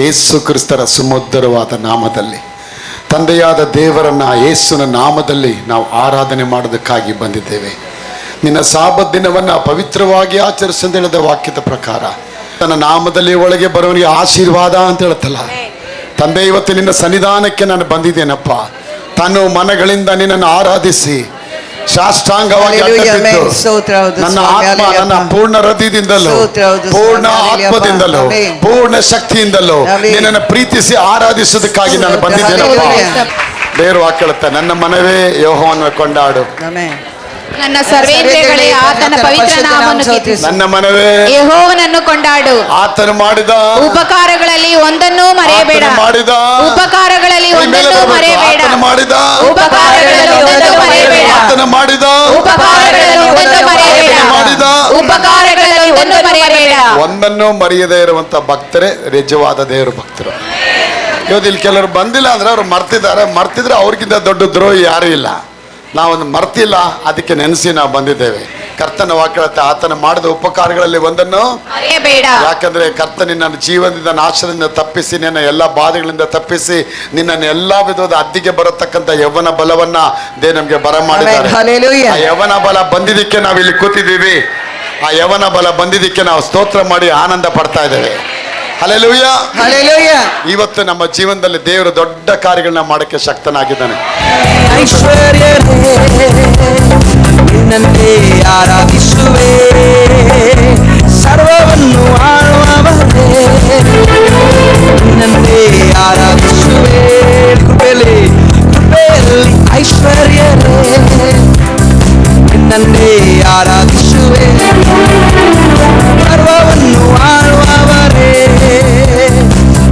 ಯೇಸು ಕ್ರಿಸ್ತರ ಸುಮಧುರವಾದ ನಾಮದಲ್ಲಿ, ತಂದೆಯಾದ ದೇವರನ್ನ ಯೇಸುವಿನ ನಾಮದಲ್ಲಿ ನಾವು ಆರಾಧನೆ ಮಾಡೋದಕ್ಕಾಗಿ ಬಂದಿದ್ದೇವೆ. ನಿನ್ನ ಸಾಬತ್ ದಿನವನ್ನು ಪವಿತ್ರವಾಗಿ ಆಚರಿಸು ಅಂತ ಹೇಳಿದ ವಾಕ್ಯದ ಪ್ರಕಾರ ತನ್ನ ನಾಮದಲ್ಲಿ ಒಳಗೆ ಬರೋನಿಗೆ ಆಶೀರ್ವಾದ ಅಂತ ಹೇಳುತ್ತಲ್ಲ ತಂದೆ, ಇವತ್ತು ನಿನ್ನ ಸನ್ನಿಧಾನಕ್ಕೆ ನಾನು ಬಂದಿದ್ದೇನಪ್ಪ. ತನ್ನ ಮನಗಳಿಂದ ನಿನ್ನನ್ನು ಆರಾಧಿಸಿ ಸಾಷ್ಟಾಂಗವಾಗಿ ನನ್ನ ಆತ್ಮ, ನನ್ನ ಪೂರ್ಣ ಹೃದಯದಿಂದಲೂ ಪೂರ್ಣ ಆತ್ಮದಿಂದಲೂ ಪೂರ್ಣ ಶಕ್ತಿಯಿಂದಲೂ ನಿನ್ನನ್ನು ಪ್ರೀತಿಸಿ ಆರಾಧಿಸೋದಕ್ಕಾಗಿ ನಾನು ಬಂದಿದ್ದೇನಪ್ಪ. ದೇವರು ವಾಕ್ಯಳುತ್ತೆ, ನನ್ನ ಮನವೇ ಯೆಹೋವನನ್ನು ಕೊಂಡಾಡು, ನನ್ನ ಸರ್ವೇಂದ್ರಿಯಗಳೇ ಆತನ ಪವಿತ್ರ ನಾಮವನ್ನು ಕೀರ್ತಿಸು. ನನ್ನ ಮನವೇ ಯೆಹೋವನನ್ನು ಕೊಂಡಾಡು, ಆತನು ಮಾಡಿದ ಉಪಕಾರಗಳಲ್ಲಿ ಒಂದನ್ನೂ ಮರೆಯಬೇಡ. ಮಾಡಿದ ಉಪಕಾರಗಳಲ್ಲಿ ಒಂದನ್ನೂ ಮರೆಯಬೇಡ. ಮಾಡಿದ ಉಪಕಾರಗಳಲ್ಲಿ ಒಂದನ್ನೂ ಮರೆಯಬೇಡ. ಆತನು ಮಾಡಿದ ಉಪಕಾರಗಳಲ್ಲಿ ಒಂದನ್ನೂ ಮರೆಯಬೇಡ. ಮಾಡಿದ ಉಪಕಾರಗಳಲ್ಲಿ ಒಂದನ್ನೂ ಮರೆಯಬೇಡ. ಒಂದನ್ನು ಮರೆಯದೇ ಇರುವಂತ ಭಕ್ತರೇ ನಿಜವಾದ ದೇವರು ಭಕ್ತರು. ಇವತ್ತು ಇಲ್ಲಿ ಕೆಲವರು ಬಂದಿಲ್ಲ ಅಂದ್ರೆ ಅವ್ರು ಮರ್ತಿದ್ದಾರೆ. ಮರ್ತಿದ್ರೆ ಅವ್ರಿಗಿಂತ ದೊಡ್ಡ ದ್ರೋಹಿ ಯಾರು ಇಲ್ಲ. ನಾವೊಂದು ಮರ್ತಿಲ್ಲ, ಅದಕ್ಕೆ ನೆನೆಸಿ ನಾವು ಬಂದಿದ್ದೇವೆ. ಕರ್ತನ ವಾಕ್ಯತೆ, ಆತನ ಮಾಡಿದ ಉಪಕಾರಗಳಲ್ಲಿ ಒಂದನ್ನು ಮರೆಯಬೇಡ. ಯಾಕಂದ್ರೆ ಕರ್ತ ನಿನ್ನ ಜೀವನದಿಂದ ನಾಶದಿಂದ ತಪ್ಪಿಸಿ, ನಿನ್ನ ಎಲ್ಲ ಬಾಧೆಗಳಿಂದ ತಪ್ಪಿಸಿ, ನಿನ್ನನ್ನು ಎಲ್ಲಾ ವಿಧವಾದ ಅದ್ದಿಗೆ ಬರತಕ್ಕಂತ ಯೌವನ ಬಲವನ್ನ ದೇ ನಮ್ಗೆ ಬರ ಮಾಡಿದ್ದಾರೆ. ಆ ಯೌವನ ಬಲ ಬಂದಿದ್ದಕ್ಕೆ ನಾವು ಇಲ್ಲಿ ಕೂತಿದ್ದೀವಿ. ಆ ಯೌವನ ಬಲ ಬಂದಿದ್ದಕ್ಕೆ ನಾವು ಸ್ತೋತ್ರ ಮಾಡಿ ಆನಂದ ಪಡ್ತಾ ಇದ್ದೇವೆ. Hallelujah, hallelujah. ಇವತ್ತು ನಮ್ಮ ಜೀವನದಲ್ಲಿ ದೇವರು ದೊಡ್ಡ ಕಾರ್ಯಗಳನ್ನ ಮಾಡಕ್ಕೆ ಶಕ್ತನಾಗಿದ್ದಾನೆ. ನಿನ್ನನ್ನೇ ಆರಾಧಿಸುವೆ, ಸರ್ವವನ್ನು ಆಳುವವರೇ ನಿನ್ನನ್ನೇ ಆರಾಧಿಸುವೆ. ಕೃಪೆಯಲ್ಲಿ ಐಶ್ವರ್ಯರೇ ನಿನ್ನನ್ನೇ ಆರಾಧಿಸುವೆ, ಸರ್ವವನ್ನು ಆಳುವವರೇ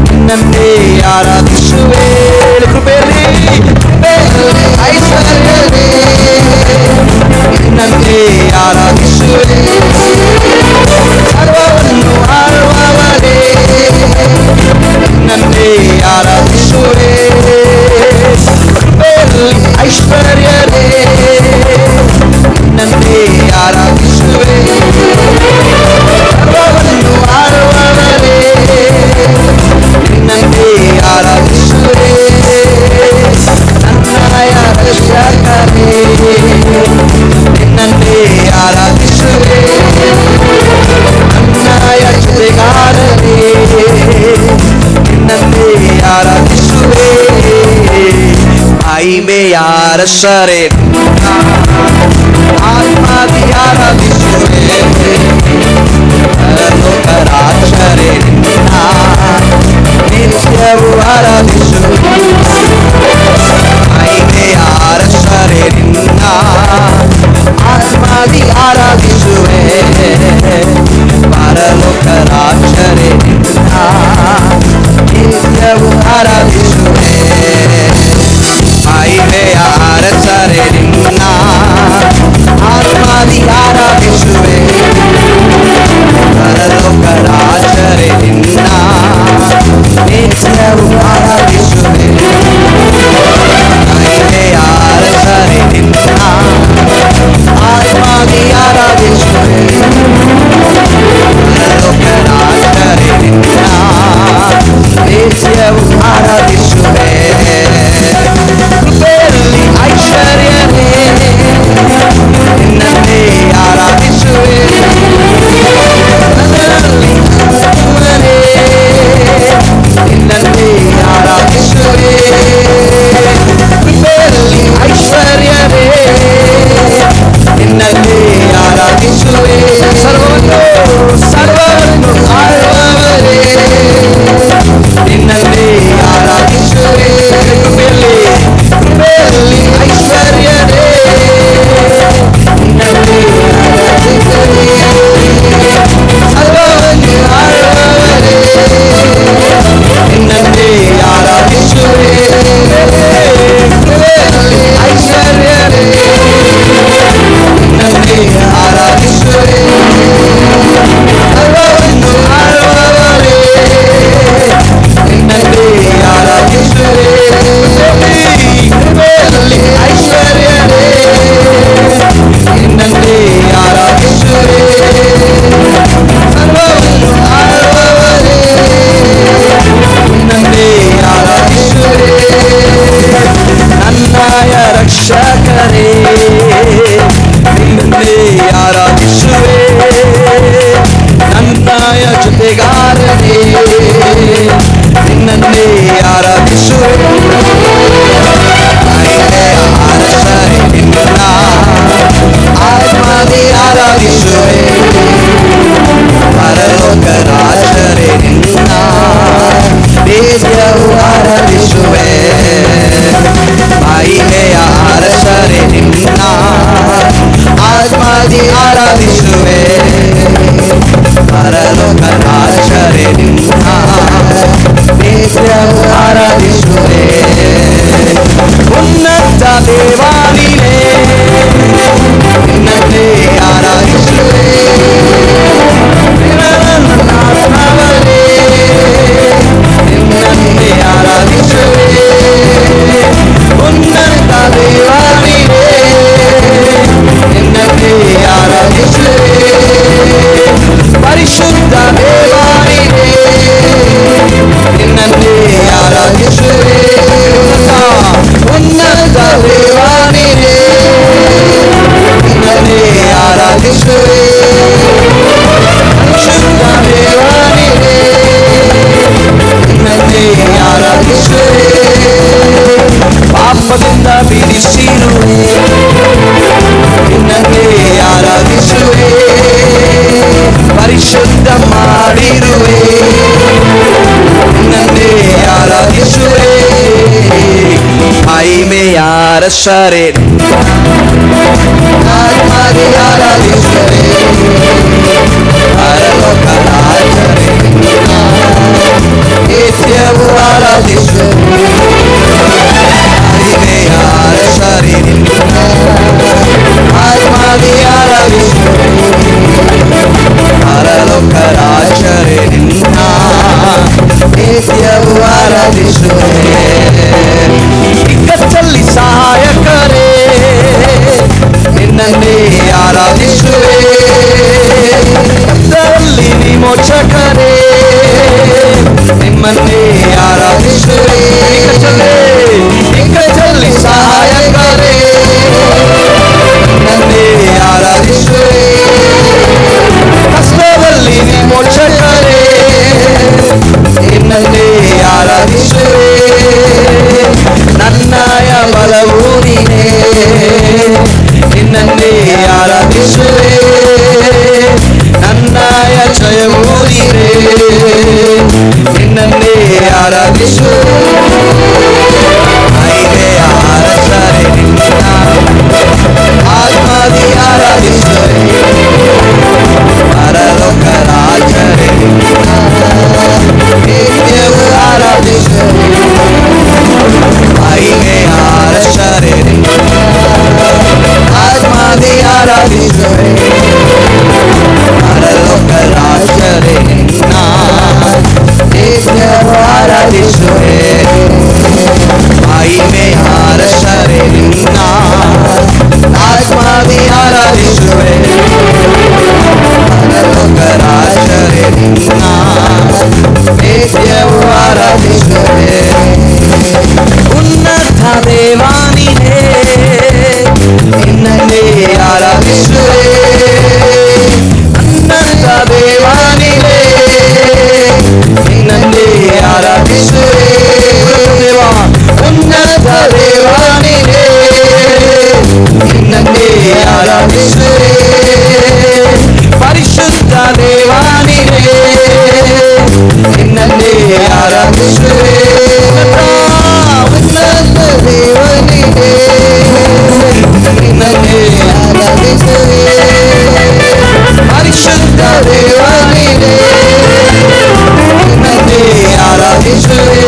ನಿನ್ನನ್ನೇ ಆರಾಧಿಸುವೆ. ಕೃಪೆಯಲ್ಲಿ ಐಶ್ವರ್ಯರೇ ನಿನ್ನನ್ನೇ ಆರಾಧಿಸುವೆ, ಸರ್ವವನ್ನು ಆಳುವವರೇ ನಿನ್ನನ್ನೇ ಆರಾಧಿಸುವೆ. ಕೃಪೆಯಲ್ಲಿ ಐಶ್ವರ್ಯರೇ ನಿನ್ನನ್ನೇ ಆರಾಧಿಸುವೆ, ಸರ್ವವನ್ನು ಆಳುವವರೇ ನಿನ್ನನ್ನೇ ಆರಾಧಿಸುವೆ. ನನ್ನಯ ರಕ್ಷಕರೇ ನಿನ್ನನ್ನೇ ಆರಾಧಿಸುವೆ, ನನ್ನಯ ಜೊತೆಗಾರರೇ ನಿನ್ನನ್ನೇ ಆರಾಧಿಸುವೆ. ಮಹಿಮೆಯ ಅರಸರೇ ಆತ್ಮದಿ ಆರಾಧಿಸುವೆ, ಲೋಕರಾಕ್ಷರೇ ನಿನ್ನ ನಿತ್ಯವೂ ಆರಾಧಿಸುವೆ. ಮಹಿಮೆಯ ಅರಸರೇ ನಿನ್ನ ಆತ್ಮದಿ ಆರಾಧಿಸುವೆ, ಪರಲೋಕರಾಕ್ಷರೇ ನಿನ್ನ ನಿತ್ಯವೂ ಆರಾಧಿಸುವೆ. ಮಹಿಮೆಯ ಅರಸರೇ ನಿನ್ನ ಆತ್ಮದಿ ಆರಾಧಿಸುವೆ, ಪರಲೋಕರಾಜರೇ ನಿನ್ನ ನಿತ್ಯವೂ ಆರಾಧಿಸುವೆ. ಮಹಿಮೆಯ ಅರಸರೇ ನಿನ್ನ ಆತ್ಮದಿ ಆರಾಧಿಸುವೆ, ಪರಲೋಕರಾಜರೇ ನಿನ್ನ ನಿತ್ಯವೂ ಆರಾಧಿಸುವೆ. ಕೃಪೆಯಲ್ಲಿ ಐಶ್ವರ್ಯರೇ ನಿನ್ನನ್ನೇ ಆರಾಧಿಸುವೆ, ನನ್ನಲ್ಲಿ ಆತ್ಮನೇ ನಿನ್ನನ್ನೇ ಆರಾಧಿಸುವೆ. ಕೃಪೆಯಲ್ಲಿ ಐಶ್ವರ್ಯರೇ ನಿನ್ನನ್ನೇ ಆರಾಧಿಸುವೆ, ಸರ್ವವನ್ನು ಆಳುವವರೇ ನಿನ್ನನ್ನೇ ಆರಾಧಿಸುವೆ. ನಿತ್ಯವೂ ಆರಾಧಿಸುವೆ ಮಹಿಮೆಯ ಅರಸರೇ ನಿನ್ನ ಆತ್ಮದಿ ಆರಾಧಿಸುವೆ ಪರಲೋಕ ರಾಜರೇ ನಿನ್ನ ನಿತ್ಯವೂ ಆರಾಧಿಸುವೆ ಉನ್ನತ ದೇವಾನಿನೇ ನಿನ್ನನ್ನೇ ಆರಾಧಿಸುವೆ ಆತ್ಮವೇ ನಿನ್ನನ್ನೇ ಆರಾಧಿಸುವೆ ಉನ್ನತ ದೇವಾನಿನೇ ನಿನ್ನನ್ನೇ ಆರಾಧಿಸುವೆ ಪರಿಶುದ್ಧ ದೇವಾನಿನೇ ನಿನ್ನನ್ನೇ ಆರಾಧಿಸುವೆ ಉನ್ನತ ದೇವಾನಿನೇ ನಿನ್ನನ್ನೇ ಆರಾಧಿಸುವೆ ಪರಿಶುದ್ಧ ದೇವಾನಿನೇ ನಿನ್ನನ್ನೇ ಆರಾಧಿಸುವೆ ಪಾಪದಿಂದ ಬಿಡಿಸಿರುವೆ ನಿನ್ನನ್ನೇ ಆರಾಧಿಸುವೆ ಪರಿಶುದ್ಧ ಮಾಡಿರುವೆ ನಿನ್ನನ್ನೇ ಆರಾಧಿಸುವೆ ಮಹಿಮೆಯ ಅರಸರೇ ಆತ್ಮದಿ ಆರಾಧಿಸುವೆ ಪರಲೋಕ ರಾಜರೇ ನಿತ್ಯವೂ ಆರಾಧಿಸುವೆ ಮಹಿಮೆಯ ಅರಸರೇ ಆತ್ಮದಿ ಆರಾಧಿಸುವೆ ಪರಲೋಕ ರಾಜರೇ ನಿನ್ನ ನಿತ್ಯವೂ ಆರಾಧಿಸುವೆ ಇಕ್ಕಟ್ಟಲ್ಲಿ ಸಹಾಯಕರೇ ನಿನ್ನನ್ನೇ ಆರಾಧಿಸುವೆ ಕಷ್ಟದಲ್ಲಿ ವಿಮೋಚಕರೇ ನಿಮ್ಮನ್ನೇ ಆರಾಧಿಸುವೆ ಇಕ್ಕಟ್ಟಲ್ಲಿ ಸಹಾಯಕರೇ ನಿನ್ನನ್ನೇ ಆರಾಧಿಸುವೆ ಕಷ್ಟದಲ್ಲಿ ವಿಮೋಚಕರೇ ನಿನ್ನನ್ನೇ ಆರಾಧಿಸುವೆ ನನ್ನಯ ಬಲವು ನೀನೇ ನಿನ್ನನ್ನೇ ಆರಾಧಿಸುವೆ ನನ್ನಯ ಜಯವೂ ನೀನೇ ನಿನ್ನನ್ನೇ ಆರಾಧಿಸುವೆ ಮಹಿಮೆಯ ಅರಸರೇ ನಿನ್ನ ಆತ್ಮದಿ ಆರಾಧಿಸುವೆ ಪರಲೋಕ ರಾಜರೇ ನಿತ್ಯವೂ ಆರಾಧಿಸುವೆ ಮಹಿಮೆಯ ಅರಸರೇ ಆತ್ಮದಿ ಆರಾಧಿಸುವೆ ಪರಲೋಕ ರಾಜರೇ ನಿನ್ನ ನಿತ್ಯವೂ ಆರಾಧಿಸುವೆ ಮಹಿಮೆಯ ಅರಸರೇ ನಿನ್ನ ಆತ್ಮದಿ ಆರಾಧಿಸುವೆ ಪರಲೋಕ ರಾಜರೇ ನಿನ್ನ ನಿತ್ಯವೂ ಆರಾಧಿಸುವೆ ಉನ್ನತ ದೇವಾನಿನೇ ನಿನ್ನನ್ನೇ ಆರಾಧಿಸುವೆ ಉನ್ನತ ದೇವಾನಿನೇ ನಿನ್ನನ್ನೇ ಆರಾಧಿಸುವೆ ಉನ್ನತ ದೇವಾನಿನೇ ನಿನ್ನನ್ನೇ ಆರಾಧಿಸುವೆ ಪರಿಶುದ್ಧ ದೇವಾನಿನೇ ನಿನ್ನನ್ನೇ ಆರಾಧಿಸುವೆ ಉನ್ನತ ದೇವನಿಗೆ ನಿನ್ನನ್ನೇ ಆರಾಧಿಸುವೆ ಪರಿಶುದ್ಧ ದೇವನಿಗೆ ನಿನ್ನನ್ನೇ ಆರಾಧಿಸುವೆ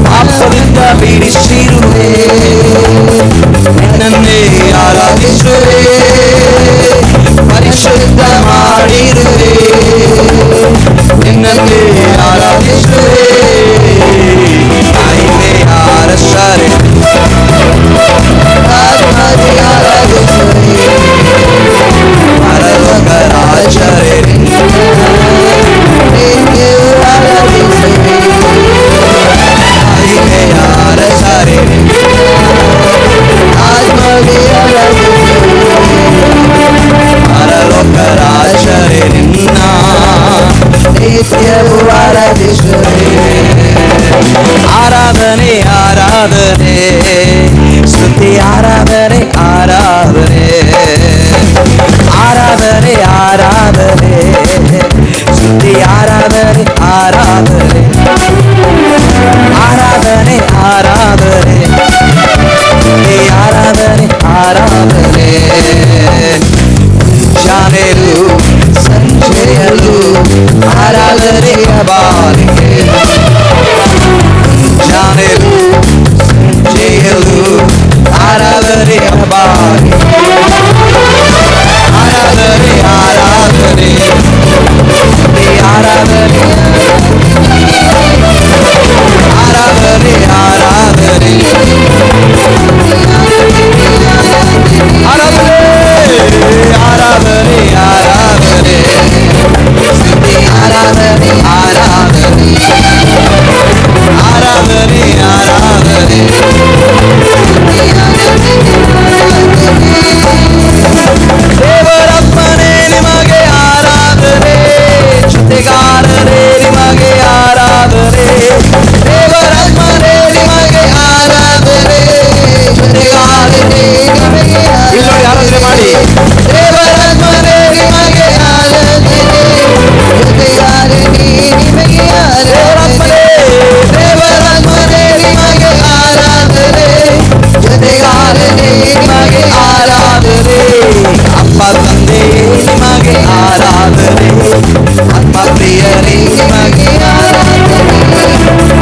ಪಾಪದಿಂದ ಬಿಡಿಸಿರುವೆ ನಿನ್ನನ್ನೇ ಆರಾಧಿಸುವೆ ಪರಿಶುದ್ಧ ಮಾಡಿರುವೆ ನಿನ್ನನ್ನೇ ಆರಾಧಿಸುವೆ ಮಹಿಮೆಯ ಅರಸರೇ ಆತ್ಮದಿ ಆರಾಧಿಸುವೆ ಪರಲೋಕ ರಾಜರೇ ನಿತ್ಯವೂ ಆರಾಧಿಸುವೆ ಮಹಿಮೆಯ ಅರಸರೇ ಆತ್ಮದಿ ಆರಾಧಿಸುವೆ ಪರಲೋಕ ರಾಜರೇ ನಿನ್ನ ನಿತ್ಯವೂ ಆರಾಧಿಸುವೆ ಆರಾಧನೆ ಆರಾಧನೆ ಸ್ತುತಿ ಆರಾಧನೆ ಆರಾಧನೆ ಆರಾಧನೆ ಆರಾಧನೆ ಸ್ತುತಿ ಆರಾಧನೆ ಆರಾಧನೆ ಮುಂಜಾನೆಲು ಸಂಜೆಯಲು ಆರಾಧನೆಯ ಬಾರಿ ಆರಾಧನೆ ಆರಾಧನೆ ಸ್ತುತಿ ಆರಾಧನೆ ಆರಾಧನೆ ಆರಾಧನೆ ಆರಾಧನೆ ಆರಾಧನೆ ಸ್ತುತಿ ಆರಾಧನೆ ಆರಾಧನೆ ಆರಾಧನೆ ಆರಾಧನೆ ದೇವರಪ್ಪನೇ ನಿಮಗೆ ಆರಾಧನೆ ಜೊತೆಗಾರರೇ ನಿಮಗೆ ಆರಾಧನೆ ದೇವರಪ್ಪನೇ ನಿಮಗೆ ಆರಾಧನೆ ಜೊತೆಗಾರರೇ ನಿಮಗೆ ಆರಾಧನೆ ಮಾಡಿ ದೇವರಪ್ಪನೇ ನಿಮಗೆ ಆರಾಧನೆ ಜೊತೆಗಾರರೇ ನಿಮಗೆ ಆರಾಧನೆ ದೇವರಪ್ಪನೇ ನಿಮಗೆ ಆರಾಧನೆ ಜೊತೆಗಾರರೇ ನಿಮಗೆ ಆರಾಧನೆ ಅಪ್ಪ ತಂದೆ ನಿಮಗೆ ಆರಾಧನೆ ಅಪ್ಪ ಪ್ರಿಯರೇ ನಿಮಗೆ ಆರಾಧನೆ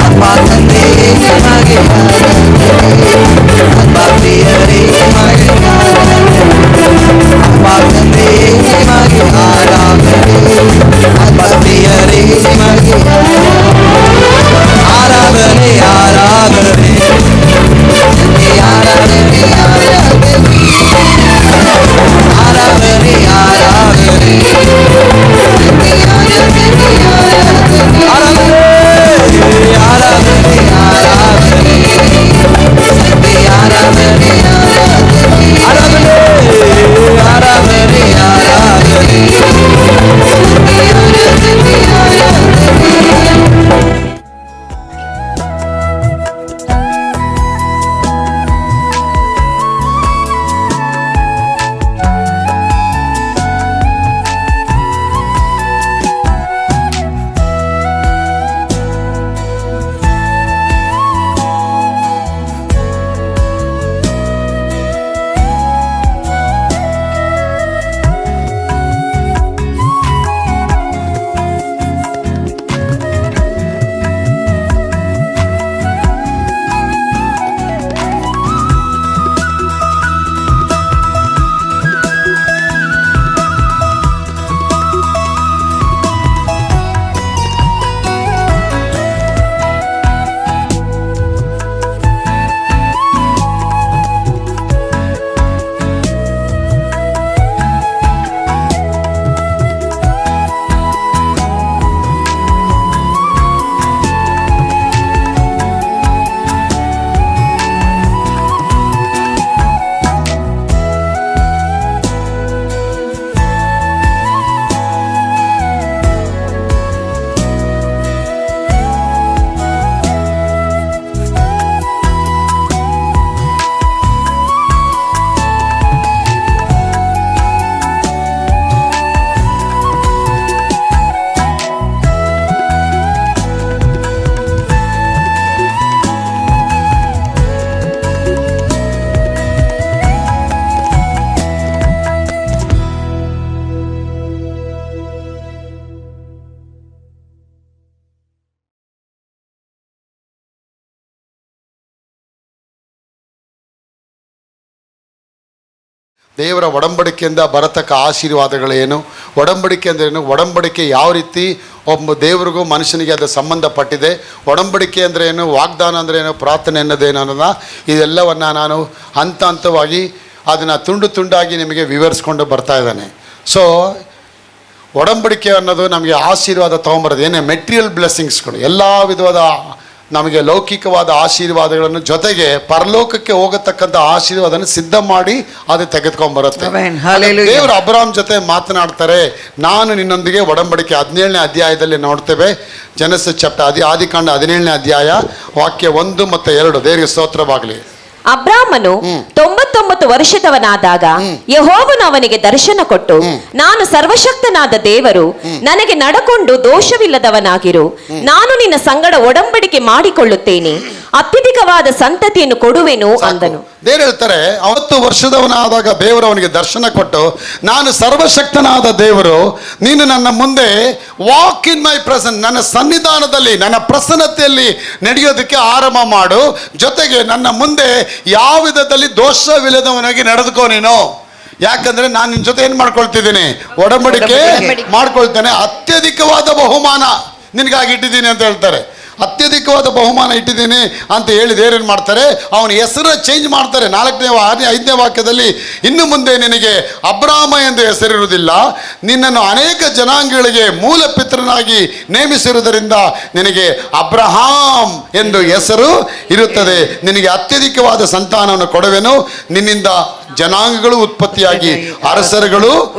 ಅಪ್ಪ ತಂದೆ ನಿಮಗೆ ಆರಾಧನೆ ಅಪ್ಪ ಪ್ರಿಯರೇ ನಿಮಗೆ ಆರಾಧನೆ ಅಪ್ಪ ತಂದೆ ನಿಮಗೆ ಆರಾಧನೆ ಅಪ್ಪ ಪ್ರಿಯರೇ ನಿಮಗೆ ಆರಾಧನೆ ಆರಾಧನೆ ಆರಾಧನೆ ಆರಾಧನೆ ಆರಾಧನೆ ಆರಾಧನೆ ಆರಾಧನೆ ಆರಾಧನೆ ಆರಾಧನೆ ಆರಾಧನೆ ದೇವರ ಒಡಂಬಡಿಕೆಯಿಂದ ಬರತಕ್ಕ ಆಶೀರ್ವಾದಗಳೇನು, ಒಡಂಬಡಿಕೆ ಅಂದ್ರೇನು, ಒಡಂಬಡಿಕೆ ಯಾವ ರೀತಿ ಒಬ್ಬ ದೇವರಿಗೂ ಮನುಷ್ಯನಿಗೆ ಅದು ಸಂಬಂಧಪಟ್ಟಿದೆ, ಒಡಂಬಡಿಕೆ ಅಂದ್ರೇನು, ವಾಗ್ದಾನ ಅಂದ್ರೇನು, ಪ್ರಾರ್ಥನೆ ಅನ್ನೋದೇನು ಅನ್ನೋದನ್ನ ಇದೆಲ್ಲವನ್ನು ನಾನು ಹಂತ ಹಂತವಾಗಿ ಅದನ್ನು ತುಂಡು ತುಂಡಾಗಿ ನಿಮಗೆ ವಿವರಿಸ್ಕೊಂಡು ಬರ್ತಾ ಇದ್ದಾನೆ. ಸೊ ಒಡಂಬಡಿಕೆ ಅನ್ನೋದು ನಮಗೆ ಆಶೀರ್ವಾದ ತೊಗೊಂಬರೋದು ಏನೇ ಮೆಟೀರಿಯಲ್ ಬ್ಲೆಸ್ಸಿಂಗ್ಸ್ಗಳು, ಎಲ್ಲ ವಿಧವಾದ ನಮಗೆ ಲೌಕಿಕವಾದ ಆಶೀರ್ವಾದಗಳನ್ನು ಜೊತೆಗೆ ಪರಲೋಕಕ್ಕೆ ಹೋಗತಕ್ಕಂಥ ಆಶೀರ್ವಾದನ ಸಿದ್ಧ ಮಾಡಿ ಅದು ತೆಗೆದುಕೊಂಡ್ಬರುತ್ತೆ. ದೇವರು ಅಬ್ರಾಮ್ ಜೊತೆ ಮಾತನಾಡ್ತಾರೆ, ನಾನು ನಿನ್ನೊಂದಿಗೆ ಒಡಂಬಡಿಕೆ 17ನೇ ಅಧ್ಯಾಯದಲ್ಲಿ ನೋಡ್ತೇವೆ. ಜನಸ ಚಾಪ್ಟರ್ ಆದಿಕಾಂಡ 17ನೇ ಅಧ್ಯಾಯ ವಾಕ್ಯ 1 ಮತ್ತು 2. ದೇವರಿಗೆ ಸ್ತೋತ್ರವಾಗಲಿ. ಅಬ್ರಾಮನು 99 ವರ್ಷದವನಾದಾಗ ಯೆಹೋವನು ಅವನಿಗೆ ದರ್ಶನ ಕೊಟ್ಟು, ನಾನು ಸರ್ವಶಕ್ತನಾದ ದೇವರು, ನನಗೆ ನಡಕೊಂಡು ದೋಷವಿಲ್ಲದವನಾಗಿರು, ನಾನು ನಿನ್ನ ಸಂಗಡ ಒಡಂಬಡಿಕೆ ಮಾಡಿಕೊಳ್ಳುತ್ತೇನೆ, ಅತ್ಯಧಿಕವಾದ ಸಂತತಿಯನ್ನು ಕೊಡುವೆನು ಅಂದನು. ದೇವರು ಹೇಳ್ತಾರೆ, 90 ವರ್ಷದವನಾದಾಗ ದೇವರು ಅವನಿಗೆ ದರ್ಶನ ಕೊಟ್ಟು, ನಾನು ಸರ್ವಶಕ್ತನಾದ ದೇವರು, ನೀನು ನನ್ನ ಮುಂದೆ ವಾಕ್ ಇನ್ ಮೈ ಪ್ರೆಸೆನ್ಸ್, ನನ್ನ ಸನ್ನಿಧಾನದಲ್ಲಿ ನನ್ನ ಪ್ರಸನ್ನತೆಯಲ್ಲಿ ನಡೆಯೋದಕ್ಕೆ ಆರಂಭ ಮಾಡು, ಜೊತೆಗೆ ನನ್ನ ಮುಂದೆ ಯಾವ ವಿಧದಲ್ಲಿ ದೋಷವಿಲ್ಲದವನಾಗಿ ನಡೆದುಕೋ ನೀನು. ಯಾಕಂದ್ರೆ ನಾನು ನಿನ್ನ ಜೊತೆ ಏನ್ ಮಾಡ್ಕೊಳ್ತಿದ್ದೀನಿ, ಒಡಂಬಡಿಕೆ ಮಾಡ್ಕೊಳ್ತೇನೆ, ಅತ್ಯಧಿಕವಾದ ಬಹುಮಾನ ನಿನಗಾಗಿ ಇಟ್ಟಿದ್ದೀನಿ ಅಂತ ಹೇಳ್ತಾರೆ. ಅತ್ಯಧಿಕವಾದ ಬಹುಮಾನ ಇಟ್ಟಿದ್ದೀನಿ ಅಂತ ಹೇಳಿ ದೇವರೇನು ಮಾಡ್ತಾರೆ, ಅವನ ಹೆಸರು ಚೇಂಜ್ ಮಾಡ್ತಾರೆ. 4ನೇ 5ನೇ ವಾಕ್ಯದಲ್ಲಿ, ಇನ್ನು ಮುಂದೆ ನಿನಗೆ ಅಬ್ರಾಮ ಎಂದು ಹೆಸರಿರುವುದಿಲ್ಲ, ನಿನ್ನನ್ನು ಅನೇಕ ಜನಾಂಗಗಳಿಗೆ ಮೂಲ ಪಿತೃನಾಗಿ ನೇಮಿಸಿರುವುದರಿಂದ ನಿನಗೆ ಅಬ್ರಹಾಂ ಎಂದು ಹೆಸರು ಇರುತ್ತದೆ, ನಿನಗೆ ಅತ್ಯಧಿಕವಾದ ಸಂತಾನವನ್ನು ಕೊಡುವೆನು, ನಿನ್ನಿಂದ ಜನಾಂಗಗಳು ಉತ್ಪತ್ತಿಯಾಗಿ ಅರಸರುಗಳು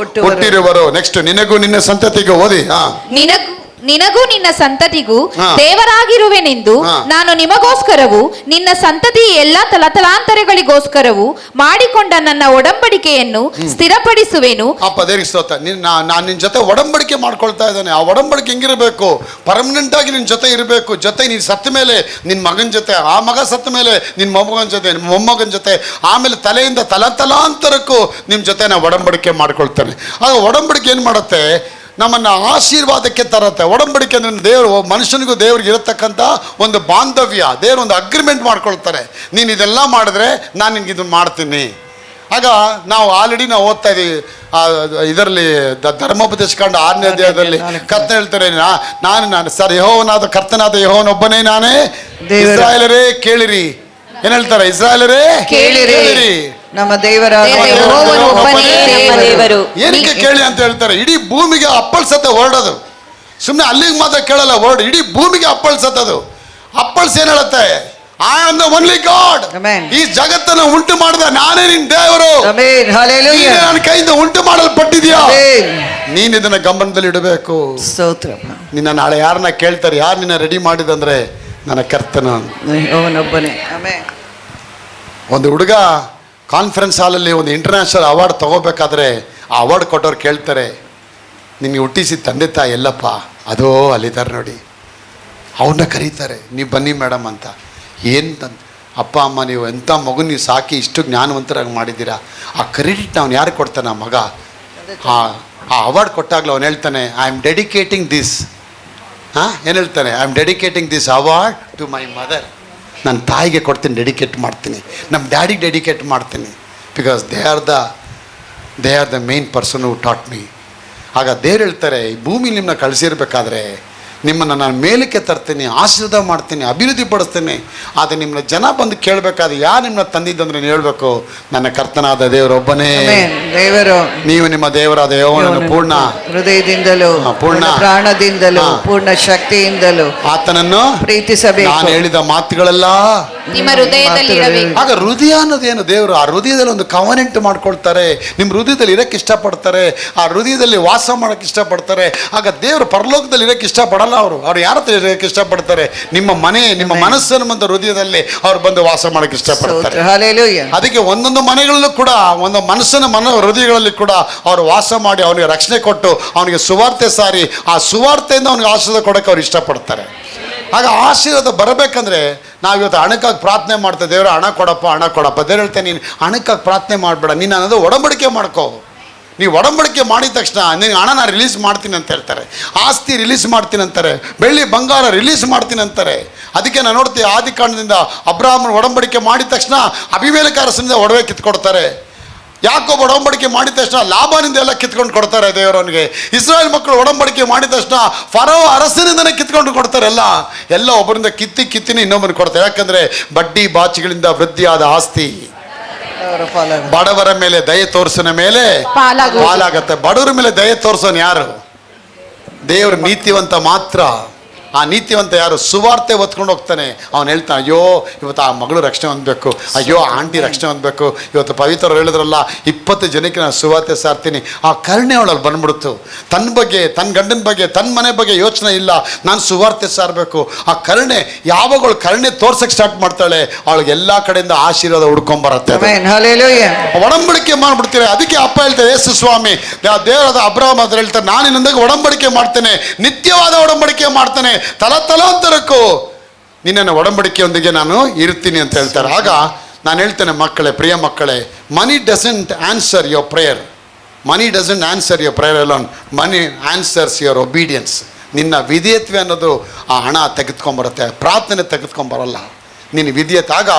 ಹುಟ್ಟಿರುವರು. ನೆಕ್ಸ್ಟ್, ನಿನಗೂ ನಿನ್ನ ಸಂತತಿಗೂ ಓದಿ. ನಿನಗೂ ನಿನ್ನ ಸಂತತಿಗೂ ಹಾ. ದೇವರಾಗಿರುವೆನೆಂದು ಹಾ. ನಾನು ನಿಮಗೋಸ್ಕರವು ನಿನ್ನ ಸಂತತಿ ಎಲ್ಲ ತಲತಲಾಂತರಗಳಿಗೋಸ್ಕರವು ಮಾಡಿಕೊಂಡ ನನ್ನ ಒಡಂಬಡಿಕೆಯನ್ನು ಸ್ಥಿರಪಡಿಸುವೆನು. ಅಪ್ಪ ದೇವರಿಗೆ ಸ್ತೋತ್ರ. ನಾನು ನಿನ್ನ ಜೊತೆ ಒಡಂಬಡಿಕೆ ಮಾಡ್ಕೊಳ್ತಾ ಇದ್ದಾನೆ. ಆ ಒಡಂಬಡಿಕೆ ಹೆಂಗಿರಬೇಕು, ಪರ್ಮನೆಂಟ್ ಆಗಿ ನಿನ್ನ ಜೊತೆ ಇರಬೇಕು. ಜೊತೆ ನೀನು ಸತ್ತ ಮೇಲೆ ನಿನ್ನ ಮಗನ ಜೊತೆ, ಆ ಮಗ ಸತ್ತ ಮೇಲೆ ನಿನ್ನ ಮೊಮ್ಮಗನ ಜೊತೆ, ನಿಮ್ಮ ಮೊಮ್ಮಗನ ಜೊತೆ, ಆಮೇಲೆ ತಲೆಯಿಂದ ತಲಾಂತರಕ್ಕೂ ನಿಮ್ಮ ಜೊತೆ ನಾವು ಒಡಂಬಡಿಕೆ ಮಾಡ್ಕೊಳ್ತಾನೆ. ಆಗ ಒಡಂಬಡಿಕೆ ಏನು ಮಾಡುತ್ತೆ, ನಮ್ಮನ್ನು ಆಶೀರ್ವಾದಕ್ಕೆ ತರುತ್ತೆ. ಒಡಂಬಡಿಕೆ ಅಂದರೆ ದೇವರು, ಮನುಷ್ಯನಿಗೂ ದೇವರಿಗೆ ಇರತಕ್ಕಂಥ ಒಂದು ಬಾಂಧವ್ಯ. ದೇವರು ಒಂದು ಅಗ್ರಿಮೆಂಟ್ ಮಾಡ್ಕೊಳ್ತಾರೆ, ನೀನು ಇದೆಲ್ಲ ಮಾಡಿದ್ರೆ ನಾನು ನಿನ್ಗೆ ಇದನ್ನು ಮಾಡ್ತೀನಿ. ಆಗ ನಾವು ಆಲ್ರೆಡಿ ನಾವು ಓದ್ತಾ ಇದ್ದೀವಿ ಇದರಲ್ಲಿ ಧರ್ಮೋಪದೇಶ ಕಾಂಡ 6ನೇ ಅಧ್ಯಾಯದಲ್ಲಿ ಕರ್ತನ ಹೇಳ್ತಾರೆ, ನಾನು ಸರ್ ಯೆಹೋವನಾದ ಕರ್ತನಾದ ಯೆಹೋವನೊಬ್ಬನೇ ನಾನೇ, ಇಸ್ರಾಯೇಲರೇ ಕೇಳಿರಿ. ಏನ್ ಹೇಳ್ತಾರೆ, ಇಸ್ರಾಯೇಲರೇ ಕೇಳಿರಿ, ನಮ್ಮ ದೇವರ ಯೆಹೋವನು ಒಬ್ಬನೇ ದೇವರು. ಏನಕ್ಕೆ ಕೇಳಿ ಅಂತ ಹೇಳ್ತಾರೆ, ಇಡೀ ಭೂಮಿಗೆ ಅಪ್ಪಳಿಸತ್ತೆ ಹೊರಡೋದು. ಸುಮ್ಮನೆ ಅಲ್ಲಿಗೆ ಮಾತ್ರ ಕೇಳಲ್ಲ, ಹೊರಡು ಇಡೀ ಭೂಮಿಗೆ ಅಪ್ಪಳಿಸತ್ತದು. ಅಪ್ಪಳಿಸಿ ಏನ್ ಹೇಳುತ್ತೆ, I am the only god. ಈ ಜಗತ್ತನ್ನು ಉಂಟು ಮಾಡಿದ ನಾನೇ ನಿನ್ ದೇವರು. ನನ್ನ ಕೈಯಿಂದ ಉಂಟು ಮಾಡಲ್ಪಟ್ಟಿದ್ಯಾ, ನೀನ್ ಇದನ್ನ ಗಮನದಲ್ಲಿ ಇಡಬೇಕು. ಸ್ತೋತ್ರ. ನಿನ್ನ ನಾಳೆ ಯಾರನ್ನ ಕೇಳ್ತಾರೆ, ಯಾರು ನಿನ್ನ ರೆಡಿ ಮಾಡಿದಂದ್ರೆ ನನ್ನ ಕರ್ತನ. ಯೆಹೋವನೊಬ್ಬನೇ. ಆಮೆನ್. ಒಂದು ಹುಡುಗ ಕಾನ್ಫರೆನ್ಸ್ ಹಾಲಲ್ಲಿ ಒಂದು ಇಂಟರ್ನ್ಯಾಷನಲ್ ಅವಾರ್ಡ್ ತಗೋಬೇಕಾದ್ರೆ ಆ ಅವಾರ್ಡ್ ಕೊಟ್ಟವ್ರು ಕೇಳ್ತಾರೆ, ನಿಮಗೆ ಹುಟ್ಟಿಸಿದ ತಂದೆ ತಾಯಿ ಎಲ್ಲಪ್ಪ? ಅದೋ ಅಲ್ಲಿದ್ದಾರೆ ನೋಡಿ. ಅವ್ರನ್ನ ಕರೀತಾರೆ, ನೀವು ಬನ್ನಿ ಮೇಡಮ್ ಅಂತ. ಏನು ಅಪ್ಪ ಅಮ್ಮ, ನೀವು ಎಂಥ ಮಗು ನೀವು ಸಾಕಿ ಇಷ್ಟು ಜ್ಞಾನವಂತರಾಗಿ ಮಾಡಿದ್ದೀರಾ. ಆ ಕ್ರೆಡಿಟ್ ಅವ್ನು ಯಾರು ಕೊಡ್ತಾನೆ, ಆ ಮಗ. ಆ ಅವಾರ್ಡ್ ಕೊಟ್ಟಾಗಲೂ ಅವ್ನು ಹೇಳ್ತಾನೆ, ಐ ಆಮ್ ಡೆಡಿಕೇಟಿಂಗ್ ದಿಸ್. ಏನು ಹೇಳ್ತಾನೆ, I am dedicating this award to my mother. ನನ್ನ ತಾಯಿಗೆ ಕೊಡ್ತೀನಿ, ಡೆಡಿಕೇಟ್ ಮಾಡ್ತೀನಿ, ನಮ್ಮ ಡ್ಯಾಡಿಗೆ ಡೆಡಿಕೇಟ್ ಮಾಡ್ತೀನಿ. Because they are the main person who taught me. ಆಗ ದೇವ್ರು ಹೇಳ್ತಾರೆ, ಈ ಭೂಮಿ ನಿಮ್ಮನ್ನ ಕಳಿಸಿರ್ಬೇಕಾದ್ರೆ ನಿಮ್ಮನ್ನು ನಾನು ಮೇಲಕ್ಕೆ ತರ್ತೀನಿ, ಆಶೀರ್ವಾದ ಮಾಡ್ತೀನಿ, ಅಭಿವೃದ್ಧಿ ಪಡಿಸ್ತೀನಿ. ಆದರೆ ನಿಮ್ಮನ್ನ ಜನ ಬಂದು ಕೇಳಬೇಕಾದ್ರೆ ಯಾರು ನಿಮ್ಮನ್ನ ತಂದಿದ್ದಂದ್ರೆ ನೀವು ಹೇಳ್ಬೇಕು, ನನ್ನ ಕರ್ತನಾದ ದೇವರೊಬ್ಬನೇ ದೇವರು. ನೀವು ನಿಮ್ಮ ದೇವರಾದ ಯೆಹೋವನನ್ನು ಪೂರ್ಣ ಹೃದಯದಿಂದಲೂ, ಪೂರ್ಣ ಪ್ರಾಣದಿಂದಲೂ, ಪೂರ್ಣ ಶಕ್ತಿಯಿಂದಲೂ ಆತನನ್ನು ಪ್ರೀತಿಸಬೇಕು. ನಾನು ಹೇಳಿದ ಮಾತುಗಳೆಲ್ಲ ನಿಮ್ಮ ಹೃದಯದಲ್ಲಿ ಇರಬೇಕು. ಆಗ ಹೃದಯ ಅನ್ನೋದೇನು, ದೇವರು ಆ ಹೃದಯದಲ್ಲಿ ಒಂದು ಕವನೆಂಟ್ ಮಾಡ್ಕೊಳ್ತಾರೆ. ನಿಮ್ಮ ಹೃದಯದಲ್ಲಿ ಇರಕ್ಕೆ ಇಷ್ಟಪಡ್ತಾರೆ, ಆ ಹೃದಯದಲ್ಲಿ ವಾಸ ಮಾಡಕ್ಕೆ ಇಷ್ಟಪಡ್ತಾರೆ. ಆಗ ದೇವರು ಪರಲೋಕದಲ್ಲಿ ಇರಕ್ಕೆ ಇಷ್ಟಪಡಲ್ಲ. ಅವ್ರು ಯಾರ ಹತ್ರ ಇರಕ್ಕೆ ಇಷ್ಟಪಡ್ತಾರೆ, ನಿಮ್ಮ ಮನೆ, ನಿಮ್ಮ ಮನಸ್ಸನ್ನು ಬಂದ ಹೃದಯದಲ್ಲಿ ಅವ್ರು ಬಂದು ವಾಸ ಮಾಡಕ್ಕೆ ಇಷ್ಟಪಡ್ತಾರೆ. ಅದಕ್ಕೆ ಒಂದೊಂದು ಮನೆಗಳಲ್ಲೂ ಕೂಡ, ಒಂದು ಮನಸ್ಸಿನ ಹೃದಯಗಳಲ್ಲಿ ಕೂಡ ಅವ್ರು ವಾಸ ಮಾಡಿ ಅವನಿಗೆ ರಕ್ಷಣೆ ಕೊಟ್ಟು ಅವನಿಗೆ ಸುವಾರ್ತೆ ಸಾರಿ, ಆ ಸುವಾರ್ತೆಯಿಂದ ಅವನಿಗೆ ಆಶೀರ್ವಾದ ಕೊಡೋಕೆ ಅವ್ರು ಇಷ್ಟಪಡ್ತಾರೆ. ಆಗ ಆಶೀರ್ವಾದ ಬರಬೇಕಂದ್ರೆ ನಾವು ಇವತ್ತು ಹಣಕ್ಕಾಗಿ ಪ್ರಾರ್ಥನೆ ಮಾಡ್ತಾ, ದೇವರ ಹಣ ಕೊಡಪ್ಪ, ಹಣ ಕೊಡಪ್ಪ. ದೇವ್ರು ಹೇಳ್ತೇನೆ, ನೀನು ಹಣಕ್ಕಾಗಿ ಪ್ರಾರ್ಥನೆ ಮಾಡಬೇಡ, ನೀನು ಅನ್ನೋದು ಒಡಂಬಡಿಕೆ ಮಾಡ್ಕೋ. ನೀವು ಒಡಂಬಡಿಕೆ ಮಾಡಿದ ತಕ್ಷಣ ನಿನಗೆ ಹಣ ನಾನು ರಿಲೀಸ್ ಮಾಡ್ತೀನಿ ಅಂತ ಹೇಳ್ತಾರೆ, ಆಸ್ತಿ ರಿಲೀಸ್ ಮಾಡ್ತೀನಿ ಅಂತಾರೆ, ಬೆಳ್ಳಿ ಬಂಗಾರ ರಿಲೀಸ್ ಮಾಡ್ತೀನಿ ಅಂತಾರೆ. ಅದಕ್ಕೆ ನಾನು ನೋಡ್ತೀವಿ, ಆದಿಕಾಂಡದಿಂದ ಅಬ್ರಹಾಮನ ಒಡಂಬಡಿಕೆ ಮಾಡಿದ ತಕ್ಷಣ ಅಭಿಮೇಲಕ ಅರಸನಿಂದ ಒಡವೆ ಕಿತ್ಕೊಡ್ತಾರೆ. ಯಾಕೋಬ ಒಡಂಬಡಿಕೆ ಮಾಡಿದ ತಕ್ಷಣ ಲಾಭನಿಂದ ಎಲ್ಲ ಕಿತ್ಕೊಂಡು ಕೊಡ್ತಾರೆ ದೇವರವನಿಗೆ. ಇಸ್ರಾಯೇಲ್ ಮಕ್ಕಳು ಒಡಂಬಡಿಕೆ ಮಾಡಿದ ತಕ್ಷಣ ಫರೋ ಅರಸನಿಂದನೇ ಕಿತ್ಕೊಂಡು ಕೊಡ್ತಾರೆ. ಎಲ್ಲ ಒಬ್ಬರಿಂದ ಕಿತ್ತಿನೇ ಇನ್ನೊಬ್ಬರಿಗೆ ಕೊಡ್ತಾರೆ. ಯಾಕಂದ್ರೆ ಬಡ್ಡಿ ಬಾಚಿಗಳಿಂದ ವೃದ್ಧಿಯಾದ ಆಸ್ತಿ ಬಡವರ ಮೇಲೆ ದಯೆ ತೋರಿಸೋನ ಮೇಲೆ ಪಾಲಾಗತ್ತೆ. ಬಡವರ ಮೇಲೆ ದಯೆ ತೋರಿಸೋನು ಯಾರು? ದೇವರು ನೀತಿವಂತ ಮಾತ್ರ. ಆ ನೀತಿವಂತ ಯಾರು? ಸುವಾರ್ತೆ ಹೊತ್ಕೊಂಡು ಹೋಗ್ತಾನೆ. ಅವನು ಹೇಳ್ತಾನೆ, ಅಯ್ಯೋ ಇವತ್ತು ಆ ಮಗಳು ರಕ್ಷಣೆ ಹೊಂದಬೇಕು, ಅಯ್ಯೋ ಆಂಟಿ ರಕ್ಷಣೆ ಹೊಂದಬೇಕು. ಇವತ್ತು ಪವಿತ್ರರು ಹೇಳಿದ್ರಲ್ಲ 20 ಜನಕ್ಕೆ ನಾನು ಸುವಾರ್ತೆ ಸಾರ್ತೀನಿ. ಆ ಕರುಣೆ ಅವಳಲ್ಲಿ ಬಂದ್ಬಿಡ್ತು. ತನ್ನ ಬಗ್ಗೆ, ತನ್ನ ಗಂಡನ ಬಗ್ಗೆ, ತನ್ನ ಮನೆ ಬಗ್ಗೆ ಯೋಚನೆ ಇಲ್ಲ, ನಾನು ಸುವಾರ್ತೆ ಸಾರಬೇಕು. ಆ ಕರುಣೆ ಯಾವಾಗ ಅವಳು ಕರುಣೆ ತೋರ್ಸಕ್ಕೆ ಸ್ಟಾರ್ಟ್ ಮಾಡ್ತಾಳೆ, ಅವಳಿಗೆ ಎಲ್ಲ ಕಡೆಯಿಂದ ಆಶೀರ್ವಾದ ಹುಡ್ಕೊಂಬರುತ್ತೆ. ಆಮೆನ್. ಹಲ್ಲೆಲೂಯಾ. ಒಡಂಬಡಿಕೆ ಮಾಡ್ಬಿಡ್ತೀರ. ಅದಕ್ಕೆ ಅಪ್ಪ ಹೇಳ್ತಾರೆ, ಯೇಸು ಸ್ವಾಮಿ ದೇವರಾದ ಅಬ್ರಹಾಮ್ ಹತ್ರ ಹೇಳ್ತಾರೆ, ನಾನು ನಿನ್ನೊಂದಿಗೆ ಒಡಂಬಡಿಕೆ ಮಾಡ್ತೇನೆ, ನಿತ್ಯವಾದ ಒಡಂಬಡಿಕೆ ಮಾಡ್ತೇನೆ, ತಲಾಂತರಕ್ಕೂ ನಿನ್ನನ್ನು ಒಡಂಬಡಿಕೆಯೊಂದಿಗೆ ನಾನು ಇರ್ತೀನಿ ಅಂತ ಹೇಳ್ತಾರೆ. ಆಗ ನಾನು ಹೇಳ್ತೇನೆ, ಮಕ್ಕಳೇ, ಪ್ರಿಯ ಮಕ್ಕಳೇ, money doesn't answer your prayer. Money doesn't answer your prayer alone, money answers your obedience. ನಿನ್ನ ವಿಧೇಯತ್ವ ಅನ್ನೋದು ಆ ಹಣ ತೆಗೆದುಕೊಂಬರುತ್ತೆ, ಪ್ರಾರ್ಥನೆ ತೆಗೆದುಕೊಂಬರಲ್ಲ. ನಿನ್ನ ವಿಧೇಯತೆ. ಆಗ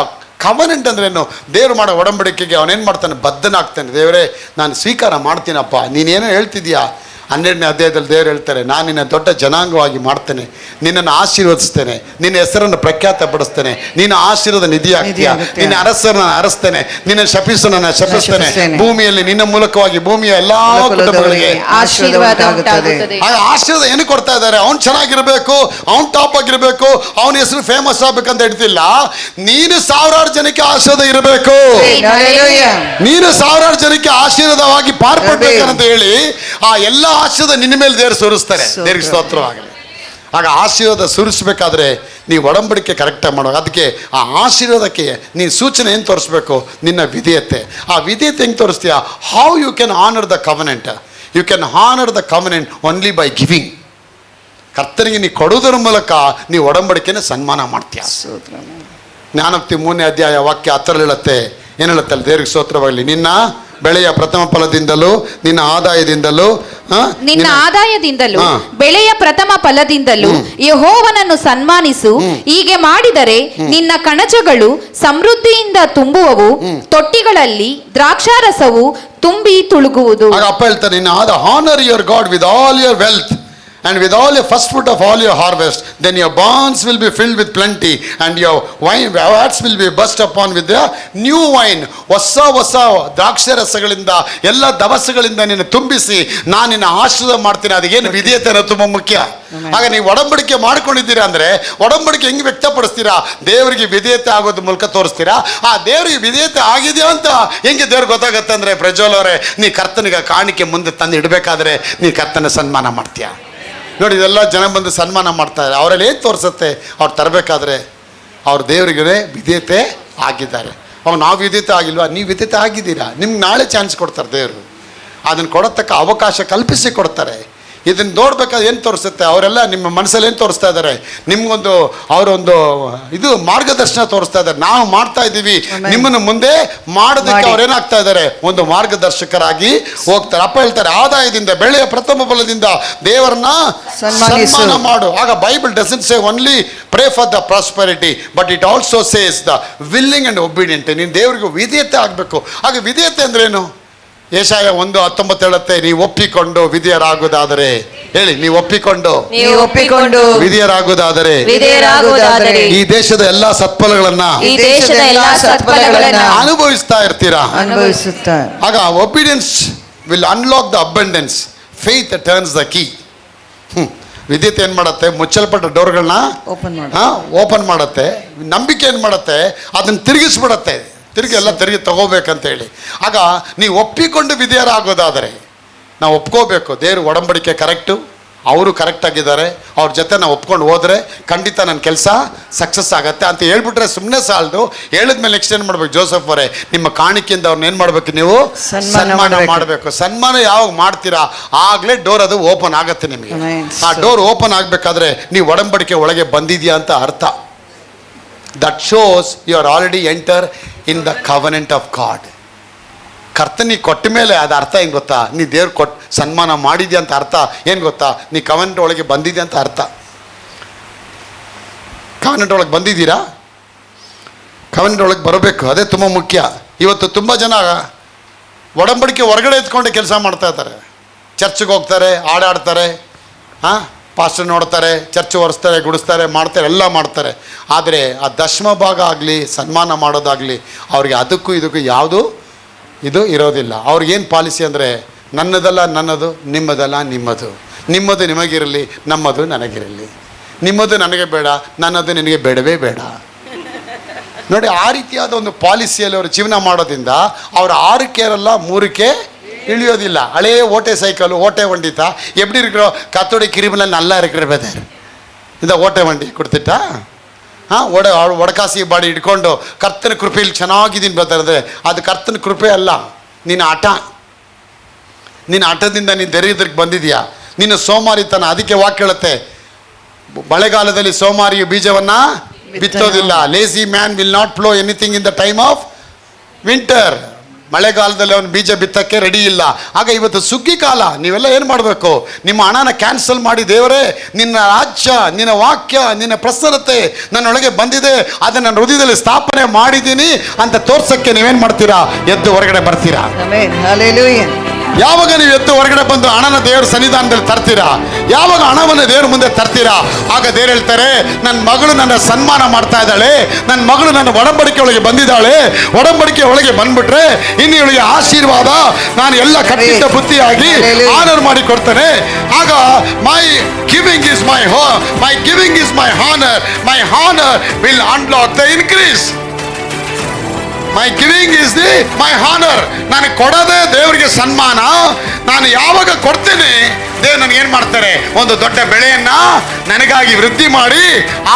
ಕವನೆಂಟ್ ಅಂದ್ರೇನು? ದೇವರು ಮಾಡೋ ಒಡಂಬಡಿಕೆಗೆ ಅವನೇನು ಮಾಡ್ತಾನೆ? ಬದ್ಧನಾಗ್ತಾನೆ. ದೇವರೇ, ನಾನು ಸ್ವೀಕಾರ ಮಾಡ್ತೀನಪ್ಪ, ನೀನೇನೋ ಹೇಳ್ತಿದ್ಯಾ. 12ನೇ ಅಧ್ಯಾಯದಲ್ಲಿ ದೇವರು ಹೇಳ್ತಾರೆ, ನಾನು ನಿನ್ನ ದೊಡ್ಡ ಜನಾಂಗವಾಗಿ ಮಾಡ್ತೇನೆ, ನಿನ್ನನ್ನು ಆಶೀರ್ವದಿಸ್ತೇನೆ, ನಿನ್ನ ಹೆಸರನ್ನು ಪ್ರಖ್ಯಾತ ಪಡಿಸ್ತೇನೆ, ನೀನು ಆಶೀರ್ವಾದ ನಿಧಿ ಆಗ್ತೀಯ, ನಿನ್ನ ಅರಸರನ್ನ ಅರಸ್ತೇನೆ, ನಿನ್ನ ಶಪಿಸನನ್ನು ಶಪಿಸ್ತೇನೆ, ಭೂಮಿಯಲ್ಲಿ ನಿನ್ನ ಮೂಲಕವಾಗಿ ಭೂಮಿಯ ಎಲ್ಲಾ ಕುಟುಂಬಗಳಿಗೆ ಆಶೀರ್ವಾದ ಉಂಟಾಗುತ್ತದೆ. ಆ ಆಶೀರ್ವಾದ ಏನು ಕೊಡ್ತಾ ಇದ್ದಾರೆ? ಅವ್ನು ಚೆನ್ನಾಗಿರ್ಬೇಕು, ಅವ್ನು ಟಾಪ್ ಆಗಿರ್ಬೇಕು, ಅವನ ಹೆಸರು ಫೇಮಸ್ ಆಗ್ಬೇಕಂತ ಹೇಳ್ತಿಲ್ಲ. ನೀನು ಸಾವಿರಾರು ಜನಕ್ಕೆ ಆಶೀರ್ವಾದ ಇರಬೇಕು, ನೀನು ಸಾವಿರಾರು ಜನಕ್ಕೆ ಆಶೀರ್ವಾದವಾಗಿ ಪಾರ್ಪಡ್ಬೇಕಂತ ಹೇಳಿ ಆ ಎಲ್ಲ ಆಶೀರ್ವಾದ ನಿನ್ನ ಮೇಲೆ ದೇವರು ಸುರಿಸ್ತಾರೆ. ದೇವರಿಗೆ ಸ್ತೋತ್ರವಾಗಲಿ. ಆಗ ಆಶೀರ್ವಾದ ಸುರಿಸ್ಬೇಕಾದ್ರೆ ನೀವು ಒಡಂಬಡಿಕೆ ಕರೆಕ್ಟಾಗಿ ಮಾಡೋ. ಅದಕ್ಕೆ ಆ ಆಶೀರ್ವಾದಕ್ಕೆ ನೀನು ಸೂಚನೆ ಏನು ತೋರಿಸ್ಬೇಕು? ನಿನ್ನ ವಿಧೇಯತೆ. ಆ ವಿಧೇಯತೆ ಹೆಂಗೆ ತೋರಿಸ್ತೀಯ? How you can honour the covenant? You can honour the covenant only by giving. ಕರ್ತನಿಗೆ ನೀ ಕೊಡುವುದರ ಮೂಲಕ ನೀವು ಒಡಂಬಡಿಕೆನ ಸನ್ಮಾನ ಮಾಡ್ತೀಯ. ಜ್ಞಾನೋಕ್ತಿ 3ನೇ ಅಧ್ಯಾಯ ವಾಕ್ಯ 10 ಹೇಳುತ್ತೆ. ಏನು ಹೇಳುತ್ತೆ ಅಲ್ಲಿ? ದೇವರಿಗೆ ಸ್ತೋತ್ರವಾಗಲಿ. ನಿನ್ನ ಬೆಳೆಯ ಪ್ರಥಮ ಫಲದಿಂದಲೂ ನಿನ್ನ ಆದಾಯದಿಂದಲೂ ನಿನ್ನ ಆದಾಯದಿಂದಲೂ ಬೆಳೆಯ ಪ್ರಥಮ ಫಲದಿಂದಲೂ ಯೆಹೋವನನ್ನು ಸನ್ಮಾನಿಸು. ಹೀಗೆ ಮಾಡಿದರೆ ನಿನ್ನ ಕಣಜಗಳು ಸಮೃದ್ಧಿಯಿಂದ ತುಂಬುವವು, ತೊಟ್ಟಿಗಳಲ್ಲಿ ದ್ರಾಕ್ಷಾರಸವು ತುಂಬಿ ತುಳುಗುವುದು. ಆಗ ಅಪ್ಪ ಹೇಳ್ತಾರೆ, ನಿನ್ನ honour your God with all your wealth and with all your first fruit of all your harvest, then your barns will be filled with plenty and your wine vats will be burst upon with the new wine. ಹೊಸ ದ್ರಾಕ್ಷರಸಗಳಿಂದ ಎಲ್ಲ ದವಸಗಳಿಂದ ನಿನ್ನ ತುಂಬಿಸಿ ನಾನು ನಿನ್ನ ಆಶೀರ್ವಾದ ಮಾಡ್ತೀನಿ. ಅದಕ್ಕೇನು ವಿಧೇಯತೆ ಅನ್ನೋದು ತುಂಬ ಮುಖ್ಯ. ಆಗ ನೀವು ಒಡಂಬಡಿಕೆ ಮಾಡ್ಕೊಂಡಿದ್ದೀರಾ ಅಂದ್ರೆ ಒಡಂಬಡಿಕೆ ಹೆಂಗೆ ವ್ಯಕ್ತಪಡಿಸ್ತೀರಾ? ದೇವರಿಗೆ ವಿಧೇಯತೆ ಆಗೋದ್ರ ಮೂಲಕ ತೋರಿಸ್ತೀರಾ. ಆ ದೇವರಿಗೆ ವಿಧೇಯತೆ ಆಗಿದೆಯಾ ಅಂತ ಹೆಂಗೆ ದೇವ್ರಿಗೆ ಗೊತ್ತಾಗತ್ತೆ ಅಂದ್ರೆ, ಪ್ರಜ್ವಲ್ ಅವರೇ, ನೀ ಕರ್ತನಿಗೆ ಕಾಣಿಕೆ ಮುಂದೆ ತಂದು ಇಡಬೇಕಾದ್ರೆ ನೀ ಕರ್ತನ ಸನ್ಮಾನ ಮಾಡ್ತೀಯ. ನೋಡಿ, ಇದೆಲ್ಲ ಜನ ಬಂದು ಸನ್ಮಾನ ಮಾಡ್ತಾರೆ. ಅವರಲ್ಲಿ ಏನು ತೋರಿಸುತ್ತೆ? ಅವ್ರು ತರಬೇಕಾದ್ರೆ ಅವ್ರು ದೇವರಿಗೆ ವಿಧೇಯತೆ ಆಗಿದ್ದಾರೆ. ಅವಾಗ ನಾವು ವಿಧೇಯತೆ ಆಗಿಲ್ವಾ? ನೀವು ವಿಧೇಯತೆ ಆಗಿದ್ದೀರಾ, ನಿಮ್ಗೆ ನಾಳೆ ಚಾನ್ಸ್ ಕೊಡ್ತಾರೆ ದೇವರು. ಅದನ್ನು ಕೊಡತಕ್ಕ ಅವಕಾಶ ಕಲ್ಪಿಸಿ ಕೊಡ್ತಾರೆ. ಇದನ್ನು ನೋಡ್ಬೇಕಾದ್ರೆ ಏನು ತೋರಿಸುತ್ತೆ? ಅವರೆಲ್ಲ ನಿಮ್ಮ ಮನಸ್ಸಲ್ಲಿ ಏನು ತೋರಿಸ್ತಾ ಇದ್ದಾರೆ? ನಿಮ್ಗೊಂದು ಅವರೊಂದು ಇದು ಮಾರ್ಗದರ್ಶನ ತೋರಿಸ್ತಾ ಇದ್ದಾರೆ. ನಾವು ಮಾಡ್ತಾ ಇದ್ದೀವಿ, ನಿಮ್ಮನ್ನು ಮುಂದೆ ಮಾಡೋದಕ್ಕೆ ಅವ್ರೇನಾಗ್ತಾ ಇದ್ದಾರೆ? ಒಂದು ಮಾರ್ಗದರ್ಶಕರಾಗಿ ಹೋಗ್ತಾರೆ. ಅಪ್ಪ ಹೇಳ್ತಾರೆ, ಆದಾಯದಿಂದ ಬೆಳೆಯ ಪ್ರಥಮ ಫಲದಿಂದ ದೇವರನ್ನ ಸನ್ಮಾನ ಮಾಡು. ಆಗ Bible doesn't say only pray for the prosperity, but it also says the willing and obedient. ನೀನು ದೇವರಿಗೆ ವಿಧೇಯತೆ ಆಗಬೇಕು. ಆಗ ವಿಧೇಯತೆ ಅಂದ್ರೇನು? ಯೆಶಾಯ 1:19 ಹೇಳುತ್ತೆ, ನೀವು ಒಪ್ಪಿಕೊಂಡು ವಿಧೇಯರಾಗುವುದಾದರೆ, ಹೇಳಿ, ನೀವು ಒಪ್ಪಿಕೊಂಡು ವಿಧೇಯರಾಗುವುದಾದರೆ ಈ ದೇಶದ ಎಲ್ಲಾ ಸತ್ಫಲಗಳನ್ನ ಅನುಭವಿಸ್ತಾ ಇರ್ತೀರಾ. ಆಗ obedience will unlock the abundance, faith turns the key. ವಿಧೇಯತೆ ಏನು ಮಾಡುತ್ತೆ? ಮುಚ್ಚಲ್ಪಟ್ಟ ಡೋರ್ಗಳನ್ನ ಓಪನ್ ಮಾಡುತ್ತೆ. ನಂಬಿಕೆ ಏನು ಮಾಡುತ್ತೆ? ಅದನ್ನು ತಿರುಗಿಸ್ಬಿಡತ್ತೆ. ತಿರುಗಿ ತಗೋಬೇಕಂತ ಹೇಳಿ. ಆಗ ನೀವು ಒಪ್ಪಿಕೊಂಡು ವಿಧೇಯರಾಗೋದಾದರೆ, ನಾವು ಒಪ್ಕೋಬೇಕು. ದೇವರು ಒಡಂಬಡಿಕೆ ಕರೆಕ್ಟು, ಅವರು ಕರೆಕ್ಟಾಗಿದ್ದಾರೆ, ಅವ್ರ ಜೊತೆ ನಾವು ಒಪ್ಕೊಂಡು ಹೋದರೆ ಖಂಡಿತ ನನ್ನ ಕೆಲಸ ಸಕ್ಸಸ್ ಆಗುತ್ತೆ ಅಂತ ಹೇಳ್ಬಿಟ್ರೆ ಸುಮ್ಮನೆ ಸಾಲದು. ಹೇಳಿದ್ಮೇಲೆ ನೆಕ್ಸ್ಟ್ ಏನು ಮಾಡ್ಬೇಕು? ಜೋಸೆಫ್ ಅವರೇ, ನಿಮ್ಮ ಕಾಣಿಕೆಯಿಂದ ಅವ್ರನ್ನ ಏನು ಮಾಡಬೇಕು? ನೀವು ಸನ್ಮಾನ ಮಾಡಬೇಕು. ಸನ್ಮಾನ ಯಾವಾಗ ಮಾಡ್ತೀರಾ ಆಗಲೇ ಡೋರ್ ಅದು ಓಪನ್ ಆಗುತ್ತೆ ನಿಮಗೆ. ಆ ಡೋರ್ ಓಪನ್ ಆಗಬೇಕಾದ್ರೆ ನೀವು ಒಡಂಬಡಿಕೆ ಒಳಗೆ ಬಂದಿದೆಯಾ ಅಂತ ಅರ್ಥ. That shows you are already enter in the covenant of God. ಕರ್ತನಿಗೆ ಕೊಟ್ಟ ಮೇಲೆ ಅದು ಅರ್ಥ ಏನು ಗೊತ್ತಾ? ನೀ ದೇವ್ರು ಸನ್ಮಾನ ಮಾಡಿದ್ಯಾ ಅಂತ ಅರ್ಥ ಏನು ಗೊತ್ತಾ? ನೀ ಕವನೆಂಟ್ ಒಳಗೆ ಬಂದಿದ್ಯಾ ಅಂತ ಅರ್ಥ. ಕವನೆಂಟ್ ಒಳಗೆ ಬಂದಿದ್ದೀರಾ? ಕವನೆಂಟ್ ಒಳಗೆ ಬರಬೇಕು, ಅದೇ ತುಂಬ ಮುಖ್ಯ. ಇವತ್ತು ತುಂಬ ಜನ ಒಡಂಬಡಿಕೆ ಹೊರಗಡೆ ಎತ್ಕೊಂಡೆ ಕೆಲಸ ಮಾಡ್ತಾ ಇದ್ದಾರೆ. ಚರ್ಚ್ಗೆ ಹೋಗ್ತಾರೆ, ಹಾಡಾಡ್ತಾರೆ, ಪಾಸ್ಟರ್ ನೋಡ್ತಾರೆ, ಚರ್ಚ್ ಒರೆಸ್ತಾರೆ, ಗುಡಿಸ್ತಾರೆ, ಮಾಡ್ತಾರೆ, ಎಲ್ಲ ಮಾಡ್ತಾರೆ. ಆದರೆ ಆ ದಶಮ ಭಾಗ ಆಗಲಿ, ಸನ್ಮಾನ ಮಾಡೋದಾಗಲಿ, ಅವ್ರಿಗೆ ಅದಕ್ಕೂ ಇದಕ್ಕೂ ಯಾವುದು ಇದು ಇರೋದಿಲ್ಲ. ಅವ್ರಿಗೇನು ಪಾಲಿಸಿ ಅಂದರೆ, ನನ್ನದಲ್ಲ ನನ್ನದು, ನಿಮ್ಮದಲ್ಲ ನಿಮ್ಮದು, ನಿಮ್ಮದು ನಿಮಗಿರಲಿ, ನಮ್ಮದು ನನಗಿರಲಿ. ನಿಮ್ಮದು ನನಗೆ ಬೇಡ, ನನ್ನದು ನಿನಗೆ ಬೇಡವೇ ಬೇಡ. ನೋಡಿ, ಆ ರೀತಿಯಾದ ಒಂದು ಪಾಲಿಸಿಯಲ್ಲಿ ಅವರು ಜೀವನ ಮಾಡೋದ್ರಿಂದ ಅವ್ರು 6ಕ್ಕೆ ಇರಲ್ಲ, 3ಕ್ಕೆ ಇಳಿಯೋದಿಲ್ಲ. ಹಳೇ ಓಟೆ ಸೈಕಲು, ಓಟೆ ವಂಡಿತ எப்படி இருக்கிறோம், கத்தோடைய கிருபையில நல்லா இருக்கிற பிரதர். இந்த ಓಟೆ ವಂಡಿ ಕೊಡ್ತಿತ್ತಾ? ಒಡಕಾಸಿ ಬಾಡಿ ಇಟ್ಕೊಂಡು ಕರ್ತನ ಕೃಪೆಯಲ್ಲಿ ಚೆನ್ನಾಗಿದ್ದೀನಿ ಬರ್ತಾರೆ. ಅದು ಕರ್ತನ ಕೃಪೆ ಅಲ್ಲ, ನಿನ್ನ ಹಠದಿಂದ ನೀನು ದರಿದ್ರಕ್ಕೆ ಬಂದಿದ್ಯಾ, ನಿನ್ನ ಸೋಮಾರಿತನ. ಅದಕ್ಕೆ ವಾಕ್ಯ ಹೇಳುತ್ತೆ, ಮಳೆಗಾಲದಲ್ಲಿ ಸೋಮಾರಿಯ ಬೀಜವನ್ನ ಬಿತ್ತೋದಿಲ್ಲ. Lazy man will not plough anything in the time of winter. ಮಳೆಗಾಲದಲ್ಲಿ ಅವನು ಬೀಜ ಬಿತ್ತಕ್ಕೆ ರೆಡಿ ಇಲ್ಲ. ಆಗ ಇವತ್ತು ಸುಗ್ಗಿ ಕಾಲ. ನೀವೆಲ್ಲ ಏನು ಮಾಡಬೇಕು? ನಿಮ್ಮ ಹಣನ ಕ್ಯಾನ್ಸಲ್ ಮಾಡಿ, ದೇವರೇ ನಿನ್ನ ರಾಜ್ಯ, ನಿನ್ನ ವಾಕ್ಯ, ನಿನ್ನ ಪ್ರಸನ್ನತೆ ನನ್ನೊಳಗೆ ಬಂದಿದೆ, ಅದನ್ನು ನನ್ನ ಹೃದಯದಲ್ಲಿ ಸ್ಥಾಪನೆ ಮಾಡಿದ್ದೀನಿ ಅಂತ ತೋರ್ಸಕ್ಕೆ ನೀವೇನು ಮಾಡ್ತೀರಾ? ಎದ್ದು ಹೊರಗಡೆ ಬರ್ತೀರಾ? ಆಮೆನ್. ಹಲ್ಲೆಲೂಯಾ. ಯಾವಾಗ ನೀವು ಎದ್ದು ಹೊರಗಡೆ ಬಂದು ಹಣನ ದೇವ್ರ ಸನ್ನಿಧಾನದಲ್ಲಿ ತರ್ತೀರಾ, ಯಾವಾಗ ಹಣವನ್ನು ದೇವ್ರ ಮುಂದೆ ತರ್ತೀರಾ, ಆಗ ದೇವ್ರು ಹೇಳ್ತಾರೆ, ನನ್ನ ಮಗಳು ನನ್ನ ಸನ್ಮಾನ ಮಾಡ್ತಾ ಇದ್ದಾಳೆ, ನನ್ನ ಮಗಳು ನನ್ನ ಒಡಂಬಡಿಕೆ ಒಳಗೆ ಬಂದಿದ್ದಾಳೆ. ಒಡಂಬಡಿಕೆ ಒಳಗೆ ಬಂದ್ಬಿಟ್ರೆ ಇನ್ನು ಇವಳಿಗೆ ಆಶೀರ್ವಾದ ನಾನು ಎಲ್ಲ ಕಟ್ಟಿಟ್ಟ ಬುದ್ಧಿಯಾಗಿ ಆನರ್ ಮಾಡಿ ಕೊಡ್ತೇನೆ. ಆಗ my giving is my giving is my honour will unlock the increase. My giving is the my honour. ನಾನು ಕೊಡೋದೇ ದೇವರಿಗೆ ಸನ್ಮಾನ. ನಾನು ಯಾವಾಗ ಕೊಡ್ತೇನೆ, ದೇವ್ರು ನನಗೆ ಏನು ಮಾಡ್ತಾರೆ? ಒಂದು ದೊಡ್ಡ ಬೆಳೆಯನ್ನ ನನಗಾಗಿ ವೃದ್ಧಿ ಮಾಡಿ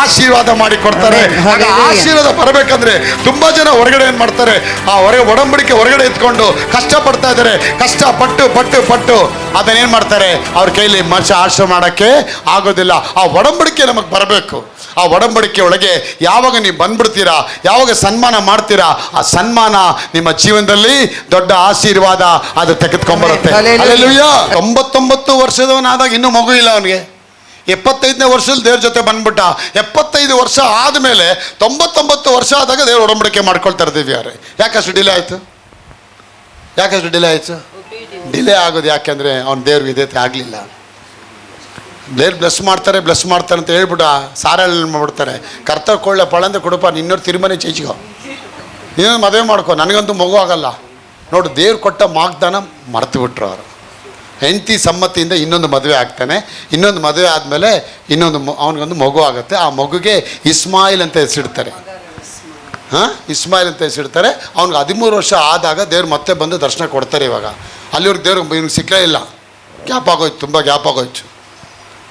ಆಶೀರ್ವಾದ ಮಾಡಿ ಕೊಡ್ತಾರೆ. ಆಗ ಆಶೀರ್ವಾದ ಬರಬೇಕಂದ್ರೆ ತುಂಬಾ ಜನ ಹೊರಗಡೆ ಏನು ಮಾಡ್ತಾರೆ? ಆ ಒಡಂಬಡಿಕೆ ಹೊರಗಡೆ ಎತ್ಕೊಂಡು ಕಷ್ಟಪಡ್ತಾ ಇದ್ದಾರೆ. ಕಷ್ಟಪಟ್ಟು ಪಟ್ಟು ಪಟ್ಟು ಅದನ್ನೇನು ಮಾಡ್ತಾರೆ? ಅವ್ರ ಕೈಲಿ ಮನುಷ್ಯ ಆಶ್ರಯ ಮಾಡೋಕ್ಕೆ ಆಗೋದಿಲ್ಲ. ಆ ಒಡಂಬಡಿಕೆ ನಮಗೆ ಬರಬೇಕು. ಆ ಒಡಂಬಡಿಕೆ ಒಳಗೆ ಯಾವಾಗ ನೀವು ಬಂದ್ಬಿಡ್ತೀರಾ, ಯಾವಾಗ ಸನ್ಮಾನ ಮಾಡ್ತೀರಾ, ಆ ಸನ್ಮಾನ ನಿಮ್ಮ ಜೀವನದಲ್ಲಿ ದೊಡ್ಡ ಆಶೀರ್ವಾದ ಅದು ತೆಗೆದುಕೊಂಡ್ಬರುತ್ತೆ. ಹಲ್ಲೆಲೂಯಾ. 99 ವರ್ಷದವನಾದಾಗ ಇನ್ನೂ ಮಗು ಇಲ್ಲ ಅವನಿಗೆ. 75ನೇ ವರ್ಷದಲ್ಲಿ ದೇವ್ರ ಜೊತೆ ಬಂದ್ಬಿಟ್ಟ. 75 ವರ್ಷ ಆದಮೇಲೆ 99 ವರ್ಷ ಆದಾಗ ದೇವ್ರ ಒಡಂಬಡಿಕೆ ಮಾಡ್ಕೊಳ್ತಾ ಇರ್ತೀವಿ. ಯಾರು ಯಾಕಷ್ಟು ಡಿಲೇ ಆಯಿತು? ಡಿಲೇ ಆಗೋದು ಯಾಕೆಂದರೆ ಅವ್ನ ದೇವ್ರ ವಿಧೇಯತೆ ಆಗಲಿಲ್ಲ. ದೇವ್ರು ಬ್ಲೆಸ್ ಮಾಡ್ತಾರೆ ಅಂತ ಹೇಳ್ಬಿಟ್ಟು ಸಾರಲ್ಲಿ ಮಾಡ್ಬಿಡ್ತಾರೆ. ಕರ್ತವ್ಯ ಕೊಳ್ಳೆ ಪಳಂದೆ ಕೊಡಪ್ಪ, ನಿನ್ನೋರು ತಿರುಮನೆ ಚೇಚಿಗೋ, ಇನ್ನೊಂದು ಮದುವೆ ಮಾಡ್ಕೊ, ನನಗಂತೂ ಮಗು ಆಗಲ್ಲ. ನೋಡು, ದೇವ್ರು ಕೊಟ್ಟ ವಾಗ್ದಾನ ಮರೆತು ಬಿಟ್ರು ಅವರು. ಹೆಂಡತಿ ಸಮ್ಮತಿಯಿಂದ ಇನ್ನೊಂದು ಮದುವೆ ಆಗ್ತಾನೆ. ಇನ್ನೊಂದು ಮದುವೆ ಆದಮೇಲೆ ಅವನಿಗೊಂದು ಮಗು ಆಗುತ್ತೆ. ಆ ಮಗುಗೆ ಇಸ್ಮಾಯಿಲ್ ಅಂತ ಹೆಸರಿಡ್ತಾರೆ. ಇಸ್ಮಾಯಿಲ್ ಅಂತ ಹೆಸರಿಡ್ತಾರೆ. ಅವ್ನಿಗೆ 13 ವರ್ಷ ಆದಾಗ ದೇವ್ರು ಮತ್ತೆ ಬಂದು ದರ್ಶನ ಕೊಡ್ತಾರೆ. ಇವಾಗ ಅಲ್ಲಿವ್ರಿಗೆ ದೇವ್ರು ಇವ್ನಿಗೆ ಸಿಕ್ಕಲೇ ಇಲ್ಲ. ತುಂಬ ಗ್ಯಾಪ್ ಆಗೋಯ್ತು.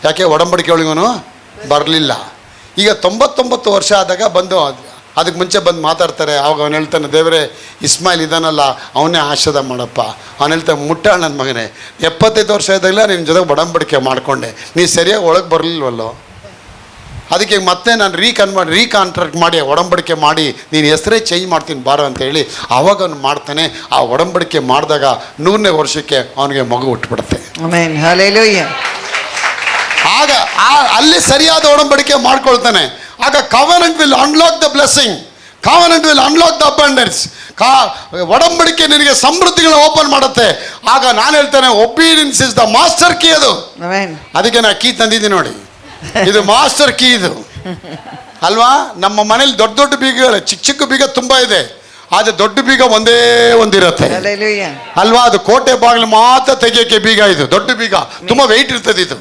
ಯಾಕೆ? ಒಡಂಬಡಿಕೆ ಒಳಗೂ ಬರಲಿಲ್ಲ. ಈಗ 99 ವರ್ಷ ಆದಾಗ ಬಂದು ಅದಕ್ಕೆ ಮುಂಚೆ ಬಂದು ಮಾತಾಡ್ತಾರೆ. ಅವಾಗ ಅವನು ಹೇಳ್ತಾನೆ, ದೇವರೇ ಇಸ್ಮಾಯಿಲ್ ಇದಾನಲ್ಲ, ಅವನೇ ಆಶೀರ್ವಾದ ಮಾಡಪ್ಪ. ಅವನು ಹೇಳ್ತಾನೆ, ಮುಟ್ಟಾಳ ನನ್ನ ಮಗನೇ, 75 ವರ್ಷ ಇದ್ದಾಗಲ್ಲ ನಿನ್ನ ಜೊತೆಗೆ ಒಡಂಬಡಿಕೆ ಮಾಡಿಕೊಂಡೆ, ನೀ ಸರಿಯಾಗಿ ಒಳಗೆ ಬರಲಿಲ್ವಲ್ಲೋ, ಅದಕ್ಕೆ ಮತ್ತೆ ನಾನು ರೀಕಾಂಟ್ರಾಕ್ಟ್ ಮಾಡಿ ಒಡಂಬಡಿಕೆ ಮಾಡಿ ನೀನು ಹೆಸರೇ ಚೇಂಜ್ ಮಾಡ್ತೀನಿ ಬಾರೋ ಅಂತ ಹೇಳಿ ಆವಾಗ ಅವನು ಮಾಡ್ತಾನೆ. ಆ ಒಡಂಬಡಿಕೆ ಮಾಡಿದಾಗ 100ನೇ ವರ್ಷಕ್ಕೆ ಅವನಿಗೆ ಮಗು ಹುಟ್ಟುಬಿಡುತ್ತೆ. ಆಮೆನ್. ಹಲ್ಲೆಲೂಯಾ. ಆಗ ಅಲ್ಲಿ ಸರಿಯಾದ ಒಡಂಬಡಿಕೆ ಮಾಡ್ಕೊಳ್ತಾನೆ. ಆಗ covenant will unlock the blessing, covenant will unlock the abundance. ಒಡಂಬಡಿಕೆ ನಿನಗೆ ಸಮೃದ್ಧಿಗಳನ್ನ ಓಪನ್ ಮಾಡುತ್ತೆ. ಆಗ ನಾನು ಹೇಳ್ತೇನೆ, obedience is the master key. ಅದು ಅದಕ್ಕೆ ನಾ ಕೀ ತಂದಿದ್ದೀನಿ ನೋಡಿ, ಇದು ಮಾಸ್ಟರ್ ಕೀ ಇದು ಅಲ್ವಾ? ನಮ್ಮ ಮನೇಲಿ ದೊಡ್ಡ ದೊಡ್ಡ ಬೀಗಗಳು, ಚಿಕ್ಕ ಬೀಗ ತುಂಬಾ ಇದೆ, ಆದರೆ ದೊಡ್ಡ ಬೀಗ ಒಂದೇ ಒಂದಿರುತ್ತೆ ಅಲ್ವಾ? ಅದು ಕೋಟೆ ಬಾಗಿಲು ಮಾತ್ರ ತೆಗಿಯೋಕ್ಕೆ ಬೀಗ. ಇದು ದೊಡ್ಡ ಬೀಗ, ತುಂಬಾ ವೆಯ್ಟ್ ಇರ್ತದೆ ಇದು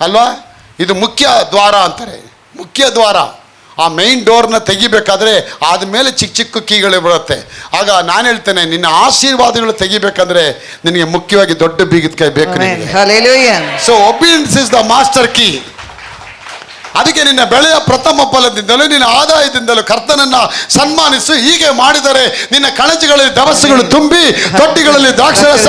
ಅಲ್ವಾ? ಇದು ಮುಖ್ಯ ದ್ವಾರ ಅಂತಾರೆ, ಮುಖ್ಯ ದ್ವಾರ. ಆ ಮೈನ್ ಡೋರ್ನ ತೆಗಿಬೇಕಾದ್ರೆ ಆದಮೇಲೆ ಚಿಕ್ಕ ಕೀಗಳು ಬರುತ್ತೆ. ಆಗ ನಾನು ಹೇಳ್ತೇನೆ, ನಿನ್ನ ಆಶೀರ್ವಾದಗಳು ತೆಗಿಬೇಕಂದ್ರೆ ನಿನಗೆ ಮುಖ್ಯವಾಗಿ ದೊಡ್ಡ ಬೀಗದ ಕೈ ಬೇಕು. So obedience is the master key. ಅದಕ್ಕೆ ನಿನ್ನ ಬೆಳೆಯ ಪ್ರಥಮ ಫಲದಿಂದಲೂ ನಿನ್ನ ಆದಾಯದಿಂದಲೂ ಕರ್ತನನ್ನ ಸನ್ಮಾನಿಸು. ಹೀಗೆ ಮಾಡಿದರೆ ನಿನ್ನ ಕಣಜಗಳಲ್ಲಿ ದವಸಗಳು ತುಂಬಿ ತೊಟ್ಟಿಗಳಲ್ಲಿ ದ್ರಾಕ್ಷಾರಸ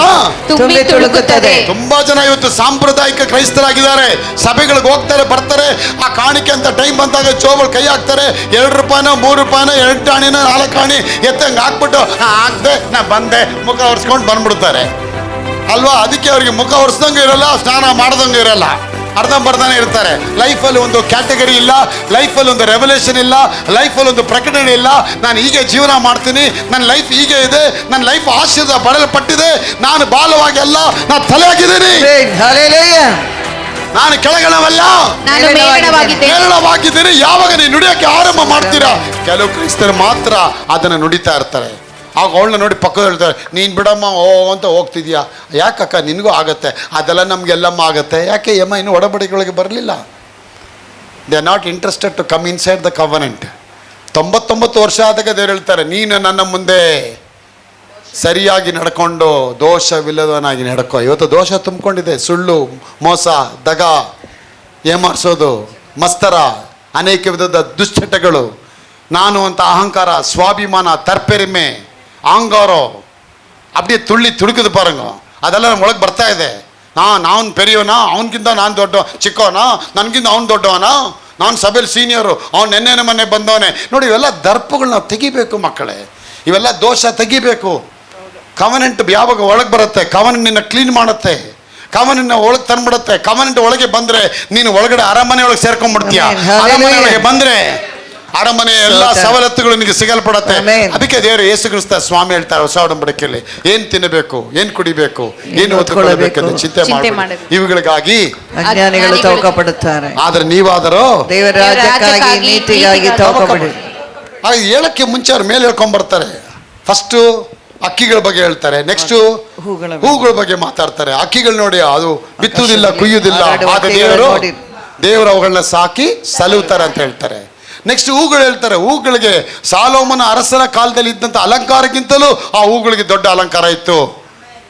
ತುಂಬಿ ತುಳುಕುತ್ತದೆ. ತುಂಬಾ ಜನ ಇವತ್ತು ಸಾಂಪ್ರದಾಯಿಕ ಕ್ರೈಸ್ತರಾಗಿದ್ದಾರೆ. ಸಭೆಗಳಿಗೆ ಹೋಗ್ತಾರೆ, ಬರ್ತಾರೆ, ಆ ಕಾಣಿಕೆ ಅಂತ ಟೈಮ್ ಬಂದಾಗ ಜೋಬಲ್ ಕೈ ಹಾಕ್ತಾರೆ. 2 ರೂಪಾಯಿನೋ 3 ರೂಪಾಯಿನೋ 2 ಆಣಿನೋ 4 ಆಣಿ ಎತ್ತಂಗೆ ಹಾಕ್ಬಿಟ್ಟು ಹಾಕ್ದೆ ನಾ ಬಂದೆ ಮುಖ ಒರೆಸ್ಕೊಂಡು ಬಂದ್ಬಿಡ್ತಾರೆ ಅಲ್ವಾ? ಅದಕ್ಕೆ ಅವ್ರಿಗೆ ಮುಖ ಒರೆಸ್ದಂಗೆ ಇರಲ್ಲ, ಸ್ನಾನ ಮಾಡ್ದಂಗೆ ಇರಲ್ಲ, ಅರ್ಧಂಬರ್ಧನೇ ಇರ್ತಾರೆ. ಲೈಫಲ್ಲಿ ಒಂದು ಕ್ಯಾಟಗರಿ ಇಲ್ಲ, ಲೈಫಲ್ಲಿ ಒಂದು ರೆವಲ್ಯೂಷನ್ ಇಲ್ಲ, ಲೈಫಲ್ಲಿ ಒಂದು ಪ್ರಕಟಣೆ ಇಲ್ಲ. ನಾನು ಹೀಗೆ ಜೀವನ ಮಾಡ್ತೀನಿ, ನನ್ನ ಲೈಫ್ ಹೀಗೆ ಇದೆ, ನನ್ನ ಲೈಫ್ ಆಶೀರ್ವಾದ ಬರಲ್ಪಟ್ಟಿದೆ, ನಾನು ಬಾಲವಾಗಿ ಅಲ್ಲ, ನಾನು ತಲೆ ಆಗಿದ್ದೀನಿ, ನಾನು ಕೆಳಗಣವಲ್ಲ, ಮೇಲಣವಾಗಿದ್ದೀನಿ. ಯಾವಾಗ ನೀವು ನುಡಿಯೋಕ್ಕೆ ಆರಂಭ ಮಾಡ್ತೀರಾ, ಕೆಲವು ಕ್ರೈಸ್ತರು ಮಾತ್ರ ಅದನ್ನು ನುಡಿತಾ ಇರ್ತಾರೆ. ಆಗ ಅವಳನ್ನ ನೋಡಿ ಪಕ್ಕದ ಹೇಳ್ತಾರೆ, ನೀನು ಬಿಡಮ್ಮ ಅಂತ ಹೋಗ್ತಿದ್ಯಾ, ಯಾಕಕ್ಕ ನಿನಗೂ ಆಗತ್ತೆ, ಅದೆಲ್ಲ ನಮಗೆಲ್ಲಮ್ಮ ಆಗತ್ತೆ, ಯಾಕೆ ಅಮ್ಮ ಇನ್ನೂ ಒಡಂಬಡಿಕೆಯೊಳಗೆ ಬರಲಿಲ್ಲ. They are not interested to come inside the covenant. 99 ವರ್ಷ ಆದಾಗ ದೇವ್ರು ಹೇಳ್ತಾರೆ, ನೀನು ನನ್ನ ಮುಂದೆ ಸರಿಯಾಗಿ ನಡ್ಕೊಂಡು ದೋಷವಿಲ್ಲದವನಾಗಿ ನಡ್ಕೋ. ಇವತ್ತು ದೋಷ ತುಂಬಿಕೊಂಡಿದೆ. ಸುಳ್ಳು, ಮೋಸ, ದಗ, ಏಮಾರಿಸೋದು, ಮಸ್ತರ, ಅನೇಕ ವಿಧದ ದುಶ್ಚಟಗಳು, ನಾನು ಅಂತ ಅಹಂಕಾರ, ಸ್ವಾಭಿಮಾನ, ತರ್ಪೆರಿಮೆ, ಆಂಗಾರೋ, அப்படியே ತುಳ್ಳಿ ತುಡುಕಿದು ಪಾರಂಗ, ಅದೆಲ್ಲ ನಮ್ಮ ಒಳಗೆ ಬರ್ತಾ ಇದೆ. ನಾನು ಪೆರಿಯೋನಾ, ಅವನಗಿಂತ ನಾನು ಚಿಕ್ಕವನ, ನನಗಿಂತ ಅವ್ನು ದೊಡ್ಡವನ, ನಾನು ಸಭೆಯಲ್ಲಿ ಸೀನಿಯರು, ಅವ್ನು ನೆನ್ನೆನ ಮನೆ ಬಂದವನೇ. ನೋಡಿ, ಇವೆಲ್ಲ ದರ್ಪಗಳನ್ನ ನಾವು ತೆಗಿಬೇಕು ಮಕ್ಕಳೇ. ಇವೆಲ್ಲ ದೋಷ ತೆಗಿಬೇಕು. ಕವನೆಂಟ್ ಯಾವಾಗ ಒಳಗೆ ಬರುತ್ತೆ, ಕವನೆಂಟ್ ನಿನ್ನ ಕ್ಲೀನ್ ಮಾಡುತ್ತೆ, ಕವನೆಂಟ್ ಒಳಗೆ ತಂದ್ಬಿಡುತ್ತೆ. ಕವನೆಂಟ್ ಒಳಗೆ ಬಂದರೆ ನೀನು ಒಳಗಡೆ ಅರಮನೆ ಒಳಗೆ ಸೇರ್ಕೊಂಡ್ಬಿಡ್ತೀಯ. ಅರಮನೆ ಒಳಗೆ ಬಂದರೆ ಅರಮನೆ ಎಲ್ಲ ಸವಲತ್ತುಗಳು ನಿನಗೆ ಸಿಗಲ್ಪಡತ್ತೆ. ಅದಕ್ಕೆ ದೇವರು ಯೇಸು ಕ್ರಿಸ್ತ ಸ್ವಾಮಿ ಹೇಳ್ತಾರೆ ಹೊಸ ಒಡಂಬಡಿಕೆಯಲ್ಲಿ, ಏನು ತಿನ್ನಬೇಕು, ಏನು ಕುಡಿಬೇಕು, ಏನು ಹೊತ್ತುಕೊಳ್ಳಬೇಕು ಅಂತ ಚಿಂತೆ ಮಾಡಿ ಇವುಗಳಿಗಾಗಿ ಅಜ್ಞಾನಿಗಳು ತವಕಪಡುತ್ತಾರೆ. ಆದ್ರೆ ನೀವಾದರೂ ದೇವರ ರಾಜ್ಯಕ್ಕಾಗಿ ನೀತಿಗಾಗಿ ತವಕಪಡಿ. ಆಗ ಹೇಳಕ್ಕೆ ಮುಂಚೆ ಅವ್ರ ಮೇಲೆ ಹೇಳ್ಕೊಂಡ್ಬರ್ತಾರೆ. ಫಸ್ಟು ಅಕ್ಕಿಗಳ ಬಗ್ಗೆ ಹೇಳ್ತಾರೆ, ನೆಕ್ಸ್ಟು ಹೂಗಳ ಬಗ್ಗೆ ಮಾತಾಡ್ತಾರೆ. ಅಕ್ಕಿಗಳು ನೋಡಿ, ಅದು ಬಿತ್ತುವುದಿಲ್ಲ, ಕುಯ್ಯುವುದಿಲ್ಲ, ಆಗ ದೇವರು ಅವುಗಳನ್ನ ಸಾಕಿ ಸಲುತ್ತಾರೆ ಅಂತ ಹೇಳ್ತಾರೆ. ನೆಕ್ಸ್ಟ್ ಹೂಗಳು ಹೇಳ್ತಾರೆ. ಹೂಗಳಿಗೆ ಸಾಲೋಮನ ಅರಸನ ಕಾಲದಲ್ಲಿ ಇದ್ದಂಥ ಅಲಂಕಾರಕ್ಕಿಂತಲೂ ಆ ಹೂಗಳಿಗೆ ದೊಡ್ಡ ಅಲಂಕಾರ ಇತ್ತು.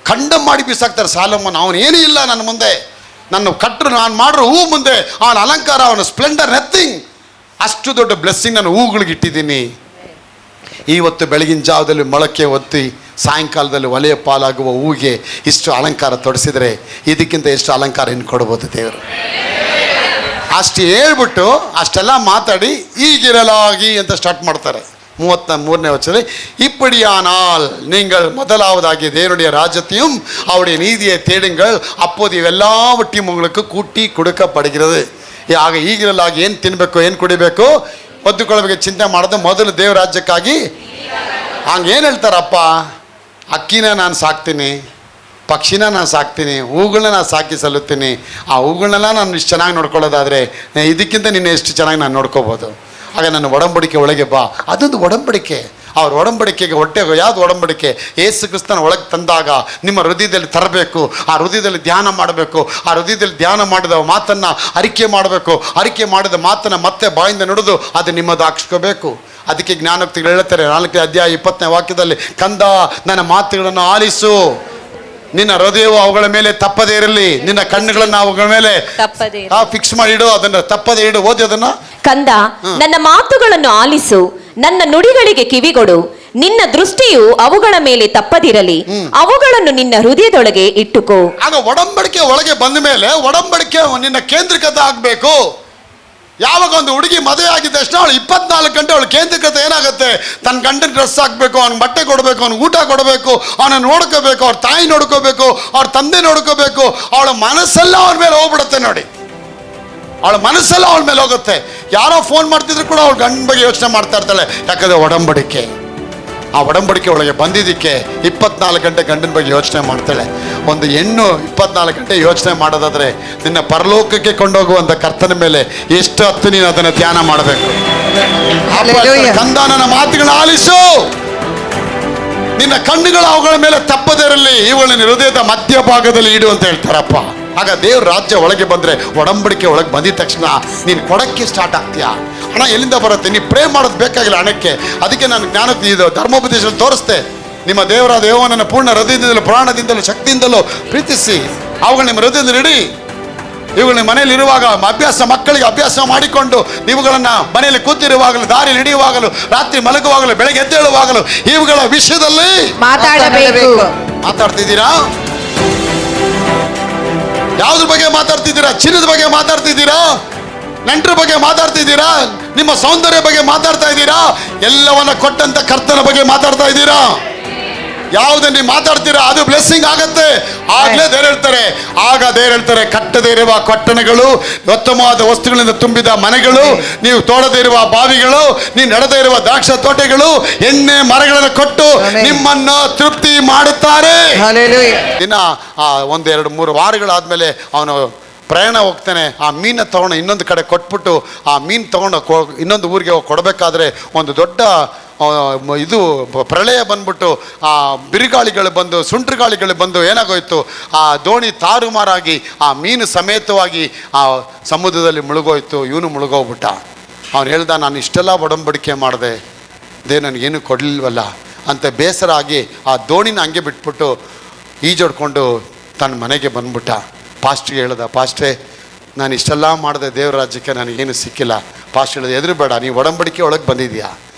ಖಂಡಮ್ ಮಾಡಿ ಬಿಸಾಕ್ತಾರೆ ಸಾಲೋಮನ್. ಅವನು ಏನೂ ಇಲ್ಲ ನನ್ನ ಮುಂದೆ, ನನ್ನ ಕಟ್ಟರು ನಾನು ಮಾಡಿರೋ ಹೂ ಮುಂದೆ ಅವನ ಅಲಂಕಾರ, ಅವನ ಸ್ಪ್ಲೆಂಡರ್, ನಥಿಂಗ್. ಅಷ್ಟು ದೊಡ್ಡ ಬ್ಲೆಸ್ಸಿಂಗ್ ನಾನು ಹೂಗಳಿಗೆ ಇಟ್ಟಿದ್ದೀನಿ. ಇವತ್ತು ಬೆಳಗಿನ ಜಾವದಲ್ಲಿ ಮೊಳಕೆ ಒತ್ತಿ ಸಾಯಂಕಾಲದಲ್ಲಿ ಒಲೆಯ ಪಾಲಾಗುವ ಹೂಗೆ ಇಷ್ಟು ಅಲಂಕಾರ ತೊಡಿಸಿದರೆ ಇದಕ್ಕಿಂತ ಎಷ್ಟು ಅಲಂಕಾರ ಇನ್ನು ಕೊಡ್ಬೋದು ದೇವರು. ಅಷ್ಟು ಹೇಳ್ಬಿಟ್ಟು ಅಷ್ಟೆಲ್ಲ ಮಾತಾಡಿ ಈಗಿರಲಾಗಿ ಅಂತ ಸ್ಟಾರ್ಟ್ ಮಾಡ್ತಾರೆ. 33ನೇ ವಚನದಲ್ಲಿ, இப்படியானால் நீங்கள் முதலாவதாகிய தேவனுடைய ராஜ்யத்தையும் அவருடைய நீதியை தேடுங்கள், அப்போது இவெல்லாவற்றையும் உங்களுக்கு கூட்டி கொடுக்கப்படுகிறது. ಆಗ ಈಗಿರಲಾಗಿ ಏನು ತಿನ್ನಬೇಕು, ಏನು ಕುಡಿಬೇಕು, ಹೊದ್ದುಕೊಳ್ಳಬೇಕು ಚಿಂತೆ ಮಾಡೋದು ಮೊದಲು ದೇವ್ರ ರಾಜ್ಯಕ್ಕಾಗಿ. ಹಂಗೆ ಏನು ಹೇಳ್ತಾರಪ್ಪ, ಅಕ್ಕಿನ ನಾನು ಸಾಕ್ತೀನಿ, ಪಕ್ಷಿನ ನಾನು ಸಾಕ್ತೀನಿ, ಹೂಗಳನ್ನ ನಾನು ಸಾಕಿ ಸಲ್ಲುತ್ತೀನಿ. ಆ ಹೂಗಳನ್ನೆಲ್ಲ ನಾನು ಇಷ್ಟು ಚೆನ್ನಾಗಿ ನೋಡ್ಕೊಳ್ಳೋದಾದರೆ ಇದಕ್ಕಿಂತ ನಿನ್ನ ಎಷ್ಟು ಚೆನ್ನಾಗಿ ನಾನು ನೋಡ್ಕೋಬೋದು. ಆಗ ನನ್ನ ಒಡಂಬಡಿಕೆ ಒಳಗೆ ಬಾ. ಅದೊಂದು ಒಡಂಬಡಿಕೆ. ಅವ್ರ ಒಡಂಬಡಿಕೆಗೆ ಯಾವುದು ಒಡಂಬಡಿಕೆ? ಯೇಸು ಕ್ರಿಸ್ತನ ಒಳಗೆ ತಂದಾಗ ನಿಮ್ಮ ಹೃದಯದಲ್ಲಿ ತರಬೇಕು, ಆ ಹೃದಯದಲ್ಲಿ ಧ್ಯಾನ ಮಾಡಬೇಕು, ಆ ಹೃದಯದಲ್ಲಿ ಧ್ಯಾನ ಮಾಡಿದ ಮಾತನ್ನು ಅರಿಕೆ ಮಾಡಬೇಕು, ಅರಿಕೆ ಮಾಡಿದ ಮಾತನ್ನು ಮತ್ತೆ ಬಾಯಿಂದ ನುಡಿದು ಅದು ನಿಮ್ಮದು ಹಾಕ್ಸ್ಕೋಬೇಕು. ಅದಕ್ಕೆ ಜ್ಞಾನೋಕ್ತಿಗಳು ಹೇಳ್ತಾರೆ 4ನೇ ಅಧ್ಯಾಯ 20ನೇ ವಾಕ್ಯದಲ್ಲಿ, ಕಂದ ನನ್ನ ಮಾತುಗಳನ್ನು ಆಲಿಸು, ನಿನ್ನ ಹೃದಯವು ಅವುಗಳ ಮೇಲೆ ತಪ್ಪದೇ ಇರಲಿ, ನಿನ್ನ ಕಣ್ಣುಗಳನ್ನು ಅವುಗಳ ಮೇಲೆ ಫಿಕ್ಸ್ ಮಾಡಿ ಇಡು, ಅದನ್ನ ತಪ್ಪದೇ ಇಡು. ಓದಿ ಅದನ್ನ. ಕಂದ ನನ್ನ ಮಾತುಗಳನ್ನು ಆಲಿಸು, ನನ್ನ ನುಡಿಗಳಿಗೆ ಕಿವಿಗೊಡು, ನಿನ್ನ ದೃಷ್ಟಿಯು ಅವುಗಳ ಮೇಲೆ ತಪ್ಪದಿರಲಿ, ಅವುಗಳನ್ನು ನಿನ್ನ ಹೃದಯದೊಳಗೆ ಇಟ್ಟುಕೋ. ಆಗ ಒಡಂಬಡಿಕೆ ಒಳಗೆ ಬಂದ ಮೇಲೆ ಒಡಂಬಡಿಕೆ ನಿನ್ನ ಕೇಂದ್ರಿಕತೆ ಆಗ್ಬೇಕು. ಯಾವಾಗ ಒಂದು ಹುಡುಗಿ ಮದುವೆ ಆಗಿದ್ದ ತಕ್ಷಣ ಅವಳು 24 ಗಂಟೆ ಅವಳು ಕೇಂದ್ರಿಕತೆ ಏನಾಗುತ್ತೆ, ತನ್ನ ಗಂಡನ ಡ್ರೆಸ್ ಹಾಕಬೇಕು, ಅವ್ನ ಬಟ್ಟೆ ಕೊಡಬೇಕು, ಅವ್ನ ಊಟ ಕೊಡಬೇಕು, ಅವನ ನೋಡ್ಕೋಬೇಕು, ಅವ್ರ ತಾಯಿ ನೋಡ್ಕೋಬೇಕು, ಅವ್ರ ತಂದೆ ನೋಡ್ಕೋಬೇಕು. ಅವಳ ಮನಸ್ಸೆಲ್ಲ ಅವನ ಮೇಲೆ ಹೋಗ್ಬಿಡುತ್ತೆ. ನೋಡಿ, ಅವಳ ಮನಸ್ಸೆಲ್ಲ ಅವಳ ಮೇಲೆ ಹೋಗುತ್ತೆ. ಯಾರೋ ಫೋನ್ ಮಾಡ್ತಿದ್ರು ಕೂಡ ಅವಳು ಗಂಡನ ಬಗ್ಗೆ ಯೋಚನೆ ಮಾಡ್ತಾ ಇರ್ತಾಳೆ. ಯಾಕಂದ್ರೆ ಒಡಂಬಡಿಕೆ, ಆ ಒಡಂಬಡಿಕೆ ಒಳಗೆ ಬಂದಿದ್ದಕ್ಕೆ 24 ಗಂಟೆ ಗಂಡನ ಬಗ್ಗೆ ಯೋಚನೆ ಮಾಡ್ತಾಳೆ. ಒಂದು ಹೆಣ್ಣು 24 ಗಂಟೆ ಯೋಚನೆ ಮಾಡೋದಾದ್ರೆ ನಿನ್ನ ಪರಲೋಕಕ್ಕೆ ಕೊಂಡೋಗುವಂಥ ಕರ್ತನ ಮೇಲೆ ಎಷ್ಟು ಹೊತ್ತು ನೀನು ಅದನ್ನು ಧ್ಯಾನ ಮಾಡಬೇಕು. ಕಂದ ನನ್ನ ಮಾತುಗಳನ್ನ ಆಲಿಸು, ನಿನ್ನ ಕಣ್ಣುಗಳು ಅವುಗಳ ಮೇಲೆ ತಪ್ಪದಿರಲಿ, ಇವುಗಳನ್ನ ಹೃದಯದ ಮಧ್ಯಭಾಗದಲ್ಲಿ ಇಡು ಅಂತ ಹೇಳ್ತಾರಪ್ಪ. ಆಗ ದೇವ್ರ ರಾಜ್ಯ ಒಳಗೆ ಬಂದರೆ, ಒಡಂಬಡಿಕೆ ಒಳಗೆ ಬಂದಿದ ತಕ್ಷಣ ನೀನು ಕೊಡಕ್ಕೆ ಸ್ಟಾರ್ಟ್ ಆಗ್ತೀಯಾ. ಹಣ ಎಲ್ಲಿಂದ ಬರುತ್ತೆ? ನೀವು ಪ್ರೇ ಮಾಡೋದು ಬೇಕಾಗಿಲ್ಲ ಹಣಕ್ಕೆ. ಅದಕ್ಕೆ ನಾನು ಇದು ಧರ್ಮೋಪದೇಶದಲ್ಲಿ ತೋರಿಸ್ತೆ. ನಿಮ್ಮ ದೇವರಾದ ಯೆಹೋವನನ್ನು ಪೂರ್ಣ ಹೃದಯದಿಂದಲೂ ಪ್ರಾಣದಿಂದಲೂ ಶಕ್ತಿಯಿಂದಲೂ ಪ್ರೀತಿಸಿ ಅವುಗಳು ನಿಮ್ಮ ಹೃದಯದಲ್ಲಿ ಇಡಿ. ಇವುಗಳನ್ನ ಮನೆಯಲ್ಲಿ ಇರುವಾಗ ಮಕ್ಕಳಿಗೆ ಅಭ್ಯಾಸ ಮಾಡಿಕೊಂಡು ಇವುಗಳನ್ನು ಮನೆಯಲ್ಲಿ ಕೂತಿರುವಾಗಲೂ, ದಾರಿಯಲ್ಲಿ ಹಿಡಿಯುವಾಗಲೂ, ರಾತ್ರಿ ಮಲಗುವಾಗಲೂ, ಬೆಳಗ್ಗೆ ಎದ್ದೇಳುವಾಗಲೂ ಇವುಗಳ ವಿಷಯದಲ್ಲಿ ಮಾತಾಡಬೇಕು. ಮಾತಾಡ್ತಿದ್ದೀರಾ? ಯಾವುದ್ರ ಬಗ್ಗೆ ಮಾತಾಡ್ತಿದ್ದೀರಾ? ಚಿನ್ನದ ಬಗ್ಗೆ ಮಾತಾಡ್ತಿದ್ದೀರಾ? ನೆಂಟರ ಬಗ್ಗೆ ಮಾತಾಡ್ತಿದ್ದೀರಾ? ನಿಮ್ಮ ಸೌಂದರ್ಯ ಬಗ್ಗೆ ಮಾತಾಡ್ತಾ ಇದ್ದೀರಾ? ಎಲ್ಲವನ್ನ ಕೊಟ್ಟಂತ ಕರ್ತನ ಬಗ್ಗೆ ಮಾತಾಡ್ತಾ ಇದ್ದೀರಾ? ಯಾವುದೇ ನೀವು ಮಾತಾಡ್ತೀರಾ ಅದು ಬ್ಲೆಸ್ಸಿಂಗ್ ಆಗತ್ತೆ. ಆಗ್ಲೇ ದೇವ್ರು ಹೇಳ್ತಾರೆ, ಕಟ್ಟದೇ ಇರುವ ಕಟ್ಟಣಗಳು, ಉತ್ತಮವಾದ ವಸ್ತುಗಳಿಂದ ತುಂಬಿದ ಮನೆಗಳು, ನೀವು ತೋಡದೇ ಇರುವ ಬಾವಿಗಳು, ನೀವು ನಡೆದೇ ಇರುವ ದ್ರಾಕ್ಷ ತೋಟಗಳು, ಎಣ್ಣೆ ಮರಗಳನ್ನು ಕೊಟ್ಟು ನಿಮ್ಮನ್ನು ತೃಪ್ತಿ ಮಾಡುತ್ತಾರೆ. ದಿನ 1-2-3 ವಾರಗಳಾದ್ಮೇಲೆ ಅವನು ಪ್ರಯಾಣ ಹೋಗ್ತಾನೆ, ಆ ಮೀನ ತೊಗೊಂಡು ಇನ್ನೊಂದು ಕಡೆ ಕೊಟ್ಬಿಟ್ಟು ಆ ಮೀನು ತೊಗೊಂಡು ಇನ್ನೊಂದು ಊರಿಗೆ ಹೋಗಿ ಕೊಡಬೇಕಾದ್ರೆ ಒಂದು ದೊಡ್ಡ ಇದು ಪ್ರಳಯ ಬಂದ್ಬಿಟ್ಟು ಆ ಬಿರುಗಾಳಿಗಳು ಬಂದು ಸುಂಟ್ರಗಾಳಿಗಳು ಬಂದು ಏನಾಗೋಯ್ತು, ಆ ದೋಣಿ ತಾರುಮಾರಾಗಿ ಆ ಮೀನು ಸಮೇತವಾಗಿ ಆ ಸಮುದ್ರದಲ್ಲಿ ಮುಳುಗೋಯ್ತು. ಇವನು ಮುಳುಗೋಗ್ಬಿಟ್ಟ. ಅವನು ಹೇಳ್ದ, ನಾನು ಇಷ್ಟೆಲ್ಲ ಒಡಂಬಡಿಕೆ ಮಾಡಿದೆ, ಅದೇ ನನಗೇನು ಕೊಡಲಿಲ್ವಲ್ಲ ಅಂತ ಬೇಸರ ಆಗಿ ಆ ದೋಣಿನ ಹಂಗೆ ಬಿಟ್ಬಿಟ್ಟು ಈಜೊಡ್ಕೊಂಡು ತನ್ನ ಮನೆಗೆ ಬಂದ್ಬಿಟ್ಟ. ಪಾಸ್ಟ್ರಿಗೆ ಹೇಳ್ದ, ಪಾಸ್ಟ್ರೇ ನಾನು ಇಷ್ಟೆಲ್ಲ ಮಾಡಿದೆ, ದೇವ್ರ ರಾಜ್ಯಕ್ಕೆ ನನಗೇನು ಸಿಕ್ಕಿಲ್ಲ. ಪಾಸ್ಟ್ ಹೇಳಿದೆ, ಎದುರುಬೇಡ, ನೀವು ಒಡಂಬಡಿಕೆ ಒಳಗೆ ಬಂದಿದ್ಯಾ,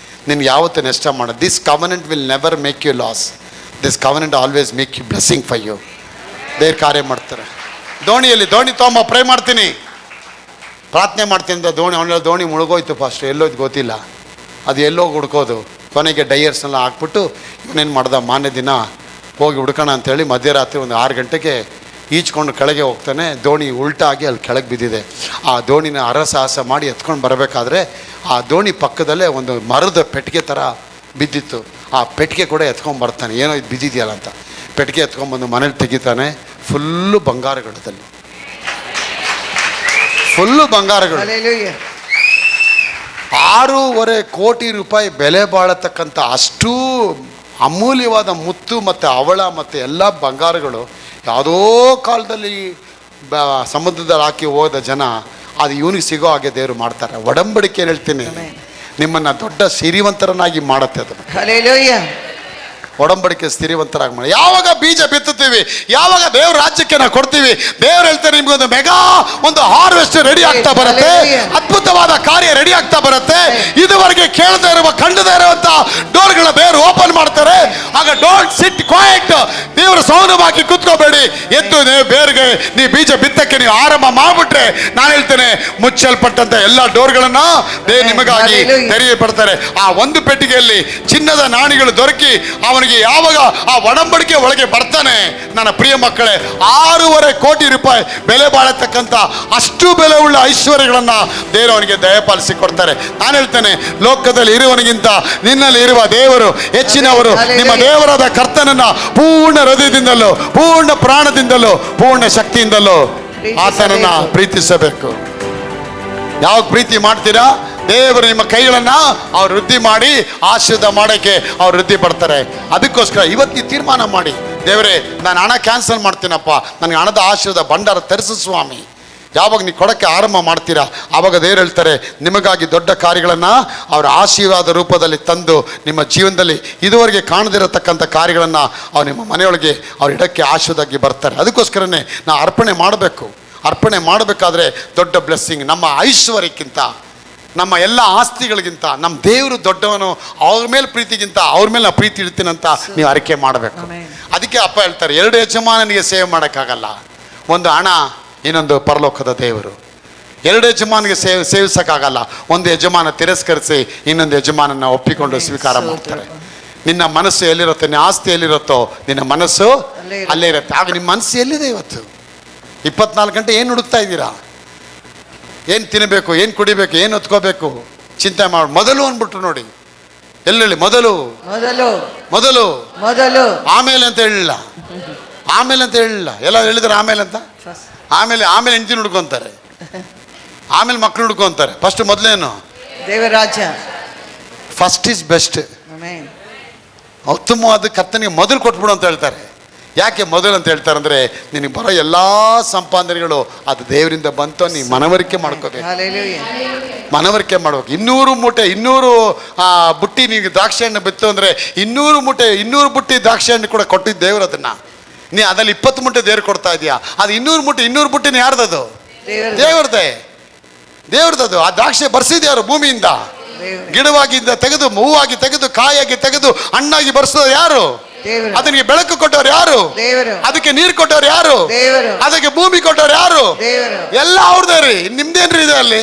ನಿನ್ಗೆ ಯಾವತ್ತೂ ನಷ್ಟ ಮಾಡ. This covenant will never make you loss, this covenant always make you blessing for you. ದೇವ್ರ ಕಾರ್ಯ ಮಾಡ್ತಾರೆ. ದೋಣಿ ತೊಗೊಂಬ, ಪ್ರೇ ಮಾಡ್ತೀನಿ, ಪ್ರಾರ್ಥನೆ ಮಾಡ್ತೀನಿ ಅಂತ ಅವನೆಲ್ಲ ದೋಣಿ ಮುಳುಗೋಯ್ತು. ಫಸ್ಟ್ ಎಲ್ಲೋದು ಗೊತ್ತಿಲ್ಲ, ಅದು ಎಲ್ಲೋ ಹುಡ್ಕೋದು. ಕೊನೆಗೆ ಡೈಯರ್ಸ್ನೆಲ್ಲ ಹಾಕ್ಬಿಟ್ಟು ಇವನೇನು ಮಾಡ್ದ, ಮಾನ್ಯ ದಿನ ಹೋಗಿ ಹುಡ್ಕೋಣ ಅಂಥೇಳಿ ಮಧ್ಯರಾತ್ರಿ ಒಂದು 6 ಗಂಟೆಗೆ ಈಜ್ಕೊಂಡು ಕೆಳಗೆ ಹೋಗ್ತಾನೆ. ದೋಣಿ ಉಲ್ಟಾಗಿ ಅಲ್ಲಿ ಕೆಳಗೆ ಬಿದ್ದಿದೆ. ಆ ದೋಣಿನ ಹರಸಾಹಸ ಮಾಡಿ ಎತ್ಕೊಂಡು ಬರಬೇಕಾದ್ರೆ ಆ ದೋಣಿ ಪಕ್ಕದಲ್ಲೇ ಒಂದು ಮರದ ಪೆಟ್ಟಿಗೆ ಥರ ಬಿದ್ದಿತ್ತು. ಆ ಪೆಟ್ಟಿಗೆ ಕೂಡ ಎತ್ಕೊಂಡು ಬರ್ತಾನೆ, ಏನೋ ಇದು ಬಿದ್ದಿದೆಯಲ್ಲ ಅಂತ. ಪೆಟ್ಟಿಗೆ ಎತ್ಕೊಂಡ್ಬಂದು ಮನೇಲಿ ತೆಗಿತಾನೆ. Full ಬಂಗಾರಗಳದಲ್ಲಿ, full ಬಂಗಾರಗಳು. 6.5 ಕೋಟಿ ರೂಪಾಯಿ ಬೆಲೆ ಬಾಳತಕ್ಕಂಥ ಅಷ್ಟೂ ಅಮೂಲ್ಯವಾದ ಮುತ್ತು ಮತ್ತು ಹವಳ ಮತ್ತು ಎಲ್ಲ ಬಂಗಾರಗಳು ಯಾವುದೋ ಕಾಲದಲ್ಲಿ ಸಮುದ್ರದಲ್ಲಿ ಹಾಕಿ ಹೋದ ಜನ ಅದು ಇವನಿಗೆ ಸಿಗೋ ಹಾಗೆ ದೇವರು ಮಾಡ್ತಾರೆ. ಒಡಂಬಡಿಕೆ ಹೇಳ್ತೀನಿ, ನಿಮ್ಮನ್ನು ದೊಡ್ಡ ಸಿರಿವಂತರನ್ನಾಗಿ ಮಾಡುತ್ತೆ ಅದು. ಒಡಂಬಡಿಕೆ ಸ್ಥಿರವಂತರಾಗಿ ಮಾಡಿ. ಯಾವಾಗ ಬೀಜ ಬಿತ್ತುತ್ತೀವಿ, ಯಾವಾಗ ದೇವ್ರ ರಾಜ್ಯಕ್ಕೆ ನಾವು ಕೊಡ್ತೀವಿ, ದೇವ್ರು ಹೇಳ್ತಾರೆ ನಿಮ್ಗೊಂದು ಮೆಗಾ ಒಂದು ಹಾರ್ವೆಸ್ಟ್ ರೆಡಿ ಆಗ್ತಾ ಬರುತ್ತೆ, ಅದ್ಭುತವಾದ ಕಾರ್ಯ ರೆಡಿ ಆಗ್ತಾ ಬರುತ್ತೆ. ಇದುವರೆಗೆ ಕೇಳದೇ ಇರುವ ಕಂಡದೇ ಇರುವಂತ ಡೋರ್ಗಳ ದೇವರು ಓಪನ್ ಮಾಡ್ತಾರೆ. ಆಗ ಡೋಂಟ್ ಸಿಟ್ ಕ್ವೈಟ್, ದೇವರು ಸೌನವಾಗಿ ಕೂತ್ಕೋಬೇಡಿ, ಎದ್ದು ಬೇರೆಗೆ ನೀವು ಬೀಜ ಬಿತ್ತಕ್ಕೆ ನೀವು ಆರಂಭ ಮಾಡ್ಬಿಟ್ರೆ ನಾನು ಹೇಳ್ತೇನೆ, ಮುಚ್ಚಲ್ಪಟ್ಟಂತ ಎಲ್ಲ ಡೋರ್ಗಳನ್ನ ದೇವರು ನಿಮಗಾಗಿ ತೆರೆಯಲ್ಪಡ್ತಾರೆ. ಆ ಒಂದು ಪೆಟ್ಟಿಗೆಯಲ್ಲಿ ಚಿನ್ನದ ನಾಣಿಗಳು ದೊರಕಿ ಅವನಿಗೆ ಯಾವಾಗ ಆ ಒಡಂಬಡಿಕೆ ಒಳಗೆ ಬರ್ತಾನೆ, ನನ್ನ ಪ್ರಿಯ ಮಕ್ಕಳೇ, 6.5 ಕೋಟಿ ರೂಪಾಯಿ ಬೆಲೆ ಬಾಳತಕ್ಕಂಥ ಅಷ್ಟು ಬೆಲೆ ಉಳ್ಳ ಐಶ್ವರ್ಯಗಳನ್ನ ದೇವರು ಅವನಿಗೆ ದಯಪಾಲಿಸಿ ಕೊಡ್ತಾರೆ. ನಾನು ಹೇಳ್ತೇನೆ, ಲೋಕದಲ್ಲಿ ಇರುವವನಿಗಿಂತ ನಿನ್ನಲ್ಲಿ ಇರುವ ದೇವರು ಹೆಚ್ಚಿನವರು. ನಿಮ್ಮ ದೇವರಾದ ಕರ್ತನನ್ನ ಪೂರ್ಣ ಹೃದಯದಿಂದಲೂ, ಪೂರ್ಣ ಪ್ರಾಣದಿಂದಲೂ, ಪೂರ್ಣ ಶಕ್ತಿಯಿಂದಲೂ ಆತನನ್ನ ಪ್ರೀತಿಸಬೇಕು. ಯಾವಾಗ ಪ್ರೀತಿ ಮಾಡ್ತೀರಾ, ದೇವರು ನಿಮ್ಮ ಕೈಗಳನ್ನು ಅವ್ರು ವೃದ್ಧಿ ಮಾಡಿ ಆಶೀರ್ವಾದ ಮಾಡೋಕ್ಕೆ ಅವ್ರು ವೃದ್ಧಿ ಪಡ್ತಾರೆ. ಅದಕ್ಕೋಸ್ಕರ ಇವತ್ತು ನೀವು ತೀರ್ಮಾನ ಮಾಡಿ, ದೇವರೇ ನಾನು ಹಣ ಕ್ಯಾನ್ಸಲ್ ಮಾಡ್ತೀನಪ್ಪ, ನನಗೆ ಹಣದ ಆಶೀರ್ವಾದ ಭಂಡಾರ ತರಿಸು ಸ್ವಾಮಿ. ಯಾವಾಗ ನೀವು ಕೊಡೋಕ್ಕೆ ಆರಂಭ ಮಾಡ್ತೀರಾ, ಆವಾಗ ದೇವರು ಹೇಳ್ತಾರೆ, ನಿಮಗಾಗಿ ದೊಡ್ಡ ಕಾರ್ಯಗಳನ್ನು ಅವರ ಆಶೀರ್ವಾದ ರೂಪದಲ್ಲಿ ತಂದು ನಿಮ್ಮ ಜೀವನದಲ್ಲಿ ಇದುವರೆಗೆ ಕಾಣದಿರತಕ್ಕಂಥ ಕಾರ್ಯಗಳನ್ನು ಅವ್ರು ನಿಮ್ಮ ಮನೆಯೊಳಗೆ ಅವ್ರ ಇಡಕ್ಕೆ ಆಶೀರ್ವಾದಾಗಿ ಬರ್ತಾರೆ. ಅದಕ್ಕೋಸ್ಕರನೇ ನಾವು ಅರ್ಪಣೆ ಮಾಡಬೇಕು. ಅರ್ಪಣೆ ಮಾಡಬೇಕಾದ್ರೆ ದೊಡ್ಡ ಬ್ಲೆಸ್ಸಿಂಗ್. ನಮ್ಮ ಐಶ್ವರ್ಯಕ್ಕಿಂತ, ನಮ್ಮ ಎಲ್ಲ ಆಸ್ತಿಗಳಿಗಿಂತ ನಮ್ಮ ದೇವರು ದೊಡ್ಡವನು, ಅವ್ರ ಮೇಲೆ ಪ್ರೀತಿಗಿಂತ ಅವ್ರ ಮೇಲೆ ನಾವು ಪ್ರೀತಿ ಇಡ್ತೀನಂತ ನೀವು ಅರಿಕೆ ಮಾಡಬೇಕು. ಅದಕ್ಕೆ ಅಪ್ಪ ಹೇಳ್ತಾರೆ, 2 ಯಜಮಾನನಿಗೆ ಸೇವೆ ಮಾಡೋಕ್ಕಾಗಲ್ಲ, ಒಂದು ಹಣ, ಇನ್ನೊಂದು ಪರಲೋಕದ ದೇವರು. 2 ಯಜಮಾನಿಗೆ ಸೇವಿಸೋಕ್ಕಾಗಲ್ಲ. ಒಂದು ಯಜಮಾನ ತಿರಸ್ಕರಿಸಿ ಇನ್ನೊಂದು ಯಜಮಾನನ ಒಪ್ಪಿಕೊಂಡು ಸ್ವೀಕಾರ ಮಾಡ್ತಾರೆ. ನಿನ್ನ ಮನಸ್ಸು ಎಲ್ಲಿರುತ್ತೋ, ನಿನ್ನ ಆಸ್ತಿ ಎಲ್ಲಿರುತ್ತೋ, ನಿನ್ನ ಮನಸ್ಸು ಅಲ್ಲೇ ಇರುತ್ತೆ. ಆಗ ನಿಮ್ಮ ಮನಸ್ಸು ಎಲ್ಲಿದೆ ಇವತ್ತು? 24 ಗಂಟೆ ಏನು ಹುಡುಕ್ತಾ ಇದ್ದೀರಾ? ಏನು ತಿನ್ನಬೇಕು, ಏನು ಕುಡಿಬೇಕು, ಏನು ಹೊತ್ಕೋಬೇಕು ಚಿಂತೆ ಮಾಡಿ. ಮೊದಲು ಅಂದ್ಬಿಟ್ರು ನೋಡಿ, ಎಲ್ಲೆಲ್ಲಿ ಮೊದಲು ಮೊದಲು ಮೊದಲು ಮೊದಲು ಆಮೇಲೆ ಅಂತ ಹೇಳಿಲ್ಲ, ಆಮೇಲೆ ಅಂತ ಹೇಳಿಲ್ಲ. ಎಲ್ಲ ಹೇಳಿದ್ರೆ ಆಮೇಲೆ ಅಂತ, ಆಮೇಲೆ ಹೆಂಡತಿ ಹುಡ್ಕೊಂತಾರೆ, ಆಮೇಲೆ ಮಕ್ಕಳು ಹುಡ್ಕೊಂತಾರೆ. ಫಸ್ಟ್ ಮೊದಲೇನು ದೇವರಾಜ, ಫಸ್ಟ್ ಈಸ್ ಬೆಸ್ಟ್. ಉತ್ತಮವಾದ ಕರ್ತನಿಗೆ ಮೊದಲು ಕೊಟ್ಬಿಡು ಅಂತ ಹೇಳ್ತಾರೆ. ಯಾಕೆ ಮೊದಲು ಅಂತ ಹೇಳ್ತಾರೆ ಅಂದರೆ, ನಿನಗೆ ಬರೋ ಎಲ್ಲ ಸಂಪಾದನೆಗಳು ಅದು ದೇವರಿಂದ ಬಂತು, ನೀ ಮನವರಿಕೆ ಮಾಡ್ಕೋಬೇಕು. ಮನವರಿಕೆ ಮಾಡ್ಬೇಕು. 200 ಮೂಟೆ 200 ಬುಟ್ಟಿ ನೀವು ದ್ರಾಕ್ಷಿ ಹಣ್ಣು ಬಿತ್ತು ಅಂದರೆ 200 ಮೂಟೆ 200 ಬುಟ್ಟಿ ದ್ರಾಕ್ಷಿ ಹಣ್ಣು ಕೂಡ ಕೊಟ್ಟಿದ್ದು ದೇವರು. ಅದನ್ನು ನೀ ಅದಲ್ಲಿ 20 ಮೂಟೆ ದೇವ್ರು ಕೊಡ್ತಾ ಇದೆಯಾ, ಅದು 200 ಮೂಟೆ 200 ಬುಟ್ಟಿನ ಯಾರ್ದದು? ದೇವ್ರದೇ, ದೇವ್ರದ್ದು. ಆ ದ್ರಾಕ್ಷಿ ಬರ್ಸಿದ್ಯಾರು? ಭೂಮಿಯಿಂದ ಗಿಡವಾಗಿಂದ ತೆಗೆದು, ಹೂವಾಗಿ ತೆಗೆದು, ಕಾಯಾಗಿ ತೆಗೆದು, ಹಣ್ಣಾಗಿ ಬರ್ಸೋದು ಯಾರು? ಅದಕ್ಕೆ ಬೆಳಕು ಕೊಟ್ಟವ್ರು ಯಾರು? ಅದಕ್ಕೆ ನೀರು ಕೊಟ್ಟವ್ರು ಯಾರು? ಅದಕ್ಕೆ ಭೂಮಿ ಕೊಟ್ಟವ್ರು ಯಾರು? ಎಲ್ಲ ಅವ್ರದೇ ರೀ. ನಿಮ್ದೇನ್ರಿ ಇದೆ ಅಲ್ಲಿ?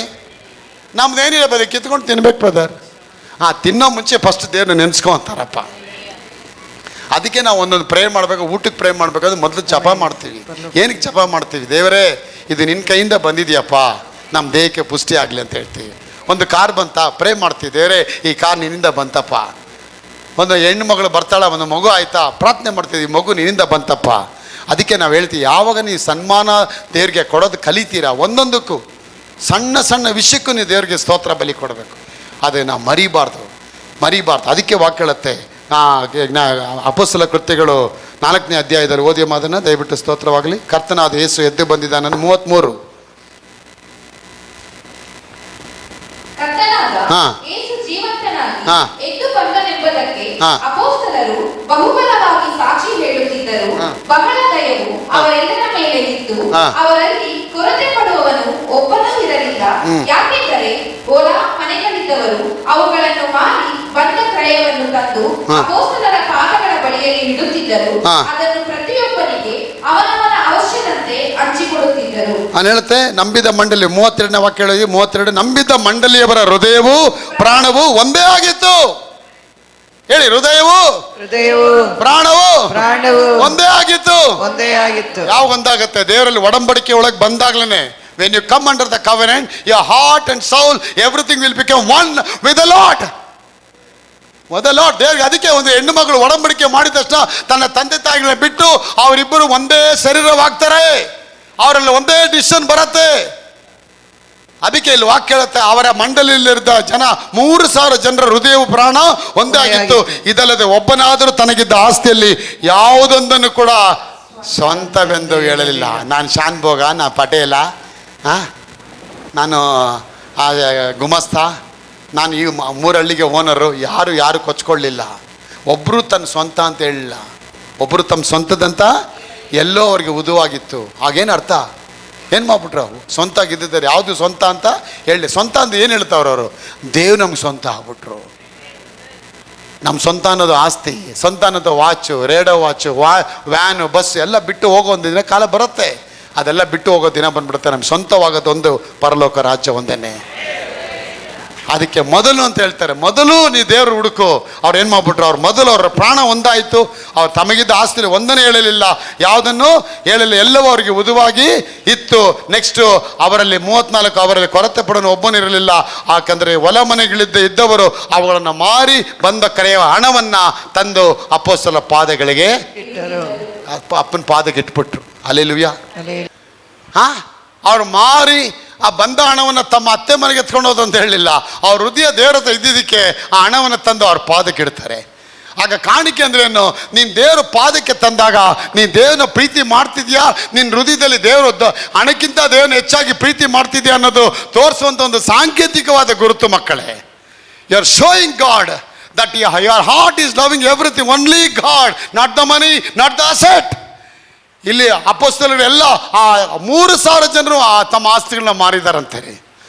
ನಮ್ದೇನಿಲ್ಲ, ಬರೀ ಕಿತ್ಕೊಂಡು ತಿನ್ಬೇಕು ಬ್ರದರ್. ತಿನ್ನೋ ಮುಂಚೆ ಫಸ್ಟ್ ದೇವ್ರನ್ನ ನೆನೆಸ್ಕೊಂತಾರಪ್ಪ. ಅದಕ್ಕೆ ನಾವು ಒಂದೊಂದು ಪ್ರೇಯರ್ ಮಾಡಬೇಕು. ಊಟಕ್ಕೆ ಪ್ರೇಯರ್ ಮಾಡಬೇಕಾದ್ರೆ ಮೊದಲು ಜಪ ಮಾಡ್ತೀವಿ. ಏನಕ್ಕೆ ಜಪ ಮಾಡ್ತೀವಿ? ದೇವರೇ, ಇದು ನಿನ್ನ ಕೈಯಿಂದ ಬಂದಿದೆಯಪ್ಪ, ನಮ್ಮ ದೇಹಕ್ಕೆ ಪುಷ್ಟಿ ಆಗಲಿ ಅಂತ ಹೇಳ್ತೀವಿ. ಒಂದು ಕಾರ್ ಬಂತ, ಪ್ರೇ ಮಾಡ್ತೀವಿ, ದೇವರೇ ಈ ಕಾರ್ ನಿನ್ನಿಂದ ಬಂತಪ್ಪ. ಒಂದು ಹೆಣ್ಣು ಮಗಳು ಬರ್ತಾಳ, ಒಂದು ಮಗು ಆಯ್ತಾ, ಪ್ರಾರ್ಥನೆ ಮಾಡ್ತೀವಿ, ಮಗು ನಿನ್ನಿಂದ ಬಂತಪ್ಪ. ಅದಕ್ಕೆ ನಾವು ಹೇಳ್ತೀವಿ, ಯಾವಾಗ ನೀವು ಸನ್ಮಾನ ದೇವ್ರಿಗೆ ಕೊಡೋದು ಕಲಿತೀರಾ, ಒಂದೊಂದಕ್ಕೂ ಸಣ್ಣ ಸಣ್ಣ ವಿಷಯಕ್ಕೂ ನೀವು ದೇವ್ರಿಗೆ ಸ್ತೋತ್ರ ಬಲಿ ಕೊಡಬೇಕು. ಅದು ನಾವು ಮರಿಬಾರ್ದು. ಅದಕ್ಕೆ ವಾಕ್ಯ ಹೇಳುತ್ತೆ, ಅಪೊಸ್ತಲ ಕೃತ್ಯಗಳು 4ನೇ ಅಧ್ಯಾಯದಲ್ಲಿ ಓದಿಯ ಮಾತನ್ನು ದಯವಿಟ್ಟು ಸ್ತೋತ್ರವಾಗಲಿ. ಕರ್ತನಾದ ಯೇಸು ಎದ್ದು ಬಂದಿದ್ದಾನನ್ನು 33. ಹಾ. ಹಾ. ಹಾ. ಅಪೊಸ್ತಲರು ಬಹುಬಲವಾಗಿ ಸಾಕ್ಷಿ ಹೇಳುತ್ತಿದ್ದರು. ಬಹಳ ದಯವು ಅವರೆಲ್ಲರ ಮೇಲೆ ಇತ್ತು. ಅವರಲ್ಲಿ ಕೊರತೆ ಪಡುವವನು ಒಬ್ಬನೂ ಇರಲಿಲ್ಲ. ಯಾಕೆಂದರೆ ಓಲ ಮನೆಗಳಿದ್ದವರು ಅವುಗಳನ್ನು ಮಾರಿ ಬಂದ ಕ್ರಯವನ್ನು ತಂದು ಅಪೊಸ್ತಲರ ಪಾದಗಳ ಬಳಿಯಲ್ಲಿ ಇಡುತ್ತಿದ್ದರು. ಅದನ್ನು ಪ್ರತಿಯೊಬ್ಬನಿಗೆ ಅವನವನ ಅವಶ್ಯದಂತೆ ಹಂಚಿಕೊಡುತ್ತಿದ್ದರು. ನಾನು ಹೇಳುತ್ತೆ, ನಂಬಿದ ಮಂಡಳಿ 32ನೇ ವಾಕ್ಯ ಹೇಳಿದ್ವಿ. 32 ನಂಬಿದ ಮಂಡಳಿಯವರ ಹೃದಯವೂ ಪ್ರಾಣವು ಒಂದೇ ಆಗಿತ್ತು. ಹೇಳಿ, ಹೃದಯವು ಪ್ರಾಣವು ಒಂದೇ ಆಗಿತ್ತು. ಯಾವಾಗ ಒಂದಾಗತ್ತೆ? ದೇವರಲ್ಲಿ ಒಡಂಬಡಿಕೆ ಒಳಗೆ ಬಂದಾಗ್ಲೇನೆ. when you come under the covenant, your heart and soul, everything will become one with the Lord. ದೇವರಿಗೆ ಅದಕ್ಕೆ ಒಂದು ಹೆಣ್ಣು ಮಗಳು ಒಡಂಬಡಿಕೆ ಮಾಡಿದ ತಕ್ಷಣ ತನ್ನ ತಂದೆ ತಾಯಿಗಳನ್ನ ಬಿಟ್ಟು ಅವರಿಬ್ಬರು ಒಂದೇ ಶರೀರವಾಗ್ತಾರೆ. ಅವರಲ್ಲಿ ಒಂದೇ ಡಿಸಿಷನ್ ಬರುತ್ತೆ. ಅದಕ್ಕೆ ಇಲ್ಲಿ ವಾಕ್ಯ ಹೇಳುತ್ತೆ, ಅವರ ಮಂಡಳಿಯಲ್ಲಿದ್ದ ಜನ 3,000 ಜನರ ಹೃದಯವು ಪ್ರಾಣ ಒಂದೇ ಆಗಿತ್ತು. ಇದಲ್ಲದೆ ಒಬ್ಬನಾದರೂ ತನಗಿದ್ದ ಆಸ್ತಿಯಲ್ಲಿ ಯಾವುದೊಂದನ್ನು ಕೂಡ ಸ್ವಂತವೆಂದು ಹೇಳಲಿಲ್ಲ. ನಾನು ಶಾನ್ ಭೋಗ, ನಾ ಪಟೇಲ, ನಾನು ಗುಮಸ್ತ, ನಾನು ಈ 3 ಹಳ್ಳಿಗೆ ಓನರು, ಯಾರು ಕೊಚ್ಕೊಳ್ಳಿಲ್ಲ. ಒಬ್ಬರು ತನ್ನ ಸ್ವಂತ ಅಂತ ಹೇಳಿಲ್ಲ. ಒಬ್ಬರು ತಮ್ಮ ಸ್ವಂತದಂತ ಎಲ್ಲೋ ಅವ್ರಿಗೆ ಉದುವಾಗಿತ್ತು. ಆಗೇನು ಅರ್ಥ? ಏನು ಮಾಡ್ಬಿಟ್ರು? ಅವು ಸ್ವಂತ ಆಗಿದ್ದಿದ್ದಾರೆ. ಯಾವುದು ಸ್ವಂತ ಅಂತ ಹೇಳಿ. ಸ್ವಂತ ಅಂತ ಏನು ಹೇಳ್ತಾವ್ರು ಅವರು? ದೇವ್ ನಮ್ಗೆ ಸ್ವಂತ ಆಗ್ಬಿಟ್ರು. ನಮ್ಮ ಸ್ವಂತ ಅನ್ನೋದು ಆಸ್ತಿ, ಸ್ವಂತ ಅನ್ನೋದು watch, radio watch, van, bus ಎಲ್ಲ ಬಿಟ್ಟು ಹೋಗೋ ಒಂದು ದಿನ ಕಾಲ ಬರುತ್ತೆ. ಅದೆಲ್ಲ ಬಿಟ್ಟು ಹೋಗೋ ದಿನ ಬಂದ್ಬಿಡುತ್ತೆ. ನಮ್ಗೆ ಸ್ವಂತವಾಗೋದೊಂದು ಪರಲೋಕ ರಾಜ್ಯ ಒಂದೇನೆ. ಅದಕ್ಕೆ ಮೊದಲು ಅಂತ ಹೇಳ್ತಾರೆ, ಮೊದಲು ನೀ ದೇವರು ಹುಡುಕು. ಅವ್ರು ಏನು ಮಾಡ್ಬಿಟ್ರು? ಅವ್ರು ಮೊದಲು ಅವರ ಪ್ರಾಣ ಒಂದಾಯಿತು. ಅವ್ರು ತಮಗಿದ್ದ ಆಸ್ತಿಲಿ ಒಂದನೇ ಹೇಳಲಿಲ್ಲ, ಯಾವುದನ್ನು ಹೇಳಲಿಲ್ಲ, ಎಲ್ಲವೂ ಅವರಿಗೆ ಉದುವಾಗಿ ಇತ್ತು. ನೆಕ್ಸ್ಟು ಅವರಲ್ಲಿ 34 ಅವರಲ್ಲಿ ಕೊರತೆ ಪಡೋನು ಒಬ್ಬನಿರಲಿಲ್ಲ. ಯಾಕಂದರೆ ಹೊಲ ಮನೆಗಳಿದ್ದವರು ಅವುಗಳನ್ನು ಮಾರಿ ಬಂದ ಕರೆಯುವ ಹಣವನ್ನು ತಂದು ಅಪೊಸ್ತಲರ ಪಾದಗಳಿಗೆ ಅಪ್ಪನ ಪಾದಕ್ಕೆ ಇಟ್ಬಿಟ್ರು. ಹಲ್ಲೆಲೂಯಾ. ಅವ್ರು ಮಾರಿ ಆ ಬಂದ ಹಣವನ್ನು ತಮ್ಮ ಅತ್ತೆ ಮನೆಗೆ ಎತ್ಕೊಂಡು ಹೋದು ಅಂತ ಹೇಳಲಿಲ್ಲ. ಅವ್ರ ಹೃದಯ ದೇವರ ಹತ್ರ ಇದ್ದಿದ್ದಕ್ಕೆ ಆ ಹಣವನ್ನು ತಂದು ಅವ್ರ ಪಾದಕ್ಕೆ ಇಡ್ತಾರೆ. ಆಗ ಕಾಣಿಕೆ ಅಂದ್ರೆ ಏನು? ನೀನು ದೇವರ ಪಾದಕ್ಕೆ ತಂದಾಗ ನೀನು ದೇವನ ಪ್ರೀತಿ ಮಾಡ್ತಿದ್ಯಾ, ನಿನ್ನ ಹೃದಯದಲ್ಲಿ ದೇವರು ಹಣಕ್ಕಿಂತ ದೇವನ ಹೆಚ್ಚಾಗಿ ಪ್ರೀತಿ ಮಾಡ್ತಿದ್ಯಾ ಅನ್ನೋದು ತೋರಿಸುವಂಥ ಒಂದು ಸಾಂಕೇತಿಕವಾದ ಗುರುತು ಮಕ್ಕಳೇ. You are showing God that your heart is loving everything, only God, not the money, not the asset. ಇಲ್ಲಿ ಅಪೊಸ್ತಲರು ಎಲ್ಲ ಆ 3,000 ಜನರು ತಮ್ಮ ಆಸ್ತಿಗಳನ್ನ ಮಾರಿದಾರಂತಾರೆ.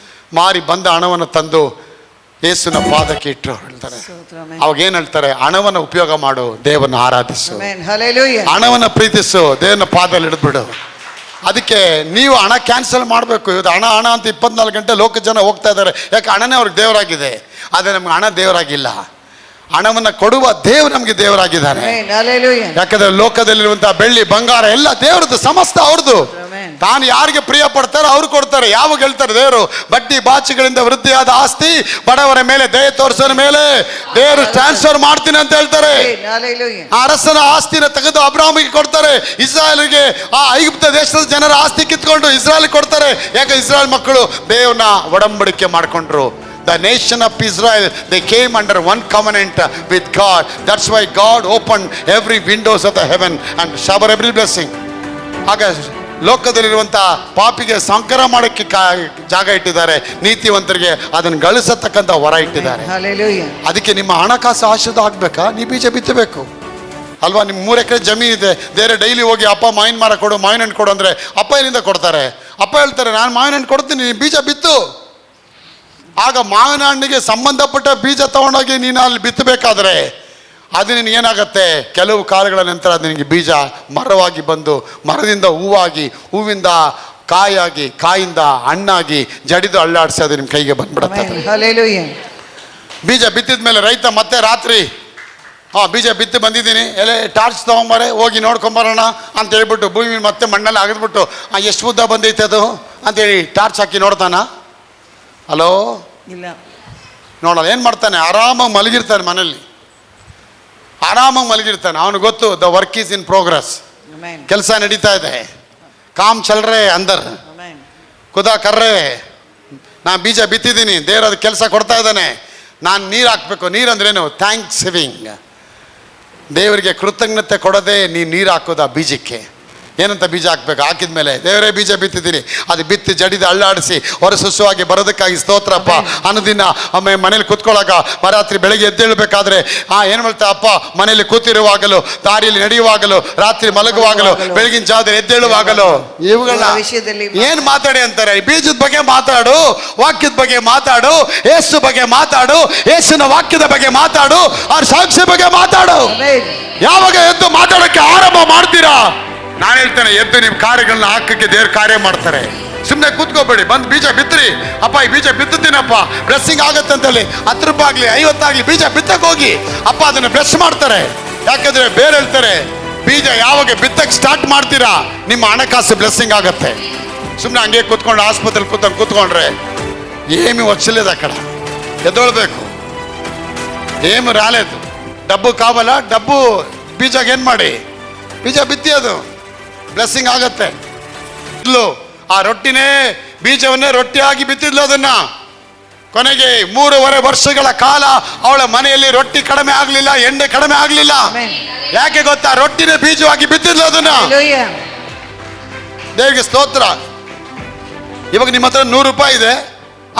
ಮಾರಿ ಬಂದ ಹಣವನ್ನು ತಂದು ಯೇಸುವಿನ ಪಾದಕ್ಕೆ ಇಟ್ಟರು. ಹೇಳ್ತಾರೆ, ಅವಾಗ ಏನು ಹೇಳ್ತಾರೆ? ಹಣವನ್ನು ಉಪಯೋಗ ಮಾಡು, ದೇವರನ್ನು ಆರಾಧಿಸು, ಹಣವನ್ನು ಪ್ರೀತಿಸು, ದೇವನ ಪಾದದಲ್ಲಿ ಹಿಡಿದ್ಬಿಡು. ಅದಕ್ಕೆ ನೀವು ಹಣ ಕ್ಯಾನ್ಸಲ್ ಮಾಡಬೇಕು. ಇವತ್ತು ಹಣ ಅಂತ 24 ಗಂಟೆ ಲೋಕ ಜನ ಹೋಗ್ತಾ ಇದ್ದಾರೆ. ಯಾಕೆ? ಹಣನೇ ಅವ್ರಿಗೆ ದೇವರಾಗಿದೆ. ಆದರೆ ನಮ್ಗೆ ಹಣ ದೇವರಾಗಿಲ್ಲ. ಹಣವನ್ನು ಕೊಡುವ ದೇವರು ನಮಗೆ ದೇವರಾಗಿದ್ದಾನೆ. ಯಾಕಂದ್ರೆ ಲೋಕದಲ್ಲಿರುವಂತಹ ಬೆಳ್ಳಿ ಬಂಗಾರ ಎಲ್ಲ ದೇವ್ರದ್ದು, ಸಮಸ್ತ ಅವ್ರದ್ದು. ತಾನು ಯಾರಿಗೆ ಪ್ರಿಯ ಪಡ್ತಾರೆ ಅವ್ರು ಕೊಡ್ತಾರೆ. ಯಾವಾಗ ಹೇಳ್ತಾರೆ ದೇವರು, ಬಡ್ಡಿ ಬಾಚಿಗಳಿಂದ ವೃದ್ಧಿಯಾದ ಆಸ್ತಿ ಬಡವರ ಮೇಲೆ ದಯೆ ತೋರಿಸೋರ ಮೇಲೆ ದೇವರು ಟ್ರಾನ್ಸ್ಫರ್ ಮಾಡ್ತೀನಿ ಅಂತ ಹೇಳ್ತಾರೆ. ಆ ಅರಸನ ಆಸ್ತಿನ ತೆಗೆದು ಅಬ್ರಾಹ್ಮಿಗೆ ಕೊಡ್ತಾರೆ. ಇಸ್ರಾಯೇಲ್ಗೆ ಆ ಐಗುಪ್ತ ದೇಶದ ಜನರ ಆಸ್ತಿ ಕಿತ್ಕೊಂಡು ಇಸ್ರಾಯೇಲ್ ಕೊಡ್ತಾರೆ. ಯಾಕೆ? ಇಸ್ರಾಯೇಲ್ ಮಕ್ಕಳು ದೇವನ ಒಡಂಬಡಿಕೆ ಮಾಡಿಕೊಂಡ್ರು. The nation of Israel, they came under one covenant with God. That's why God opened every windows of the heaven and shower every blessing. ಆಗ ಲೋಕದಲ್ಲಿರುವಂಥ ಪಾಪಿಗೆ ಸಂಕರ ಮಾಡೋಕ್ಕೆ ಜಾಗ ಇಟ್ಟಿದ್ದಾರೆ, ನೀತಿವಂತರಿಗೆ ಅದನ್ನು ಗಳಿಸತಕ್ಕಂಥ ವರ ಇಟ್ಟಿದ್ದಾರೆ. ಅದಕ್ಕೆ ನಿಮ್ಮ ಹಣಕಾಸು ಆಶೀರ್ವಾದ ಆಗಬೇಕಾ? ನೀವು ಬೀಜ ಬಿತ್ತಬೇಕು ಅಲ್ವಾ? ನಿಮ್ಮ 3 ಎಕರೆ ಜಮೀನು ಇದೆ, ಬೇರೆ ಡೈಲಿ ಹೋಗಿ ಅಪ್ಪ ಮಾವಿನ ಮರ ಕೊಡು, ಮಾವಿನ ಹಣ್ಣು ಕೊಡು ಅಂದರೆ ಅಪ್ಪ ಏನಿಂದ ಕೊಡ್ತಾರೆ? ಅಪ್ಪ ಹೇಳ್ತಾರೆ, ನಾನು ಮಾವಿನ ಹಣ್ಣು ಕೊಡ್ತೀನಿ, ನೀವು ಬೀಜ ಬಿತ್ತು. ಆಗ ಮಾವಿನ ಹಣ್ಣಿಗೆ ಸಂಬಂಧಪಟ್ಟ ಬೀಜ ತಗೊಂಡೋಗಿ ನೀನು ಅಲ್ಲಿ ಬಿತ್ತಬೇಕಾದ್ರೆ ಅದು ನಿನಗೇನಾಗತ್ತೆ? ಕೆಲವು ಕಾಲಗಳ ನಂತರ ಅದು ನಿನಗೆ ಬೀಜ ಮರವಾಗಿ ಬಂದು, ಮರದಿಂದ ಹೂವಾಗಿ, ಹೂವಿಂದ ಕಾಯಾಗಿ, ಕಾಯಿಂದ ಹಣ್ಣಾಗಿ, ಜಡಿದು ಅಳ್ಳಾಡಿಸಿ ಅದು ನಿಮ್ಮ ಕೈಗೆ ಬಂದ್ಬಿಡುತ್ತೆ. ಬೀಜ ಬಿತ್ತಿದ ಮೇಲೆ ರೈತ ಮತ್ತೆ ರಾತ್ರಿ ಬೀಜ ಬಿತ್ತಿ ಬಂದಿದ್ದೀನಿ, ಎಲೆ ಟಾರ್ಚ್ ತೊಗೊಂಬಾರೆ, ಹೋಗಿ ನೋಡ್ಕೊಂಬರೋಣ ಅಂತ ಹೇಳ್ಬಿಟ್ಟು ಭೂಮಿ ಮತ್ತೆ ಮಣ್ಣಲ್ಲಿ ಅಗದ್ಬಿಟ್ಟು ಎಷ್ಟು ಉದ್ದ ಬಂದೈತೆ ಅದು ಅಂತೇಳಿ ಟಾರ್ಚ್ ಹಾಕಿ ನೋಡ್ತಾನ? ಹಲೋ, ಇಲ್ಲ, ನೋಡಲ್ಲ. ಏನು ಮಾಡ್ತಾನೆ? ಆರಾಮಾಗಿ ಮಲಗಿರ್ತಾನೆ, ಮನೇಲಿ ಆರಾಮಾಗಿ ಮಲಗಿರ್ತಾನೆ. ಅವನು ಗೊತ್ತು the work is in progress. Amen. ಕೆಲಸ ನಡೀತಾ ಇದೆ. ಕಾಮ್ ಚಲ್ರೆ ಅಂದರ್ ಆಮೆನ್. ಖುದಾ ಕರ್ರೆ, ನಾನು ಬೀಜ ಬಿತ್ತಿದ್ದೀನಿ, ದೇವ್ರ ಅದು ಕೆಲಸ ಕೊಡ್ತಾ ಇದ್ದಾನೆ. ನಾನು ನೀರು ಹಾಕ್ಬೇಕು. ನೀರಂದ್ರೇನು? Thanks giving. ದೇವರಿಗೆ ಕೃತಜ್ಞತೆ ಕೊಡದೆ ನೀರು ಹಾಕೋದು ಆ ಬೀಜಕ್ಕೆ. ಏನಂತ ಬೀಜ ಹಾಕ್ಬೇಕು? ಹಾಕಿದ್ಮೇಲೆ ದೇವರೇ ಬೀಜ ಬಿತ್ತಿದ್ದೀನಿ, ಅದು ಬಿತ್ತಿ ಜಡಿದು ಅಳ್ಳಾಡಿಸಿ ಹೊರಸುಸುವಾಗಿ ಬರೋದಕ್ಕಾಗಿ ಸ್ತೋತ್ರಪ್ಪ. ಅನುದಿನ ಅಮ್ಮ ಮನೇಲಿ ಕೂತ್ಕೊಳ್ಳಾಗ ರಾತ್ರಿ ಬೆಳಗ್ಗೆ ಎದ್ದೇಳಬೇಕಾದ್ರೆ ಏನು ಹೇಳ್ತಾ ಅಪ್ಪ, ಮನೇಲಿ ಕೂತಿರುವಾಗಲೂ, ದಾರಿಯಲ್ಲಿ ನಡೆಯುವಾಗಲೂ, ರಾತ್ರಿ ಮಲಗುವಾಗಲೂ, ಬೆಳಗಿನ ಜಾವದಲ್ಲಿ ಎದ್ದೇಳುವಾಗಲೂ, ಇವುಗಳನ್ನ ವಿಷಯದಲ್ಲಿ ಏನ್ ಮಾತಾಡಿ ಅಂತಾರೆ? ಬೀಜದ ಬಗ್ಗೆ ಮಾತಾಡು, ವಾಕ್ಯದ ಬಗ್ಗೆ ಮಾತಾಡು, ಯೇಸು ಬಗ್ಗೆ ಮಾತಾಡು, ಯೇಸುನ ವಾಕ್ಯದ ಬಗ್ಗೆ ಮಾತಾಡು, ಅವ್ರ ಸಾಕ್ಷಿ ಬಗ್ಗೆ ಮಾತಾಡು. ಆಮೆನ್. ಯಾವಾಗ ಎದ್ದು ಮಾತಾಡೋಕ್ಕೆ ಆರಂಭ ಮಾಡ್ತೀರಾ, ನಾನು ಹೇಳ್ತೇನೆ, ಎದ್ದು ನಿಮ್ಮ ಕಾರ್ಯಗಳನ್ನ ಹಾಕಕ್ಕೆ ದೇವ್ರ ಕಾರ್ಯ ಮಾಡ್ತಾರೆ. ಸುಮ್ಮನೆ ಕೂತ್ಕೋಬೇಡಿ, ಬಂದು ಬೀಜ ಬಿತ್ತರಿ. ಅಪ್ಪ ಈ ಬೀಜ ಬಿತ್ತುತ್ತೀನಪ್ಪ, ಬ್ಲೆಸ್ಸಿಂಗ್ ಆಗತ್ತೆ ಅಂತೇಳಿ 10 ರೂಪಾಯಿ ಆಗಲಿ 50 ಆಗಲಿ ಬೀಜ ಬಿತ್ತಕ್ಕೆ ಹೋಗಿ ಅಪ್ಪ ಅದನ್ನು ಬ್ಲೆಸ್ ಮಾಡ್ತಾರೆ. ಯಾಕಂದ್ರೆ ಬೇರೆ ಹೇಳ್ತಾರೆ, ಬೀಜ ಯಾವಾಗ ಬಿತ್ತಕ್ಕೆ ಸ್ಟಾರ್ಟ್ ಮಾಡ್ತೀರಾ ನಿಮ್ಮ ಹಣಕಾಸು ಬ್ಲೆಸ್ಸಿಂಗ್ ಆಗತ್ತೆ. ಸುಮ್ಮನೆ ಹಂಗೆ ಕೂತ್ಕೊಂಡು ಆಸ್ಪತ್ರೆಲಿ ಕೂತ್ಕೊಂಡ್ರೆ ఏమి వచ్చలేదు అక్కడ. ఎదోಳ್ಬೇಕು. ఏమి రాలేదు. డబ్బు కావాలా? డబ్బు ಬೀಜಾಗ ಏನು ಮಾಡಿ ಬೀಜ ಬಿತ್ತಿ, ಅದು ಬ್ಲೆಸ್ಸಿಂಗ್ ಆಗತ್ತೆ. ಆ ರೊಟ್ಟಿನೇ ಬೀಜವನ್ನೇ ರೊಟ್ಟಿಯಾಗಿ ಬಿತ್ತಿದ್ಲು. ಅದನ್ನ ಕೊನೆಗೆ 3.5 ವರ್ಷಗಳ ಕಾಲ ಅವಳ ಮನೆಯಲ್ಲಿ ರೊಟ್ಟಿ ಕಡಿಮೆ ಆಗಲಿಲ್ಲ, ಎಣ್ಣೆ ಕಡಿಮೆ ಆಗಲಿಲ್ಲ. ಯಾಕೆ ಗೊತ್ತಾ? ರೊಟ್ಟಿನೇ ಬೀಜವಾಗಿ ಬಿತ್ತಿದ್ಲು ಅದನ್ನ. ದೇವರಿಗೆ ಸ್ತೋತ್ರ. ಇವಾಗ ನಿಮ್ಮ ಹತ್ರ 100 ರೂಪಾಯಿ ಇದೆ.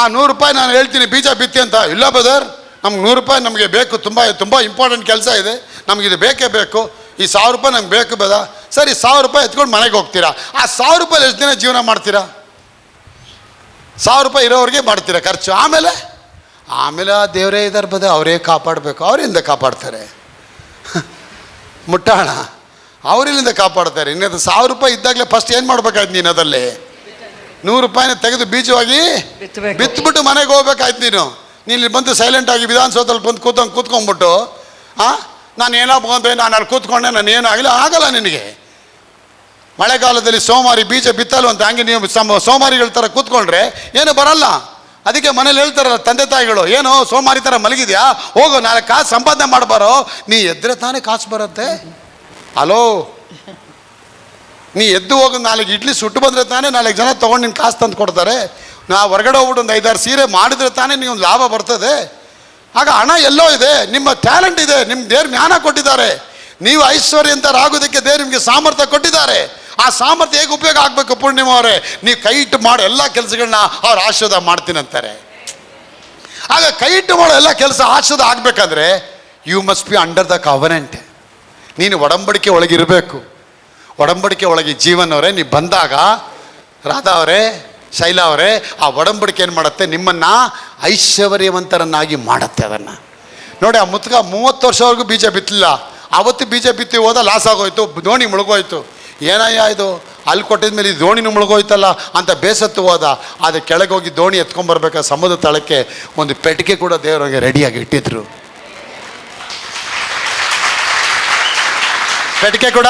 ಆ 100 ರೂಪಾಯಿ ನಾನು ಹೇಳ್ತೀನಿ ಬೀಜ ಬಿತ್ತಿ ಅಂತ. ಇಲ್ಲ ಬ್ರದರ್, ನಮ್ಗೆ 100 ರೂಪಾಯಿ ನಮಗೆ ಬೇಕು, ತುಂಬ ಇಂಪಾರ್ಟೆಂಟ್ ಕೆಲಸ ಇದೆ, ನಮಗಿದು ಬೇಕೇ ಬೇಕು, ಈ 1000 ರೂಪಾಯಿ ನಮ್ಗೆ ಬೇಕು ಬೇಡ. ಸರಿ, 1000 ರೂಪಾಯಿ ಎತ್ಕೊಂಡು ಮನೆಗೆ ಹೋಗ್ತೀರಾ. ಆ 1000 ರೂಪಾಯಿ ಎಷ್ಟು ದಿನ ಜೀವನ ಮಾಡ್ತೀರಾ? 1000 ರೂಪಾಯಿ ಇರೋವ್ರಿಗೆ ಮಾಡ್ತೀರಾ ಖರ್ಚು. ಆಮೇಲೆ ದೇವರೇ ಇದ್ದಾರೆ ಬದ, ಅವರೇ ಕಾಪಾಡಬೇಕು. ಅವರಿಂದ ಕಾಪಾಡ್ತಾರೆ. ಮುಟ್ಟಾಣ ಅವರಿಂದ ಕಾಪಾಡ್ತಾರೆ. ಇನ್ನದು 1000 ರೂಪಾಯಿ ಇದ್ದಾಗಲೇ ಫಸ್ಟ್ ಏನು ಮಾಡ್ಬೇಕಾಯ್ತು ನೀನು? ಅದಲ್ಲಿ 100 ರೂಪಾಯಿನ ತೆಗೆದು ಬೀಜವಾಗಿ ಬಿತ್ತುಬಿಟ್ಟು ಮನೆಗೆ ಹೋಗ್ಬೇಕಾಯ್ತು. ನೀನು ಬಂದು ಸೈಲೆಂಟ್ ಆಗಿ ವಿಧಾನಸೌಧದಲ್ಲಿ ಬಂದು ಕೂತ್ಕೊಂಡ್ಬಿಟ್ಟು ನಾನು ಏನೋ ಬಂದೆ, ನಾನು ಅಲ್ಲಿ ಕೂತ್ಕೊಂಡೆ, ನಾನು ಏನೂ ಆಗಲ್ಲ ನಿನಗೆ. ಮಳೆಗಾಲದಲ್ಲಿ ಸೋಮಾರಿ ಬೀಜ ಬಿತ್ತಲು ಅಂತ ಹಂಗೆ ನೀವು ಸೋಮಾರಿಗಳ ಥರ ಕೂತ್ಕೊಂಡ್ರೆ ಏನು ಬರಲ್ಲ. ಅದಕ್ಕೆ ಮನೇಲಿ ಹೇಳ್ತಾರಲ್ಲ ತಂದೆ ತಾಯಿಗಳು, ಏನು ಸೋಮಾರಿ ಥರ ಮಲಗಿದ್ಯಾ, ಹೋಗು 4 ಕಾಸು ಸಂಪಾದನೆ ಮಾಡಬಾರೋ. ನೀ ಎದ್ರೆ ತಾನೇ ಕಾಸು ಬರುತ್ತೆ. ಹಲೋ, ನೀ ಎದ್ದು ಹೋಗು, 4 ಇಡ್ಲಿ ಸುಟ್ಟು ಬಂದರೆ ತಾನೇ 4 ಜನ ತೊಗೊಂಡು ನಿನ್ನ ಕಾಸು ತಂದು ಕೊಡ್ತಾರೆ. ನಾ ಹೊರಗಡೆ ಹೋಗ್ಬಿಟ್ಟು ಒಂದು 5-6 ಸೀರೆ ಮಾಡಿದ್ರೆ ತಾನೇ ನೀವು ಲಾಭ ಬರ್ತದೆ. ಆಗ ಹಣ ಎಲ್ಲೋ ಇದೆ, ನಿಮ್ಮ ಟ್ಯಾಲೆಂಟ್ ಇದೆ, ನಿಮ್ಗೆ ದೇವ್ರು ಜ್ಞಾನ ಕೊಟ್ಟಿದ್ದಾರೆ. ನೀವು ಐಶ್ವರ್ಯಂತರಾಗೋದಕ್ಕೆ ದೇವ್ರು ನಿಮಗೆ ಸಾಮರ್ಥ್ಯ ಕೊಟ್ಟಿದ್ದಾರೆ. ಆ ಸಾಮರ್ಥ್ಯ ಹೇಗೆ ಉಪಯೋಗ ಆಗಬೇಕು? ಪೂರ್ಣಿಮಾ ಅವರೇ, ನೀವು ಕೈ ಇಟ್ಟು ಮಾಡೋ ಎಲ್ಲ ಕೆಲಸಗಳನ್ನ ಅವ್ರು ಆಶೀರ್ವಾದ ಮಾಡ್ತೀನಿ ಅಂತಾರೆ. ಆಗ ಕೈ ಇಟ್ಟು ಮಾಡೋ ಎಲ್ಲ ಕೆಲಸ ಆಶೀರ್ವಾದ ಆಗಬೇಕಾದ್ರೆ you must be under the covenant. ನೀನು ಒಡಂಬಡಿಕೆ ಒಳಗಿರಬೇಕು. ಒಡಂಬಡಿಕೆ ಒಳಗೆ ಜೀವನ್ ಅವರೇ, ನೀವು ಬಂದಾಗ ರಾಧಾ ಅವರೇ, ಶೈಲಾ ಅವರೇ, ಆ ಒಡಂಬಡಿಕೆ ಏನು ಮಾಡುತ್ತೆ? ನಿಮ್ಮನ್ನು ಐಶ್ವರ್ಯವಂತರನ್ನಾಗಿ ಮಾಡುತ್ತೆ. ಅದನ್ನು ನೋಡಿ, ಆ ಮುತ್ಕ 30 ವರ್ಷವರೆಗೂ ಬೀಜ ಬಿತ್ತಲಿಲ್ಲ. ಆವತ್ತು ಬೀಜ ಬಿತ್ತಿ ಹೋದ ಲಾಸ್ ಆಗೋಯ್ತು, ದೋಣಿ ಮುಳುಗೋಯ್ತು. ಏನಯ್ಯ ಇದು, ಅಲ್ಲಿ ಕೊಟ್ಟಿದ್ಮೇಲೆ ಈ ದೋಣಿನೂ ಮುಳುಗೋಯ್ತಲ್ಲ ಅಂತ ಬೇಸತ್ತು ಹೋದ. ಅದು ಕೆಳಗೆ ಹೋಗಿ ದೋಣಿ ಎತ್ಕೊಂಡ್ಬರ್ಬೇಕಾ ಸಮುದ್ರ ತಳಕ್ಕೆ ಒಂದು ಪೆಟ್ಟಿಗೆ ಕೂಡ ದೇವರಿಗೆ ರೆಡಿಯಾಗಿ ಇಟ್ಟಿದ್ರು. ಪೆಟ್ಟಿಗೆ ಕೂಡ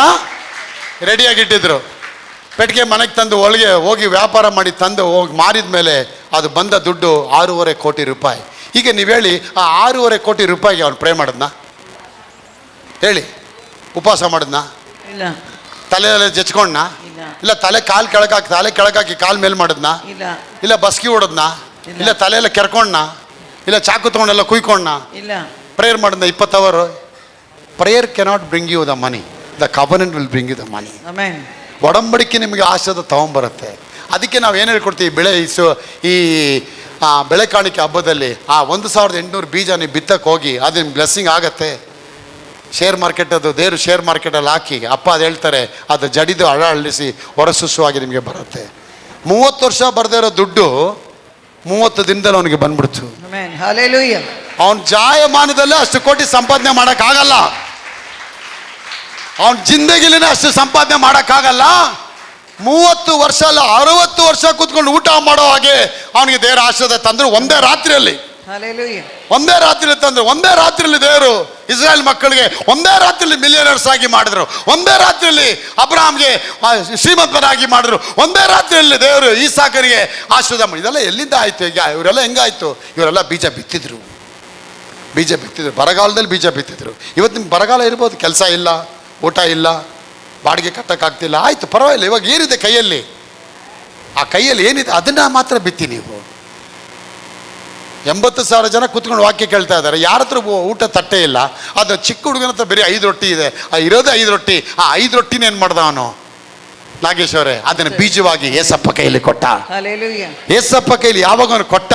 ರೆಡಿಯಾಗಿ ಇಟ್ಟಿದ್ರು. ಪೆಟ್ಟಿಗೆ ಮನೆಗೆ ತಂದು ಒಳಗೆ ಹೋಗಿ ವ್ಯಾಪಾರ ಮಾಡಿ ತಂದು ಹೋಗಿ ಮಾರಿದ ಮೇಲೆ ಅದು ಬಂದ ದುಡ್ಡು 6.5 ಕೋಟಿ ರೂಪಾಯಿ. ಈಗ ನೀವು ಹೇಳಿ, ಆ 6.5 ಕೋಟಿ ರೂಪಾಯಿಗೆ ಅವ್ನು ಪ್ರೇ ಮಾಡಿದ್ನ? ಹೇಳಿ, ಉಪವಾಸ ಮಾಡಿದ್ನ? ಇಲ್ಲ. ತಲೆಯೆಲ್ಲ ಜಚ್ಕೊಂಡ್ನ? ಇಲ್ಲ. ತಲೆ ಕೆಳಗಾಕಿ ಕಾಲು ಮೇಲೆ ಮಾಡಿದ್ನ? ಇಲ್ಲ. ಬಸ್ಕಿ ಹೊಡದ್ನ? ಇಲ್ಲ. ತಲೆಯೆಲ್ಲ ಕೆರ್ಕೊಂಡ್ನ? ಇಲ್ಲ. ಚಾಕು ತೊಗೊಂಡೆಲ್ಲ ಕುಯ್ಕೊಂಡ್ನ? ಇಲ್ಲ. ಪ್ರೇಯರ್ ಮಾಡಿದ್ನ 20 hour? Prayer cannot bring you the money, the covenant will bring you the money. Amen. ಒಡಂಬಡಿಕೆ ನಿಮಗೆ ಆಶೀರ್ವಾದ ತಗೊಂಬರುತ್ತೆ. ಅದಕ್ಕೆ ನಾವು ಏನು ಹೇಳ್ಕೊಡ್ತೀವಿ, ಈ ಬೆಳೆ ಕಾಣಿಕೆ ಹಬ್ಬದಲ್ಲಿ ಆ 1800 ಬೀಜ ನೀವು ಬಿತ್ತಕ್ಕೆ ಹೋಗಿ ಅದು ನಿಮ್ಗೆ ಬ್ಲೆಸ್ಸಿಂಗ್ ಆಗತ್ತೆ. ಶೇರ್ ಮಾರ್ಕೆಟ್, ಅದು ದೇವರು ಶೇರ್ ಮಾರ್ಕೆಟಲ್ಲಿ ಹಾಕಿ ಅಪ್ಪ ಅದು ಹೇಳ್ತಾರೆ, ಅದು ಜಡಿದು ಅಳಿಸಿ ಹೊರಸುಸುವಾಗಿ ನಿಮಗೆ ಬರುತ್ತೆ. 30 ವರ್ಷ ಬರದೇ ಇರೋ ದುಡ್ಡು 30 ದಿನದಲ್ಲಿ ಅವನಿಗೆ ಬಂದ್ಬಿಡ್ತು. ಆಮೆನ್. ಹಲ್ಲೆಲೂಯಾ. ಅವನ ಜಾಯಮಾನದಲ್ಲೇ ಅಷ್ಟು ಕೋಟಿ ಸಂಪಾದನೆ ಮಾಡೋಕ್ಕಾಗಲ್ಲ. ಅವನ ಜಿಂದಗಿಲಿನೇ ಅಷ್ಟು ಸಂಪಾದನೆ ಮಾಡೋಕ್ಕಾಗಲ್ಲ. 30 ವರ್ಷ ಅಲ್ಲ, 60 ವರ್ಷ ಕೂತ್ಕೊಂಡು ಊಟ ಮಾಡೋ ಹಾಗೆ ಅವನಿಗೆ ದೇವರ ಆಶೀರ್ವಾದ ತಂದರು ಒಂದೇ ರಾತ್ರಿಯಲ್ಲಿ. ಒಂದೇ ರಾತ್ರಿಯಲ್ಲಿ ತಂದರು. ಒಂದೇ ರಾತ್ರಿಯಲ್ಲಿ ದೇವರು ಇಸ್ರಾಯೇಲ್ ಮಕ್ಕಳಿಗೆ ಒಂದೇ ರಾತ್ರಿಯಲ್ಲಿ ಮಿಲಿಯನರ್ಸ್ ಆಗಿ ಮಾಡಿದ್ರು. ಒಂದೇ ರಾತ್ರಿಯಲ್ಲಿ ಅಬ್ರಹಾಮ್ಗೆ ಶ್ರೀಮಂತನಾಗಿ ಮಾಡಿದ್ರು. ಒಂದೇ ರಾತ್ರಿಯಲ್ಲಿ ದೇವರು ಈಸಾಕನಿಗೆ ಆಶೀರ್ವಾದ ಮಾಡಿ. ಇದೆಲ್ಲ ಎಲ್ಲಿಂದ ಆಯಿತು? ಈಗ ಇವರೆಲ್ಲ ಹೆಂಗಾಯ್ತು? ಇವರೆಲ್ಲ ಬೀಜ ಬಿತ್ತಿದ್ರು. ಬರಗಾಲದಲ್ಲಿ ಬೀಜ ಬಿತ್ತಿದ್ರು. ಇವತ್ತು ನಿಮ್ಗೆ ಬರಗಾಲ ಇರ್ಬೋದು, ಕೆಲಸ ಇಲ್ಲ, ಊಟ ಇಲ್ಲ, ಬಾಡಿಗೆ ಕಟ್ಟಕ್ಕಾಗ್ತಿಲ್ಲ, ಆಯ್ತು ಪರವಾಗಿಲ್ಲ, ಇವಾಗ ಏನಿದೆ ಕೈಯಲ್ಲಿ, ಆ ಕೈಯಲ್ಲಿ ಏನಿದೆ ಅದನ್ನ ಮಾತ್ರ ಬಿತ್ತಿ. ನೀವು 80,000 ಜನ ಕೂತ್ಕೊಂಡು ವಾಕ್ಯ ಕೇಳ್ತಾ ಇದ್ದಾರೆ, ಯಾರ ಹತ್ರ ಊಟ ತಟ್ಟೆ ಇಲ್ಲ. ಅದು ಚಿಕ್ಕ ಹುಡುಗನ ಹತ್ರ ಬರೀ 5 ರೊಟ್ಟಿ ಇದೆ, ಇರೋದೇ 5 ರೊಟ್ಟಿ. ಆ 5 ರೊಟ್ಟಿನ ಏನು ಮಾಡ್ದ ಅವನು? ನಾಗೇಶ್ ಅವರೇ, ಅದನ್ನು ಬೀಜವಾಗಿ ಏಸಪ್ಪ ಕೈಯಲ್ಲಿ ಕೊಟ್ಟ. Hallelujah. ಏಸಪ್ಪ ಕೈಲಿ ಯಾವಾಗ ಅವನು ಕೊಟ್ಟ,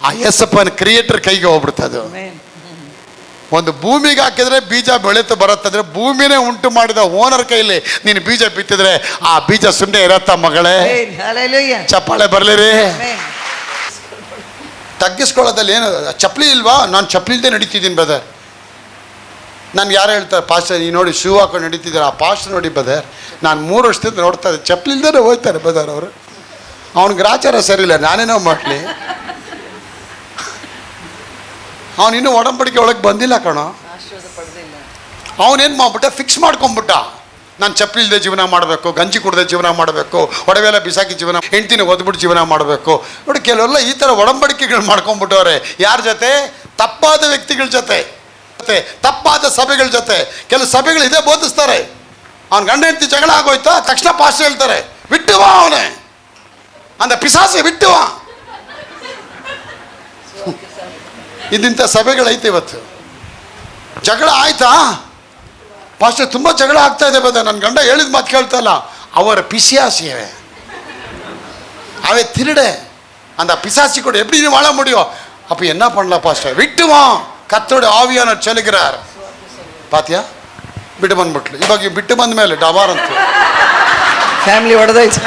ಆ ಏಸಪ್ಪನ ಕ್ರಿಯೇಟರ್ ಕೈಗೆ ಹೋಗ್ಬಿಡ್ತದು. Amen. ಒಂದು ಭೂಮಿಗೆ ಹಾಕಿದ್ರೆ ಬೀಜ ಬೆಳೆತು ಬರುತ್ತಂದ್ರೆ, ಭೂಮಿನೇ ಉಂಟು ಮಾಡಿದ ಓನರ್ ಕೈಲಿ ನೀನು ಬೀಜ ಬಿತ್ತಿದ್ರೆ ಆ ಬೀಜ ಸುಮ್ಮನೆ ಇರತ್ತ ಮಗಳೇ? Amen. Hallelujah. ಚಪ್ಪಾಳೆ ಬರ್ಲಿರಿ. Amen. ತಗ್ಗಿಸ್ಕೊಳ್ಳೋದಲ್ಲಿ ಏನು ಚಪ್ಪಲಿ ಇಲ್ವಾ? ನಾನು ಚಪ್ಪಲಿ ಇಲ್ಲದೆ ನಡೀತಿದ್ದೀನಿ ಬ್ರದರ್. ನಾನು ಯಾರು ಹೇಳ್ತಾರೆ, ಪಾಸ್ಟರ್ ಈ ನೋಡಿ ಶೂ ಹಾಕೊಂಡು ನಡೀತಿದ್ದಾರೆ. ಆ ಪಾಸ್ಟರ್ ನೋಡಿ ಬ್ರದರ್, ನಾನು 3 ವರ್ಷದಿಂದ ನೋಡ್ತಾ ಇದ್ದೆ, ಚಪ್ಪಲಿ ಇಲ್ದೇ ಹೋಗ್ತಾರೆ ಬ್ರದರ್ ಅವರು. ಅವ್ನಿಗೆ ಗ್ರಾಚಾರ ಸರಿ ಇಲ್ಲ, ನಾನೇನೋ ಮಾಡಲಿ. ಅವನಿನ್ನೂ ಒಡಂಬಡಿಕೆ ಒಳಗೆ ಬಂದಿಲ್ಲ ಕಣೋ. ಅವನೇನು ಮಾಡ್ಬಿಟ್ಟ, ಫಿಕ್ಸ್ ಮಾಡ್ಕೊಂಬಿಟ್ಟ, ನಾನು ಚಪ್ಪಲಿ ಇಲ್ಲದೆ ಜೀವನ ಮಾಡಬೇಕು, ಗಂಜಿ ಕುಡ್ದೆ ಜೀವನ ಮಾಡಬೇಕು, ಒಡವೆಲ್ಲ ಬಿಸಾಕಿ ಜೀವನ, ಹೆಂಡ್ತಿನ ಒದ್ಬಿಟ್ಟು ಜೀವನ ಮಾಡಬೇಕು. ನೋಡಿ ಕೆಲವೆಲ್ಲ ಈ ಥರ ಒಡಂಬಡಿಕೆಗಳು ಮಾಡ್ಕೊಂಡ್ಬಿಟ್ಟವ್ರೆ. ಯಾರ ಜೊತೆ? ತಪ್ಪಾದ ವ್ಯಕ್ತಿಗಳ ಜೊತೆ, ತಪ್ಪಾದ ಸಭೆಗಳ ಜೊತೆ. ಕೆಲವು ಸಭೆಗಳು ಇದೇ ಬೋಧಿಸ್ತಾರೆ. ಅವ್ನ ಗಂಡ ಹೆಂಡತಿ ಜಗಳ ಆಗೋಯ್ತಾ ತಕ್ಷಣ ಪಾಸ್ಟ್ ಹೇಳ್ತಾರೆ, ಬಿಟ್ಟುವ ಅವನೇ ಅಂದ ಪಿಸಾಸೆ ಬಿಟ್ಟುವ. ಇಂಥ ಸಭೆಗಳೈತೆ ಇವತ್ತು. ಜಗಳ ಆಯ್ತಾ ಪಾಸ್ಟರ್, ತುಂಬ ಜಗಳ ಆಗ್ತಾ ಇದೆ ಬದ, ನನ್ನ ಗಂಡ ಹೇಳಿದ ಮಾತು ಕೇಳ್ತಾ ಇಲ್ಲ. ಅವರ ಪಿಸಾಸಿಯವೆ ಅವೇ ತಿರುಡೆ அந்த பிசாசி கூட எப்படி நீ வாழ முடியும்? அப்போ என்ன பண்ணலாம் பாஸ்டர்? விட்டுவான், கர்த்தருடைய ஆவியானவர் சொல்லுகிறார். பாத்தியா, ಬಿಟ್ಟು ಬಂದ್ಬಿಟ್ಲು. ಇವಾಗ ಬಿಟ್ಟು ಬಂದ ಮೇಲೆ ಡಬಾರ್ ಅಂತ ಫ್ಯಾಮಿಲಿ ಹೊಡೆದೋಯ್ತು.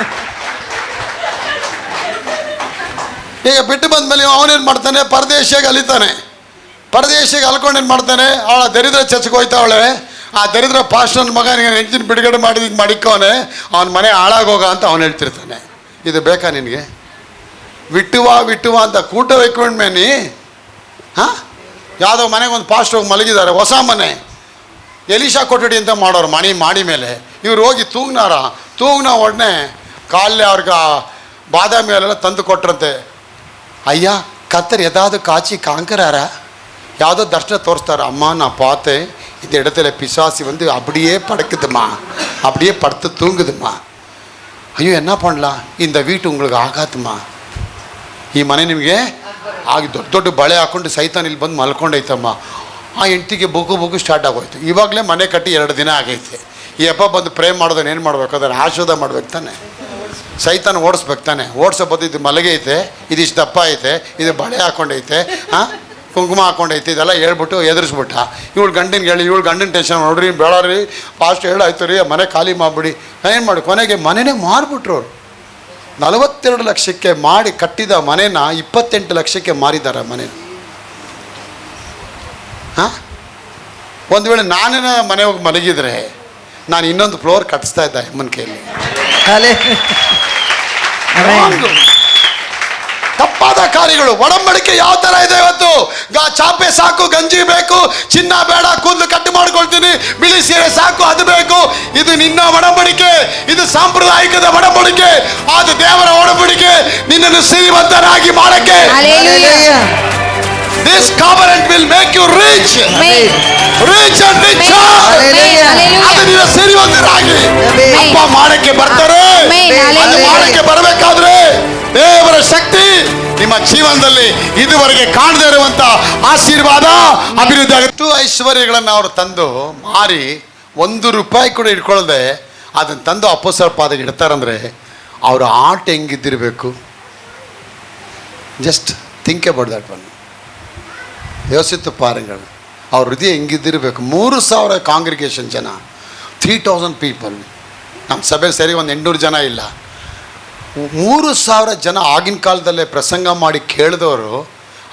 ಈಗ ಬಿಟ್ಟು ಬಂದ ಮೇಲೆ ಅವನೇನು ಮಾಡ್ತಾನೆ? ಪರದೇಶಿಯಾಗಿ ಅಲಿತಾನೆ. ಪರದೇಶಿಗೆ ಅಲ್ಕೊಂಡು ಏನು ಮಾಡ್ತಾನೆ? ಅವಳ ದರಿದ್ರ ಚರ್ಚೆಗೆ ಹೋಯ್ತಾವಳೆ. ಆ ದರಿದ್ರ ಪಾಸ್ಟರ್ ಮಗನಿಗೆ ಹೆಂಚಿನ ಬಿಡುಗಡೆ ಮಾಡಿ ಮಾಡಿಕೋನೆ, ಅವನ ಮನೆ ಹಾಳಾಗೋಗ ಅಂತ ಅವನು ಹೇಳ್ತಿರ್ತಾನೆ. ಇದು ಬೇಕಾ ನಿನಗೆ? ವಿಟ್ಟುವ ಅಂತ ಕೂಟ ವೈಕೊಂಡ್ಮೇನಿ. ಹಾಂ, ಯಾವುದೋ ಮನೆಗೆ ಒಂದು ಪಾಸ್ಟ್ ಹೋಗಿ ಮಲಗಿದ್ದಾರೆ, ಹೊಸ ಮನೆ, ಎಲಿಶಾ ಕೊಠಡಿ ಅಂತ ಮಾಡೋರು ಮಾಡಿ ಮೇಲೆ. ಇವ್ರು ಹೋಗಿ ತೂಗ್ನ ಒಡನೆ ಕಾಲೇ ಅವ್ರಿಗೆ ಬಾದಾಮಿ ಅಲ್ಲೆಲ್ಲ ತಂದು ಕೊಟ್ರಂತೆ. ಅಯ್ಯ கத்தர் ஏதாவது காட்சி காண்கிறாரா? ಯಾವುದೋ ದರ್ಶನ ತೋರಿಸ್ತಾರೆ. ಅಮ್ಮ நான் பார்த்தேன், இந்த இடத்துல பிசாசி வந்து அப்படியே படுக்குதுமா, அப்படியே படுத்து தூங்குதுமா. ஐயோ என்ன பண்ணலாம், இந்த வீட்டு உங்களுக்கு ஆகாதுமா, ಈ ಮನೆ ನಿಮಗೆ ಆಗಿ ದೊಡ್ಡ ಬಳೆ ಹಾಕ್ಕೊಂಡು ಸೈತಾನ್ ಇಲ್ಲಿ ಬಂದು ಮಲ್ಕೊಂಡೈತಮ್ಮ. ಆ ಹೆಂಡ್ತಿಗೆ ಬೊಗು ಸ್ಟಾರ್ಟ್ ಆಗೋಯ್ತು. ಇವಾಗಲೇ ಮನೆ ಕಟ್ಟಿ 2 ದಿನ ಆಗೈತೆ. ಈ ಹಬ್ಬ ಬಂದು ಪ್ರೇಮ್ ಮಾಡೋದನ್ನ ಏನು ಮಾಡ್ಬೇಕು? ಅದನ್ನು ಆಶೀರ್ವಾದ ಮಾಡ್ಬೇಕು ತಾನೆ, ಸೈತಾನ ಓಡಿಸ್ಬೇಕು ತಾನೆ. ಓಡಿಸೋ ಬದ್ದು ಇದು ಮಲಗೆ ಐತೆ, ಇದಿಷ್ಟು ದಪ್ಪ ಐತೆ, ಇದು ಬಳೆ ಹಾಕ್ಕೊಂಡೈತೆ, ಹಾಂ ಕುಂಕುಮ ಹಾಕ್ಕೊಂಡೈತೆ, ಇದೆಲ್ಲ ಹೇಳ್ಬಿಟ್ಟು ಎದುರಿಸ್ಬಿಟ್ಟ. ಇವಳು ಗಂಡಿನ ಹೇಳಿ, ಇವಳು ಗಂಡಿನ ಟೆನ್ಷನ್ ನೋಡ್ರಿ, ಬೇಡಾರಿ ಫಾಸ್ಟ್ ಹೇಳಾಯ್ತು ರೀ, ಮನೆ ಖಾಲಿ ಮಾಡಿಬಿಡಿ. ಏನು ಮಾಡಿ ಕೊನೆಗೆ ಮನೆಯೇ ಮಾರ್ಬಿಟ್ರು ಅವ್ರು. 42 ಲಕ್ಷಕ್ಕೆ ಮಾಡಿ ಕಟ್ಟಿದ ಮನೇನ 28 ಲಕ್ಷಕ್ಕೆ ಮಾರಿದ್ದಾರೆ ಮನೇನ. ಹಾಂ, ಒಂದು ವೇಳೆ ನಾನೇನ ಮನೆ ಹೋಗಿ ಮಲಗಿದ್ರೆ ನಾನು ಇನ್ನೊಂದು ಫ್ಲೋರ್ ಕಟ್ಟಿಸ್ತಾ ಇದ್ದೆ ಅಮ್ಮನ ಕೈಯಲ್ಲಿ. ತಪ್ಪಾದ ಕಾರ್ಯಗಳು. ಒಡಂಬಡಿಕೆ ಯಾವ ಥರ ಇದೆ ಇವತ್ತು? ಚಾಪೆ ಸಾಕು, ಗಂಜಿ ಬೇಕು, ಚಿನ್ನ ಬೇಡ, ಕೂದಲು ಕಟ್ಟು ಮಾಡ್ಕೊಳ್ತೀನಿ, ಬಿಳಿ ಸೀರೆ ಸಾಕು, ಅದು ಬೇಕು. ಇದು ನಿನ್ನ ಒಡಂಬಡಿಕೆ, ಇದು ಸಾಂಪ್ರದಾಯಿಕದ ಒಡಂಬಡಿಕೆ. ಅದು ದೇವರ ಒಡಂಬಡಿಕೆ ನಿನ್ನನ್ನು ಶ್ರೀಮಂತನಾಗಿ ಮಾಡಕ್ಕೆ. This covenant will make you rich. Rich and richer. ಅದು ನಿನ್ನ ಶ್ರೀಮಂತರಾಗಿ ಅಪ್ಪ ಮಾಡಕ್ಕೆ ಬರ್ತಾರೆ. ಅದು ಮಾಡಕ್ಕೆ ಬರಬೇಕಾದ್ರೆ ದೇವರ ಶಕ್ತಿ ನಿಮ್ಮ ಜೀವನದಲ್ಲಿ ಇದುವರೆಗೆ ಕಾಣದೇ ಇರುವಂತ ಆಶೀರ್ವಾದ ಅಭಿವೃದ್ಧಿ ಆಗುತ್ತೆ. ಐಶ್ವರ್ಯಗಳನ್ನು ಅವರು ತಂದು ಮಾರಿ 1 ರೂಪಾಯಿ ಕೂಡ ಇಟ್ಕೊಳ್ಳದೆ ಅದನ್ನು ತಂದು ಅಪೊಸ್ತಲರ ಪಾದಕ್ಕೆ ಇಡ್ತಾರಂದ್ರೆ ಅವರ ಆಟ ಹೆಂಗಿದ್ದಿರಬೇಕು? Just think about that one. ಯೋಚಿತು ಪಾರುಗಳು, ಅವ್ರ ಹೃದಯ ಹೆಂಗಿದ್ದಿರಬೇಕು. 3,000 ಕಾಂಗ್ರಿಗೇಷನ್ ಜನ, 3,000 ಪೀಪಲ್. ನಮ್ಮ ಸಭೆಯಲ್ಲಿ ಸರಿ ಒಂದು 800 ಜನ ಇಲ್ಲ. 3,000 ಜನ ಆಗಿನ ಕಾಲದಲ್ಲೇ ಪ್ರಸಂಗ ಮಾಡಿ ಕೇಳಿದವರು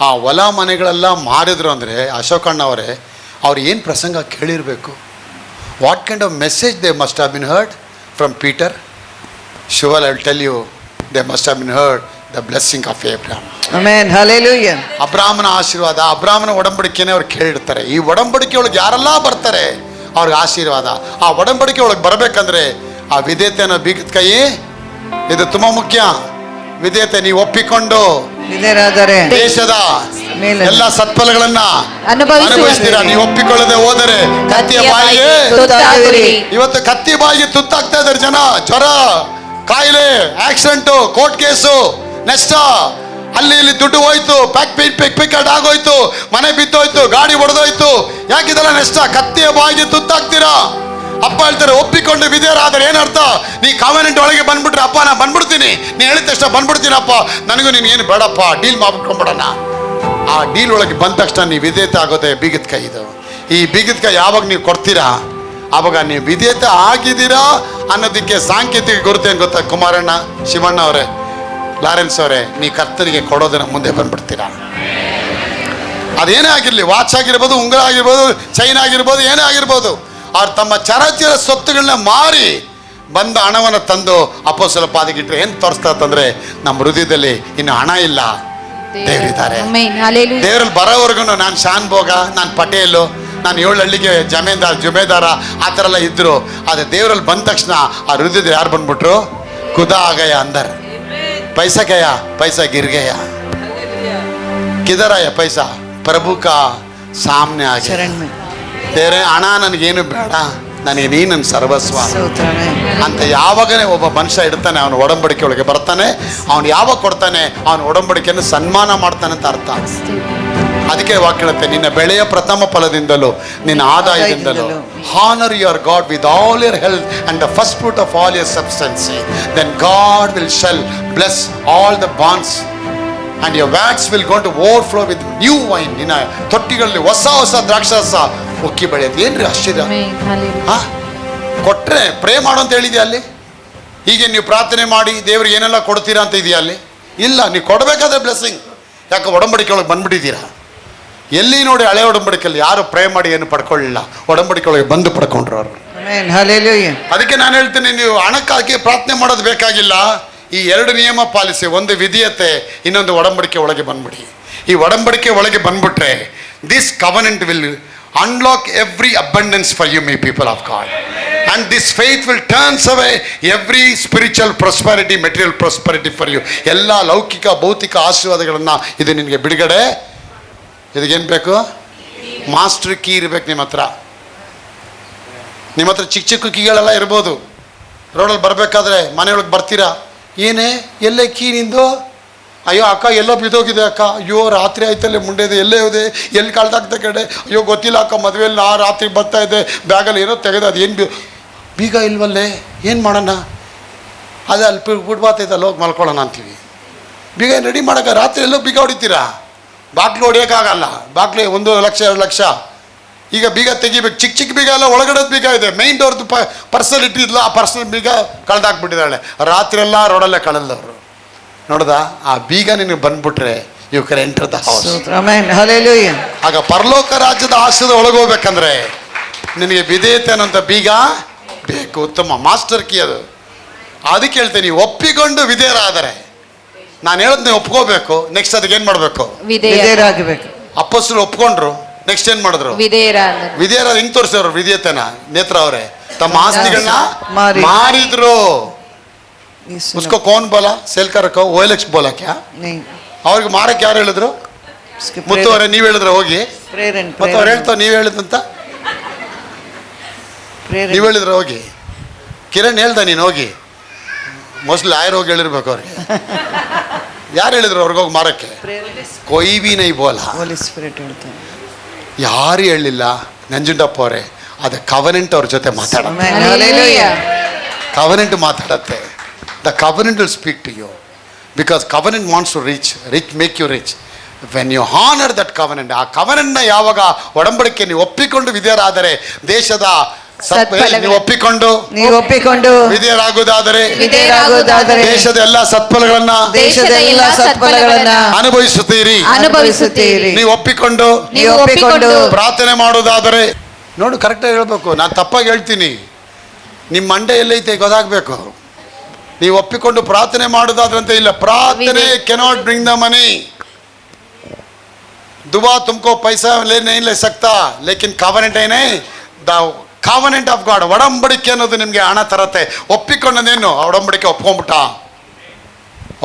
ಆ ಹೊಲ ಮನೆಗಳೆಲ್ಲ ಮಾರಿದ್ರು ಅಂದರೆ ಅಶೋಕಣ್ಣವರೇ, ಅವ್ರು ಏನು ಪ್ರಸಂಗ ಕೇಳಿರಬೇಕು? What kind of message they must have been heard from Peter. Shall I will tell you, they must have been heard the blessing of Abraham. Amen, hallelujah. ಅಬ್ರಾಹ್ಮನ ಆಶೀರ್ವಾದ, ಅಬ್ರಾಹ್ಮನ ಒಡಂಬಡಿಕೆನೇ ಅವ್ರು ಕೇಳಿರ್ತಾರೆ. ಈ ಒಡಂಬಡಿಕೆ ಒಳಗೆ ಯಾರೆಲ್ಲ ಬರ್ತಾರೆ ಅವ್ರಿಗೆ ಆಶೀರ್ವಾದ. ಆ ಒಡಂಬಡಿಕೆ ಒಳಗೆ ಬರಬೇಕಂದ್ರೆ ಆ ವಿಧೇಯತೆಯನ್ನು ಬೀಗದ ಕೈ, ಇದು ತುಂಬ ಮುಖ್ಯ. ವಿಧೇಯತೆ ನೀವು ಒಪ್ಪಿಕೊಂಡು ವಿಧೇಯರಾದರೆ ದೇಶದ ಮೇಲನ್ನು. ಎಲ್ಲ ಸತ್ಫಲಗಳನ್ನ ಅನುಭವಿಸ್ತೀರಾ. ನೀವು ಒಪ್ಪಿಕೊಳ್ಳದೆ ಹೋದರೆ ಕತ್ತಿಯ ಬಾಯಿಗೆ ತುತ್ತಾಗುವಿರಿ. ಇವತ್ತು ಕತ್ತಿ ಬಾಯಿಗೆ ತುತ್ತಾಗ್ತಾ ಇದ್ದಾರೆ ಜನ. ಜ್ವರ, ಕಾಯಿಲೆ, ಆಕ್ಸಿಡೆಂಟ್, ಕೋರ್ಟ್ ಕೇಸು, ನೆಕ್ಸ್ಟ್ ಅಲ್ಲಿ ಇಲ್ಲಿ ದುಡ್ಡು ಹೋಯ್ತು, ಪಿಕ್ ಆಗೋಯ್ತು, ಮನೆ ಬಿದ್ದೋಯ್ತು, ಗಾಡಿ ಹೊಡೆದೋಯ್ತು. ಯಾಕಿದೆಲ್ಲ ನೆಕ್ಸ್ಟ್ ಕತ್ತಿಯ ಬಾಯಿಗೆ ತುತ್ತಾಗ್ತೀರಾ. ಅಪ್ಪ ಹೇಳ್ತಾರೆ ಒಪ್ಪಿಕೊಂಡು ವಿಧೇಯರಾದರೆ ಏನರ್ಥ? ನೀ ಕಾವೆನೆಂಟ್ ಒಳಗೆ ಬಂದ್ಬಿಟ್ರೆ ಅಪ್ಪ ನಾ ಬಂದ್ಬಿಡ್ತೀನಿ, ನೀ ಹೇಳಿದ ತಕ್ಷಣ ಬಂದ್ಬಿಡ್ತೀನಪ್ಪ, ನನಗೂ ನೀನು ಏನು ಬೇಡಪ್ಪ, ಡೀಲ್ ಮಾಡ್ಬಿಟ್ಕೊಂಡ್ಬಿಡೋಣ. ಆ ಡೀಲ್ ಒಳಗೆ ಬಂದ ತಕ್ಷಣ ನೀವು ವಿಧೇಯತೆ ಆಗೋದೆ ಬೀಗದ ಕೈ. ಇದು ಈ ಬೀಗದ ಕೈ ಯಾವಾಗ ನೀವು ಕೊಡ್ತೀರಾ ಆವಾಗ ನೀವು ವಿಧೇಯತೆ ಆಗಿದ್ದೀರಾ ಅನ್ನೋದಕ್ಕೆ ಸಾಂಕೇತಿಕ ಗುರುತು ಏನು ಗೊತ್ತಾ? ಕುಮಾರಣ್ಣ, ಶಿವಣ್ಣ ಅವರೇ, ಲಾರೆನ್ಸ್ ಅವರೇ, ನೀ ಕರ್ತನಿಗೆ ಕೊಡೋದನ್ನ ಮುಂದೆ ಬಂದ್ಬಿಡ್ತೀರಾ. ಅದೇನೇ ಆಗಿರಲಿ, ವಾಚ್ ಆಗಿರ್ಬೋದು, ಉಂಗುರ ಆಗಿರ್ಬೋದು, ಚೈನ್ ಆಗಿರ್ಬೋದು, ಏನೇ ಆಗಿರ್ಬೋದು, ಅವ್ರು ತಮ್ಮ ಚರಾಚರ ಸ್ವತ್ತುಗಳನ್ನ ಮಾರಿ ಬಂದ ಹಣವನ್ನು ತಂದು ಅಪೊಸ್ತಲರ ಪಾದಕ್ಕಿಟ್ರೆ ಏನು ತೋರಿಸ್ತಾ ಅಂತಂದ್ರೆ ನಮ್ಮ ಹೃದಯದಲ್ಲಿ ಇನ್ನು ಹಣ ಇಲ್ಲ, ದೇವರಿದ್ದಾರೆ. ದೇವರಲ್ಲಿ ಬರೋವರೆಗೂ ನಾನು ಶಾನ್ ಭೋಗ, ನಾನು ಪಟೇಲು, ನಾನು 7 ಹಳ್ಳಿಗೆ ಜಮೇದಾರ ಆ ಥರ ಎಲ್ಲ ಇದ್ರು. ಆದರೆ ದೇವರಲ್ಲಿ ಬಂದ ತಕ್ಷಣ ಆ ಹೃದಯದಲ್ಲಿ ಯಾರು ಬಂದ್ಬಿಟ್ರು? ಖುದಾ ಆಗಯ ಅಂದರ್, पैसा गया, पैसा गिर गया, किधर आया पैसा? प्रभु का सामने आ गया. ಚರಣ್ ಮೇ ದೇವರೇ, ಹಣ ನನಗೇನು ಬೇಡ, ನನಗೆ ನೀ ನನ್ನ ಸರ್ವಸ್ವ ಸ್ತೋತ್ರನೇ. ಅಂತ ಯಾವಾಗನೇ ಒಬ್ಬ ಮನುಷ್ಯ ಇಡ್ತಾನೆ, ಅವನು ಒಡಂಬಡಿಕೆ ಒಳಗೆ ಬರ್ತಾನೆ. ಅವನು ಯಾವಾಗ ಕೊಡ್ತಾನೆ, ಅವನು ಒಡಂಬಡಿಕೆಯನ್ನು ಸನ್ಮಾನ ಮಾಡ್ತಾನೆ ಅಂತ ಅರ್ಥ. ಅದಕ್ಕೆ ವಾಕ್ಯ ಹೇಳುತ್ತೆ, ನಿನ್ನ ಬೆಳೆಯ ಪ್ರಥಮ ಫಲದಿಂದಲೂ ನಿನ್ನ ಆದಾಯದಿಂದಲೂ honour your God with all your health and the first fruit of all your substance, then God will shall bless all the barns and your vats will go to overflow with new wine. ನಿನ್ನ ತೊಟ್ಟಿಗಳಲ್ಲಿ ಹೊಸ ಹೊಸ ದ್ರಾಕ್ಷಾರಸ ಉಕ್ಕಿ ಬೆಳೆಯುತ್ತೆ. ಏನ್ರಿ ಆಶ್ಚರ್ಯ! ಕೊಟ್ರೆ ಪ್ರೇ ಮಾಡು ಅಂತ ಹೇಳಿದ್ಯಾ ಅಲ್ಲಿ? ಹೀಗೆ ನೀವು ಪ್ರಾರ್ಥನೆ ಮಾಡಿ ದೇವ್ರಿಗೆ ಏನೆಲ್ಲ ಕೊಡ್ತೀರಾ ಅಂತ ಇದೆಯಾ ಅಲ್ಲಿ? ಇಲ್ಲ, ನೀವು ಕೊಡಬೇಕಾದ್ರೆ ಬ್ಲೆಸ್ಸಿಂಗ್. ಯಾಕೆ ಒಡಂಬಡಿಕೆ ಒಳಗೆ ಬಂದ್ಬಿಟ್ಟಿದ್ದೀರಾ? ಎಲ್ಲಿ ನೋಡಿ ಹಳೆ ಒಡಂಬಡಿಕೆಯಲ್ಲಿ ಯಾರು ಪ್ರೇ ಮಾಡಿ ಏನು ಪಡ್ಕೊಳ್ಳಿಲ್ಲ, ಒಡಂಬಡಿಕೆ ಒಳಗೆ ಬಂದು ಪಡ್ಕೊಂಡ್ರು ಅವರು. Amen, hallelujah. ಅದಕ್ಕೆ ನಾನು ಹೇಳ್ತೀನಿ, ನೀವು ಹಣಕ್ಕಾಗಿ ಪ್ರಾರ್ಥನೆ ಮಾಡೋದು ಬೇಕಾಗಿಲ್ಲ. ಈ 2 ನಿಯಮ ಪಾಲಿಸಿ, ಒಂದು ವಿಧೇಯತೆ, ಇನ್ನೊಂದು ಒಡಂಬಡಿಕೆ ಒಳಗೆ ಬಂದ್ಬಿಡಿ. ಈ ಒಡಂಬಡಿಕೆ ಒಳಗೆ ಬಂದ್ಬಿಟ್ರೆ this covenant will unlock every abundance for you, my people of God, and this faith will turns away every spiritual prosperity, material prosperity for you. ಎಲ್ಲ ಲೌಕಿಕ ಭೌತಿಕ ಆಶೀರ್ವಾದಗಳನ್ನು ಇದು ನಿನಗೆ ಬಿಡುಗಡೆ. ಇದಕ್ಕೇನು ಬೇಕು? ಮಾಸ್ಟರ್ ಕೀ ಇರ್ಬೇಕು ನಿಮ್ಮ ಹತ್ರ. ನಿಮ್ಮ ಹತ್ರ ಚಿಕ್ಕ ಚಿಕ್ಕ ಕೀಗಳೆಲ್ಲ ಇರ್ಬೋದು. ರೋಡಲ್ಲಿ ಬರಬೇಕಾದ್ರೆ ಮನೆಯೊಳಗೆ ಬರ್ತೀರಾ, ಏನೇ ಎಲ್ಲೇ ಕೀ ನಿಂದು? ಅಯ್ಯೋ ಅಕ್ಕ ಎಲ್ಲೋ ಬಿದ್ದೋಗಿದೆ ಅಕ್ಕ, ಅಯ್ಯೋ ರಾತ್ರಿ ಆಯ್ತಲ್ಲೇ ಮುಂಡೆದೆ, ಎಲ್ಲೇ ಹೋದೆ, ಎಲ್ಲಿ ಕಳ್ದಾಗ್ತಾ ಕಡೆ, ಅಯ್ಯೋ ಗೊತ್ತಿಲ್ಲ ಅಕ್ಕ, ಮದುವೆಯಲ್ಲಿ ನಾ ರಾತ್ರಿ ಬರ್ತಾ ಇದ್ದೆ, ಬ್ಯಾಗಲ್ಲಿ ಏನೋ ತೆಗೆದು ಅದು ಏನು ಬೀಗ ಇಲ್ವಲ್ಲೇ, ಏನು ಮಾಡೋಣ? ಅದೇ ಅಲ್ಲಿ ಬಿಡ್ಬಾತೈತಲ್ಲ, ಹೋಗಿ ಮಲ್ಕೊಳ್ಳೋಣ ಅಂತೀವಿ. ಬೀಗ ರೆಡಿ ಮಾಡೋಕೆ ರಾತ್ರಿ ಎಲ್ಲೋ ಬೀಗ ಹೊಡಿತೀರಾ? ಬಾಗ್ಲು ಹೊಡಿಯೋಕ್ಕಾಗಲ್ಲ, ಬಾಗ್ಲು 1 ಲಕ್ಷ 2 ಲಕ್ಷ. ಈಗ ಬೀಗ ತೆಗಿಬೇಕು, ಚಿಕ್ಕ ಚಿಕ್ಕ ಬೀಗ ಎಲ್ಲ ಒಳಗಡೆದು ಬೀಗ ಇದೆ, ಮೈನ್ ಡೋರ್ದು ಪರ್ಸಲ್ ಇಟ್ಟಿದ್ಲ, ಆ ಪರ್ಸಲ್ ಬೀಗ ಕಳೆದಾಕ್ಬಿಟ್ಟಿದ್ದಾಳೆ. ರಾತ್ರಿ ಎಲ್ಲ ರೋಡಲ್ಲೇ ಕಳೆದವರು. ನೋಡ್ದ, ಆ ಬೀಗ ನಿನಗೆ ಬಂದ್ಬಿಟ್ರೆ you can enter the house. Amen, hallelujah. ಆಗ ಪರಲೋಕ ರಾಜ್ಯದ ಆಶಯದ ಒಳಗೆ ಹೋಗ್ಬೇಕಂದ್ರೆ ನಿನಗೆ ವಿಧೇಯತೆ ಅನ್ನೋಂಥ ಬೀಗ ಬೇಕು. ಉತ್ತಮ ಮಾಸ್ಟರ್ ಕೀ ಅದು. ಅದಕ್ಕೆ ಹೇಳ್ತೇನೆ, ನೀವು ಒಪ್ಪಿಕೊಂಡು ವಿಧೇಯರಾದರೆ, ನಾನು ಹೇಳೋದು ನೀವು ಒಪ್ಕೋಬೇಕು. ನೆಕ್ಸ್ಟ್ ಅದಕ್ಕೆ ಏನು ಮಾಡಬೇಕು? ವಿಧೇಯರಾಗಬೇಕು. ಅಪ್ಪಸ್ತರು ಒಪ್ಕೊಂಡ್ರು, ನೆಕ್ಸ್ಟ್ ಏನು ಮಾಡಿದ್ರು? ವಿಧೇಯರ ಹೆಂಗ್ ತೋರಿಸಿದ್ರು ವಿಧೇಯತೆನ? ನೇತ್ರ ಅವರೇ ತಮ್ಮ ಆಸ್ತಿಗಳನ್ನ ಮಾರಿದ್ರು. उसको कौन बोला सेल कर रखो? OLX बोला क्या? नहीं. ಅವ್ರಿಗೆ ಮಾರಕ್ಕೆ ಯಾರು ಹೇಳಿದ್ರು? ಮುತ್ತು ಅವರೇ ನೀವು ಹೇಳಿದ್ರೆ ಹೋಗಿ. ಮತ್ತು ಅವ್ರು ಹೇಳ್ತಾವ ನೀವು ಹೇಳಿದಂತ ನೀವು ಹೇಳಿದ್ರೆ ಹೋಗಿ. ಕಿರಣ್ ಹೇಳ್ದ ನೀನು ಹೋಗಿ. ಮೋಸ್ಟ್ಲಿ ಲಾಯರ್ ಹೋಗಿ ಹೇಳಿರ್ಬೇಕು ಅವ್ರಿಗೆ. ಯಾರು ಹೇಳಿದ್ರು ಅವ್ರಿಗೆ ಹೋಗಿ ಮಾರಕ್ಕೆ? ಕೊಯ್ ಬಿ ನೈ ಬೋಲ. ಯಾರು ಹೇಳಿಲ್ಲ. ನಂಜುಂಡಪ್ಪ ಅವರೇ, ಅದು ಕವನೆಂಟ್ ಅವ್ರ ಜೊತೆ ಮಾತಾಡೋದು. Covenant ಮಾತಾಡತ್ತೆ. The covenant will speak to you because covenant wants to reach, make you rich. When you honor that covenant, ಆ covenantನ ಯಾವಾಗ ಒಡಂಬಡಿಕೆ ನೀವು ಒಪ್ಪಿಕೊಂಡು ವಿಧೇಯರಾದರೆ, ದೇಶದ ನೀವು ಒಪ್ಪಿಕೊಂಡು ವಿಧೇಯರಾಗುವುದಾದರೆ ದೇಶದ ಎಲ್ಲ ಸತ್ಫಲಗಳನ್ನ ಅನುಭವಿಸುತ್ತೀರಿ. ನೀವು ಒಪ್ಪಿಕೊಂಡು ಪ್ರಾರ್ಥನೆ ಮಾಡುವುದಾದರೆ, ನೋಡು ಕರೆಕ್ಟಾಗಿ ಹೇಳ್ಬೇಕು. ನಾನು ತಪ್ಪಾಗಿ ಹೇಳ್ತೀನಿ, ನಿಮ್ಮ ಮಂಡೆ ಎಲ್ಲೈತೆ ಗೊತ್ತಾಗಬೇಕು. ನೀವು ಒಪ್ಪಿಕೊಂಡು ಪ್ರಾರ್ಥನೆ ಮಾಡೋದಾದ್ರಂತೆ ಇಲ್ಲ. ಪ್ರಾರ್ಥನೆ ಕೆನಾಟ್ ಬ್ರಿಂಗ್ ದ ಮನಿ. दुआ तुमको पैसा ले नहीं ले सकता, लेकिन कवनेंट है नहीं, द कवनेंट ऑफ गॉड. ಒಡಂಬಡಿಕೆ ಅನ್ನೋದು ನಿಮಗೆ ಹಣ ತರತ್ತೆ. ಒಪ್ಪಿಕೊಂಡನೇನು? ಒಡಂಬಡಿಕೆ ಒಪ್ಕೊಂಡ್ಬಿಟ್ಟ.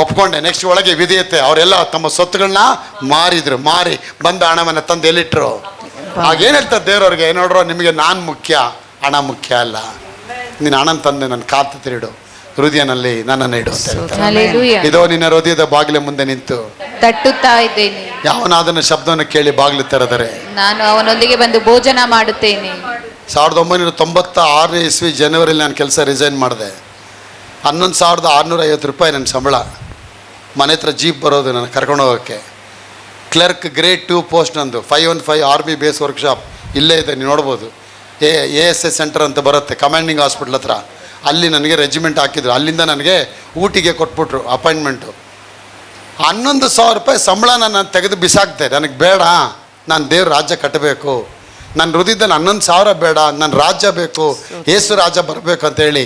ಒಪ್ಕೊಂಡೆ. ನೆಕ್ಸ್ಟ್ ಒಳಗೆ ವಿಧೇಯತೆ. ಅವರೆಲ್ಲ ತಮ್ಮ ಸೊತ್ತುಗಳನ್ನ ಮಾರಿ ಬಂದ ಹಣವನ್ನು ತಂದು ಎಲ್ಲಿಟ್ರು. ಆಗೇನು ಹೇಳ್ತಾರೆ ದೇವ್ರವ್ರಿಗೆ, ನೋಡ್ರೋ ನಿಮಗೆ ನಾನು ಮುಖ್ಯ, ಹಣ ಮುಖ್ಯ ಅಲ್ಲ. ನಿನ್ನ ಹಣನ ತಂದೆ ನನ್ನ ಕಾತು ತಿರುಡು, ಹೃದಯನಲ್ಲಿ ನನ್ನನ್ನು ಇಡು ಅಂತ ಹೇಳ್ತಾರೆ. Hallelujah. ಇದೋ ನಿನ್ನ ಹೃದಯದ ಬಾಗಿಲ ಮುಂದೆ ನಿಂತು ತಟ್ಟುತ್ತಾ ಇದ್ದೇನೆ, ಯಾವನಾದನ್ನ ಶಬ್ದವನ್ನು ಕೇಳಿ ಬಾಗಿಲು ತೆರೆದರೆ ನಾನು ಅವನೊಂದಿಗೆ ಬಂದು ಭೋಜನ ಮಾಡುತ್ತೇನೆ. 1996 ಇಸ್ವಿ ಜನವರಿಲಿ ನಾನು ಕೆಲಸ ರಿಸೈನ್ ಮಾಡಿದೆ. 11,650 ರೂಪಾಯಿ ನನ್ನ ಸಂಬಳ. ಮನೆ ಹತ್ರ ಜೀಪ್ ಬರೋದು ನಾನು ಕರ್ಕೊಂಡು ಹೋಗೋಕ್ಕೆ. ಕ್ಲರ್ಕ್ ಗ್ರೇಡ್ 2 ಪೋಸ್ಟ್ ನಂದು. 515 ಆರ್ಮಿ ಬೇಸ್ ವರ್ಕ್ಶಾಪ್ ಇಲ್ಲೇ ಇದೆ, ನೀವು ನೋಡ್ಬೋದು. ASS ಸೆಂಟರ್ ಅಂತ ಬರುತ್ತೆ ಕಮಾಂಡಿಂಗ್ ಹಾಸ್ಪಿಟ್ಲ್ ಹತ್ರ. ಅಲ್ಲಿ ನನಗೆ ರೆಜಿಮೆಂಟ್ ಹಾಕಿದ್ರು. ಅಲ್ಲಿಂದ ನನಗೆ ಊಟಿಗೆ ಕೊಟ್ಬಿಟ್ರು ಅಪಾಯಿಂಟ್ಮೆಂಟು. 11,000 ರೂಪಾಯಿ ಸಂಬಳ ನಾನು ತೆಗೆದು ಬಿಸಾಕ್ತೆ. ನನಗೆ ಬೇಡ, ನಾನು ದೇವ್ರ ರಾಜ್ಯ ಕಟ್ಟಬೇಕು, ನನ್ನ ಹೃದಯದಲ್ಲಿ 11,000 ಬೇಡ, ನನ್ನ ರಾಜ್ಯ ಬೇಕು, ಯೇಸು ರಾಜ್ಯ ಬರಬೇಕು ಅಂತೇಳಿ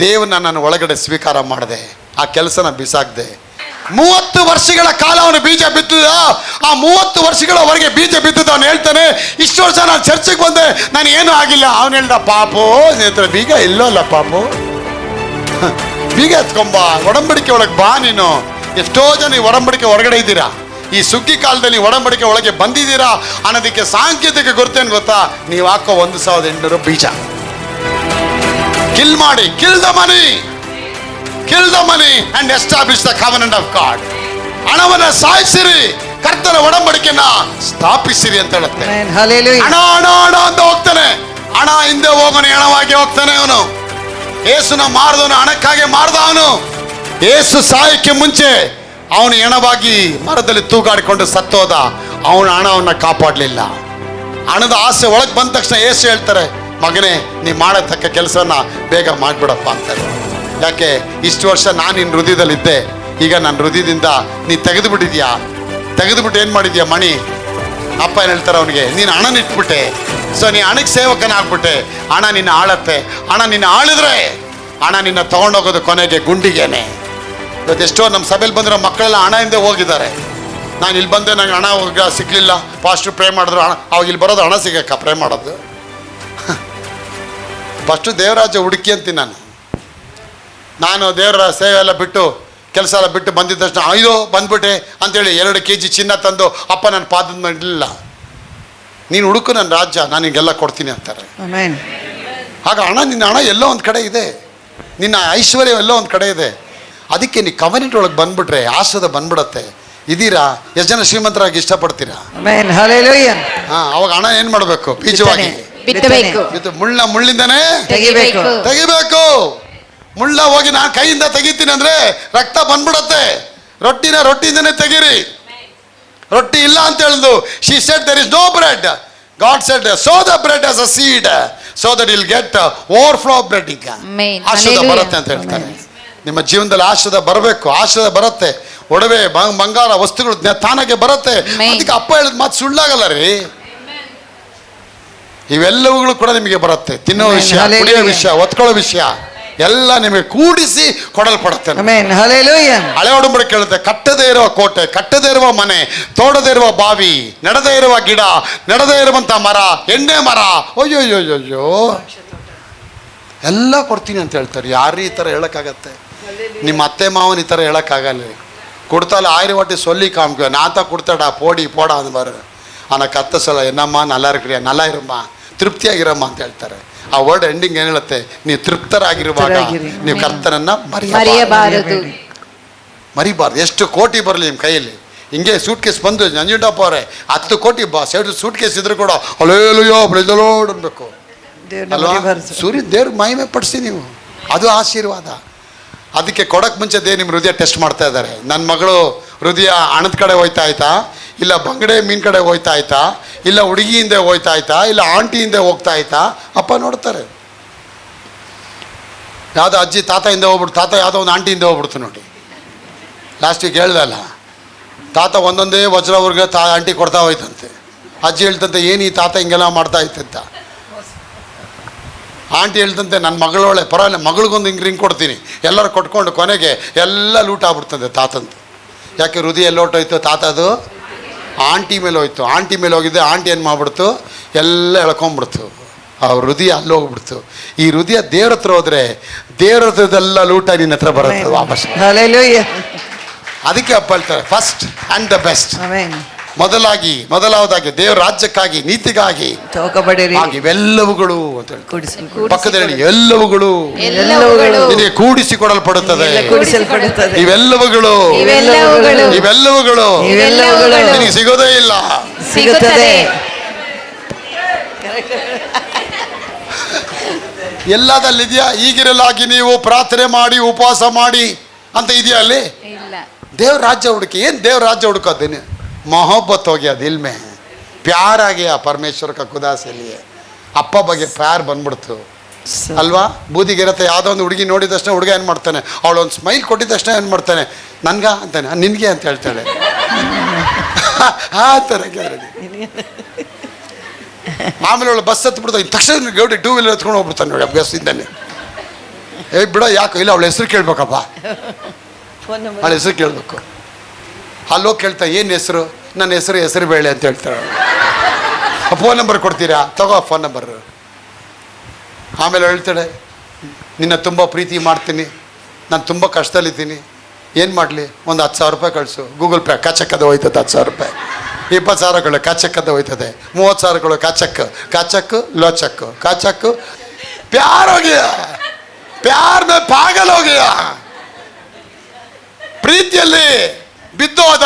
ದೇವ್ರನ್ನ ನಾನು ಒಳಗಡೆ ಸ್ವೀಕಾರ ಮಾಡಿದೆ. ಆ ಕೆಲಸನ ಬಿಸಾಕ್ದೆ. 30 ವರ್ಷಗಳ ಕಾಲ ಅವನು ಬೀಜ ಬಿತ್ತಿದ. ಆ 30 ವರ್ಷಗಳವರೆಗೆ ಬೀಜ ಬಿತ್ತಿದ. ಅವನು ಹೇಳ್ತಾನೆ, ಇಷ್ಟು ವರ್ಷ ನಾನು ಚರ್ಚಿಗೆ ಬಂದೆ, ನಾನು ಏನೂ ಆಗಿಲ್ಲ. ಅವನು ಹೇಳ್ದ, ಪಾಪು ನಿನ್ನ ಬೀಗ ಇಲ್ಲೋಲ್ಲ ಪಾಪು, ಬೀಗ ಎತ್ಕೊಂಬ, ಒಡಂಬಡಿಕೆ ಒಳಗೆ ಬಾ ನೀನು. ಎಷ್ಟೋ ಜನ ಈ ಒಡಂಬಡಿಕೆ ಹೊರಗಡೆ ಇದ್ದೀರಾ, ಈ ಸುಗ್ಗಿ ಕಾಲದಲ್ಲಿ ಒಡಂಬಡಿಕೆ ಒಳಗೆ ಬಂದಿದ್ದೀರಾ ಅನ್ನೋದಕ್ಕೆ ಸಾಂಕೇತಿಕ ಗುರುತೇನು ಗೊತ್ತಾ? ನೀವು ಹಾಕೋ 1,800 ಬೀಜ ಕಿಲ್ ಮಾಡಿ, kill the money and establish the covenant of god. ಹಣವನ್ನ ಸಾಯಿಸಿರಿ, ಕರ್ತನ ಒಡಂಬಡಿಕೆನ ಸ್ಥಾಪಿಸಿರಿ ಅಂತ ಹೇಳುತ್ತೆ. Hallelujah. ಹಣ ಹಣ ಹಣ ಅಂತ ಹೋಗ್ತಾನೆ. ಹಣ ಹಿಂದೆ ಹೋಗೋನು ಹೆಣವಾಗಿ ಹೋಗ್ತಾನೆ. ಅವನು ಏಸುನ ಮಾರದವನು, ಹಣಕ್ಕಾಗಿ ಮಾರ್ದ ಅವನು. ಏಸು ಸಾಯಕ್ಕೆ ಮುಂಚೆ ಅವನು ಹೆಣವಾಗಿ ಮರದಲ್ಲಿ ತೂಗಾಡಿಕೊಂಡು ಸತ್ತೋದ. ಅವನ ಹಣವನ್ನ ಕಾಪಾಡಲಿಲ್ಲ. ಹಣದ ಆಸೆ ಒಳಗೆ ಬಂದ ತಕ್ಷಣ ಏಸು ಹೇಳ್ತಾರೆ, ಮಗನೇ ನೀ ಮಾಡತಕ್ಕ ಕೆಲಸವನ್ನ ಬೇಗ ಮಾಡಿಬಿಡಪ್ಪ ಅಂತಾರೆ. ಯಾಕೆ? ಇಷ್ಟು ವರ್ಷ ನಾನು ನಿನ್ನ ಹೃದಯದಲ್ಲಿದ್ದೆ, ಈಗ ನನ್ನ ಹೃದಯದಿಂದ ನೀ ತೆಗೆದುಬಿಟ್ಟಿದ್ಯಾ. ತೆಗೆದುಬಿಟ್ಟು ಏನು ಮಾಡಿದ್ಯಾ ಮಣಿ? ಅಪ್ಪ ಏನು ಹೇಳ್ತಾರೆ ಅವನಿಗೆ, ನೀನು ಹಣನ ಇಟ್ಬಿಟ್ಟೆ, ಸೊ ನೀ ಹಣಕ್ಕೆ ಸೇವಕನ ಆಗ್ಬಿಟ್ಟೆ. ಹಣ ನಿನ್ನ ಆಳತ್ತೆ. ಹಣ ನಿನ್ನ ಆಳಿದ್ರೆ ಹಣ ನಿನ್ನ ತೊಗೊಂಡೋಗೋದು ಕೊನೆಗೆ ಗುಂಡಿಗೆನೆ. ಇವತ್ತು ಎಷ್ಟೋ ನಮ್ಮ ಸಭೆಯಲ್ಲಿ ಬಂದಿರೋ ಮಕ್ಕಳೆಲ್ಲ ಹಣ ಹಿಂದೆ ಹೋಗಿದ್ದಾರೆ. ನಾನು ಇಲ್ಲಿ ಬಂದೆ, ನಂಗೆ ಹಣ ಸಿಗಲಿಲ್ಲ, ಫಾಸ್ಟು ಪ್ರೇ ಮಾಡಿದ್ರು ಹಣ. ಅವಾಗ ಇಲ್ಲಿ ಬರೋದು ಹಣ ಸಿಗಕ್ಕ ಪ್ರೇ ಮಾಡೋದು. ಫಸ್ಟು ದೇವರಾಜ್ಯ ಹುಡುಕಿ ಅಂತೀನಿ ನಾನು ದೇವರ ಸೇವೆ ಎಲ್ಲ ಬಿಟ್ಟು, ಕೆಲಸ ಎಲ್ಲ ಬಿಟ್ಟು ಬಂದಿದ್ದ ತಕ್ಷಣ ಅಯ್ಯೋ ಬಂದ್ಬಿಟ್ಟೆ ಅಂತೇಳಿ 2 kg ಚಿನ್ನ ತಂದು ಅಪ್ಪ ನನ್ನ ಪಾದದ ಮಾಡಿಲ್ಲ. ನೀನು ಹುಡುಕು ನನ್ನ ರಾಜ್ಯ, ನಾನು ನಿಂಗೆಲ್ಲ ಕೊಡ್ತೀನಿ ಅಂತಾರೆ. ಆಗ ನಿನ್ನ ಹಣ ಎಲ್ಲೋ ಒಂದು ಕಡೆ ಇದೆ, ನಿನ್ನ ಐಶ್ವರ್ಯ ಎಲ್ಲೋ ಒಂದು ಕಡೆ ಇದೆ. ಅದಕ್ಕೆ ನೀ ಕವನೆಂಟ್ ಒಳಗೆ ಬಂದ್ಬಿಟ್ರೆ ಆಶೀರ್ವಾದ ಬಂದ್ಬಿಡತ್ತೆ. ಇದೀರಾ? ಎಷ್ಟು ಜನ ಶ್ರೀಮಂತರಾಗಿ ಇಷ್ಟಪಡ್ತೀರಾ? ಅವಾಗ ಹಣ ಏನು ಮಾಡಬೇಕು? ಬೀಜವಾಗಿ ಬಿತ್ತಬೇಕು, ಮುಳ್ಳಿಂದನೇ ತೆಗಿಬೇಕು. ಮುಳ್ಳ ಹೋಗಿ ನಾನು ಕೈಯಿಂದ ತೆಗಿತೀನಿ ಅಂದ್ರೆ ರಕ್ತ ಬಂದ್ಬಿಡತ್ತೆ. ರೊಟ್ಟಿಯಿಂದನೇ ತೆಗೀರಿ. ರೊಟ್ಟಿ ಇಲ್ಲ ಅಂತ ಹೇಳಿದ್ರು. She said there is no bread. God said sow the bread as a seed so that will get overflow of bread. ಈಗ ಆಶೀರ್ವಾದ ಬರುತ್ತೆ ಅಂತ ಹೇಳ್ತಾರೆ. ನಿಮ್ಮ ಜೀವನದಲ್ಲಿ ಆಶೀರ್ವಾದ ಬರಬೇಕು. ಆಶೀರ್ವಾದ ಬರುತ್ತೆ. ಒಡವೆ ಬಂಗಾರ ವಸ್ತುಗಳು ತಾನಾಗೆ ಬರುತ್ತೆ. ಅದಕ್ಕೆ ಅಪ್ಪ ಹೇಳಿದ ಮಾತು ಸುಳ್ಳಾಗಲ್ಲ ರೀ. ಇವೆಲ್ಲವುಗಳು ಕೂಡ ನಿಮಗೆ ಬರುತ್ತೆ. ತಿನ್ನೋ ವಿಷಯ, ಕುಡಿಯೋ ವಿಷಯ, ಒತ್ಕೊಳ್ಳೋ ವಿಷಯ ಎಲ್ಲ ನಿಮಗೆ ಕೂಡಿಸಿ ಕೊಡಲ್ಪಡುತ್ತೆ. ಹಳೆ ಒಡಂಬಡಿಕೆ ಕೇಳುತ್ತೆ, ಕಟ್ಟದೇ ಇರುವ ಕೋಟೆ, ಕಟ್ಟದೇ ಇರುವ ಮನೆ, ತೋಡದೇ ಇರುವ ಬಾವಿ, ನಡೆದೇ ಇರುವ ಗಿಡ, ನಡೆದೇ ಇರುವಂತ ಮರ, ಎಣ್ಣೆ ಮರ, ಅಯ್ಯೋಯ್ಯೋಯ್ಯೋ ಎಲ್ಲ ಕೊಡ್ತೀನಿ ಅಂತ ಹೇಳ್ತಾರೆ. ಯಾರು ಈ ಥರ ಹೇಳೋಕ್ಕಾಗತ್ತೆ? ನಿಮ್ಮ ಅತ್ತೆ ಮಾವನ ಈ ಥರ ಹೇಳೋಕ್ಕಾಗಲ್ಲ. ಕೊಡ್ತಾಲ 1000 ವಾಟಿ ಸೊಲ್ಲಿ ಕಾಮ್ಕ ನಾತ ಕೊಡ್ತಾಡ ಪೋಡಿ ಪೋಡ ಅಂದ್ಬಾರ ಅನ್ನಕ್ಕೆ 10 ಸಲ ಏನಮ್ಮ ನಲ್ಲ ಇರಮ್ಮ, ತೃಪ್ತಿಯಾಗಿರಮ್ಮ ಅಂತ ಹೇಳ್ತಾರೆ. ಆ ವರ್ಡ್ ಎಂಡಿಂಗ್ ಏನು ಹೇಳುತ್ತೆ? ನೀವು ತೃಪ್ತರಾಗಿರುವಾಗ ನೀವು ಕರ್ತನನ್ನ ಮರಿಬಾರ್ದು. ಎಷ್ಟು ಕೋಟಿ ಬರಲಿ ನಿಮ್ಮ ಕೈಯಲ್ಲಿ, ಹಿಂಗೆ ಸೂಟ್ ಕೇಸ್ ಬಂದು ನಂಜುಂಡಪ್ಪ ಅವರೇ 10 ಕೋಟಿ ಸೂಟ್ ಕೇಸ್ ಇದ್ರು ಕೂಡ ಅಲೋಯೋ ಬ್ರೆಜಲೋಡ್ ಅನ್ಬೇಕು ಅಲ್ವಾ? ಸೂರ್ಯ ದೇವ್ರ ಮಹಿಮೆ ಪಡಿಸಿ ನೀವು, ಅದು ಆಶೀರ್ವಾದ. ಅದಕ್ಕೆ ಕೊಡಕ್ಕೆ ಮುಂಚೆ ನಿಮ್ಮ ಹೃದಯ ಟೆಸ್ಟ್ ಮಾಡ್ತಾ ಇದ್ದಾರೆ. ನನ್ನ ಮಗಳು ಹೃದಯ ಹಣದ ಕಡೆ ಹೋಯ್ತಾ ಆಯ್ತಾ, ಇಲ್ಲ ಬಂಗಡೆ ಮೀನು ಕಡೆ ಹೋಯ್ತಾ ಆಯ್ತಾ, ಇಲ್ಲ ಹುಡುಗಿಯಿಂದ ಹೋಯ್ತಾ ಆಯ್ತಾ, ಇಲ್ಲ ಆಂಟಿಯಿಂದ ಹೋಗ್ತಾ ಆಯ್ತಾ? ಅಪ್ಪ ನೋಡ್ತಾರೆ. ಯಾವುದೋ ಅಜ್ಜಿ ತಾತದಿಂದ ಹೋಗ್ಬಿಡ್ತು, ತಾತ ಯಾವುದೋ ಒಂದು ಆಂಟಿಯಿಂದ ಹೋಗ್ಬಿಡ್ತು ನೋಡಿ. ಲಾಸ್ಟಿಗೆ ಹೇಳ್ದಲ್ಲ, ತಾತ ಒಂದೊಂದೇ ವಜ್ರವ್ರಿಗೆ ಆಂಟಿ ಕೊಡ್ತಾ ಹೋಯ್ತಂತೆ. ಅಜ್ಜಿ ಹೇಳ್ತಂತೆ, ಏನು ಈ ತಾತ ಹಿಂಗೆಲ್ಲ ಮಾಡ್ತಾ ಇತ್ತಂತ. ಆಂಟಿ ಹೇಳ್ತಂತೆ, ನನ್ನ ಮಗಳೊಳೆ ಪರವಾಗಿಲ್ಲ, ಮಗಳಿಗೊಂದು ಹಿಂಗೆ ರಿಂಗ್ ಕೊಡ್ತೀನಿ. ಎಲ್ಲರೂ ಕೊಟ್ಕೊಂಡು ಕೊನೆಗೆ ಎಲ್ಲ ಲೂಟ್ ಆಗ್ಬಿಡ್ತಂತೆ ತಾತಂತ. ಯಾಕೆ? ಹೃದಯ ಎಲ್ಲೋಟೋಯ್ತು ತಾತದು ಆಂಟಿ ಮೇಲೆ ಹೋಯ್ತು. ಆಂಟಿ ಮೇಲೆ ಹೋಗಿದ್ದೆ, ಆಂಟಿ ಏನು ಮಾಡ್ಬಿಡ್ತು, ಎಲ್ಲ ಎಳ್ಕೊಂಬಿಡ್ತು. ಆ ಹೃದಯ ಅಲ್ಲಿ ಹೋಗ್ಬಿಡ್ತು. ಈ ಹೃದಯ ದೇವ್ರ ಹತ್ರ ಹೋದ್ರೆ ದೇವ್ರ ಹತ್ರದೆಲ್ಲ ಲೂಟ ನಿನ್ನ ಹತ್ರ ಬರುತ್ತೆ ವಾಪಸ್. ಅದಕ್ಕೆ ಅಪ್ಪ ಹೇಳ್ತಾರೆ first and the best. Amen. ಮೊದಲಾವದಾಗಿ ದೇವರ ರಾಜ್ಯಕ್ಕಾಗಿ ನೀತಿಗಾಗಿ ಚೌಕಬಡಿರಿ ಹಾಗೆ ಇವೆಲ್ಲವುಗಳು ಅಂತ ಹೇಳ್ತಾರೆ. ಕೂಡಿಸಲ್ಪಡುತ್ತದೆ. ಪಕ್ಕದಲ್ಲಿ ಎಲ್ಲವುಗಳು ಎಲ್ಲವುಗಳು ನಿನಗೆ ಕೂಡಿಸಿ ಕೊಡಲ್ಪಡುತ್ತದೆ. ಕೂಡಿಸಲ್ಪಡುತ್ತದೆ. ಇವೆಲ್ಲವುಗಳು ಇವೆಲ್ಲವುಗಳು ಇವೆಲ್ಲವುಗಳು ಇವೆಲ್ಲವುಗಳು ನಿನಗೆ ಸಿಗೋದೇ ಇಲ್ಲ. ಸಿಗುತ್ತದೆ. ಎಲ್ಲದಲ್ಲಿದೆಯಾ? ಈಗಿರಲಾಗಿ ನೀವು ಪ್ರಾರ್ಥನೆ ಮಾಡಿ ಉಪವಾಸ ಮಾಡಿ ಅಂತ ಇದೆಯಾ ಅಲ್ಲಿ? ಇಲ್ಲ. ದೇವ್ರ ರಾಜ್ಯ ಹುಡುಕಿ. ಏನು ದೇವ್ರ ರಾಜ್ಯ ಹುಡುಕೋದೇನೆ? ಮೊಹಬ್ಬತ್ ಹೋಗಿ ಅದು ದಿಲ್ में प्यार आ गया परमेश्वर का खुदा से लिए. ಅಪ್ಪ ಬಗ್ಗೆ ಪ್ಯಾರ್ ಬಂದ್ಬಿಡ್ತು ಅಲ್ವಾ? ಬೂದಿಗಿರತ್ತೆ ಯಾವುದೋ ಒಂದು ಹುಡುಗಿ ನೋಡಿದ ತಕ್ಷಣ ಹುಡುಗ ಏನು ಮಾಡ್ತಾನೆ, ಅವಳು ಒಂದು ಸ್ಮೈಲ್ ಕೊಟ್ಟಿದ ತಕ್ಷಣ ಏನು ಮಾಡ್ತಾನೆ, ನನ್ಗ ಅಂತಾನೆ, ನಿನಗೆ ಅಂತ ಹೇಳ್ತಾಳೆ. ಆ ಥರ ಆಮೇಲೆ ಅವಳು ಬಸ್ ಹತ್ತು ಬಿಡ್ತಾನೆ ತಕ್ಷಣ ಗೌಡಿ 2 ವೀಲರ್ ಹತ್ಕೊಂಡು ಹೋಗ್ಬಿಡ್ತಾನೆ ನೋಡಿ ಅಭ್ಯಾಸದಿಂದಾನೆ. ಬಿಡೋ ಯಾಕೋ ಇಲ್ಲ, ಅವಳ ಹೆಸರು ಕೇಳ್ಬೇಕಪ್ಪ, ಅವಳ ಹೆಸರು ಕೇಳಬೇಕು. ಅಲ್ಲೋ ಕೇಳ್ತಾ ಏನು ಹೆಸರು? ನನ್ನ ಹೆಸರು ಬೇಳೆ ಅಂತ ಹೇಳ್ತಾಳೆ. ಫೋನ್ ನಂಬರ್ ಕೊಡ್ತೀರಾ? ತಗೋ ಫೋನ್ ನಂಬರ್. ಆಮೇಲೆ ಹೇಳ್ತಾಳೆ, ನಿನ್ನ ತುಂಬ ಪ್ರೀತಿ ಮಾಡ್ತೀನಿ, ನಾನು ತುಂಬ ಕಷ್ಟದಲ್ಲಿದ್ದೀನಿ, ಏನು ಮಾಡಲಿ? ಒಂದು 10,000 ರೂಪಾಯಿ ಕಳಿಸು, ಗೂಗಲ್ ಪೇ ಕಾಚಕ್ಕದ ಹೋಯ್ತದೆ. 10,000 ರೂಪಾಯಿ, 20,000 ಕಾಚಕ್ಕದ ಹೋಯ್ತದೆ, 30,000 ಕಾಚಕ್ ಲೋಚಕ್ ಕಾಚಕ್. ಪ್ಯಾರ್ हो गया, ಪ್ಯಾರ್ में पागल हो गया. ಪ್ರೀತಿಯಲ್ಲಿ ಬಿದ್ದೋದ,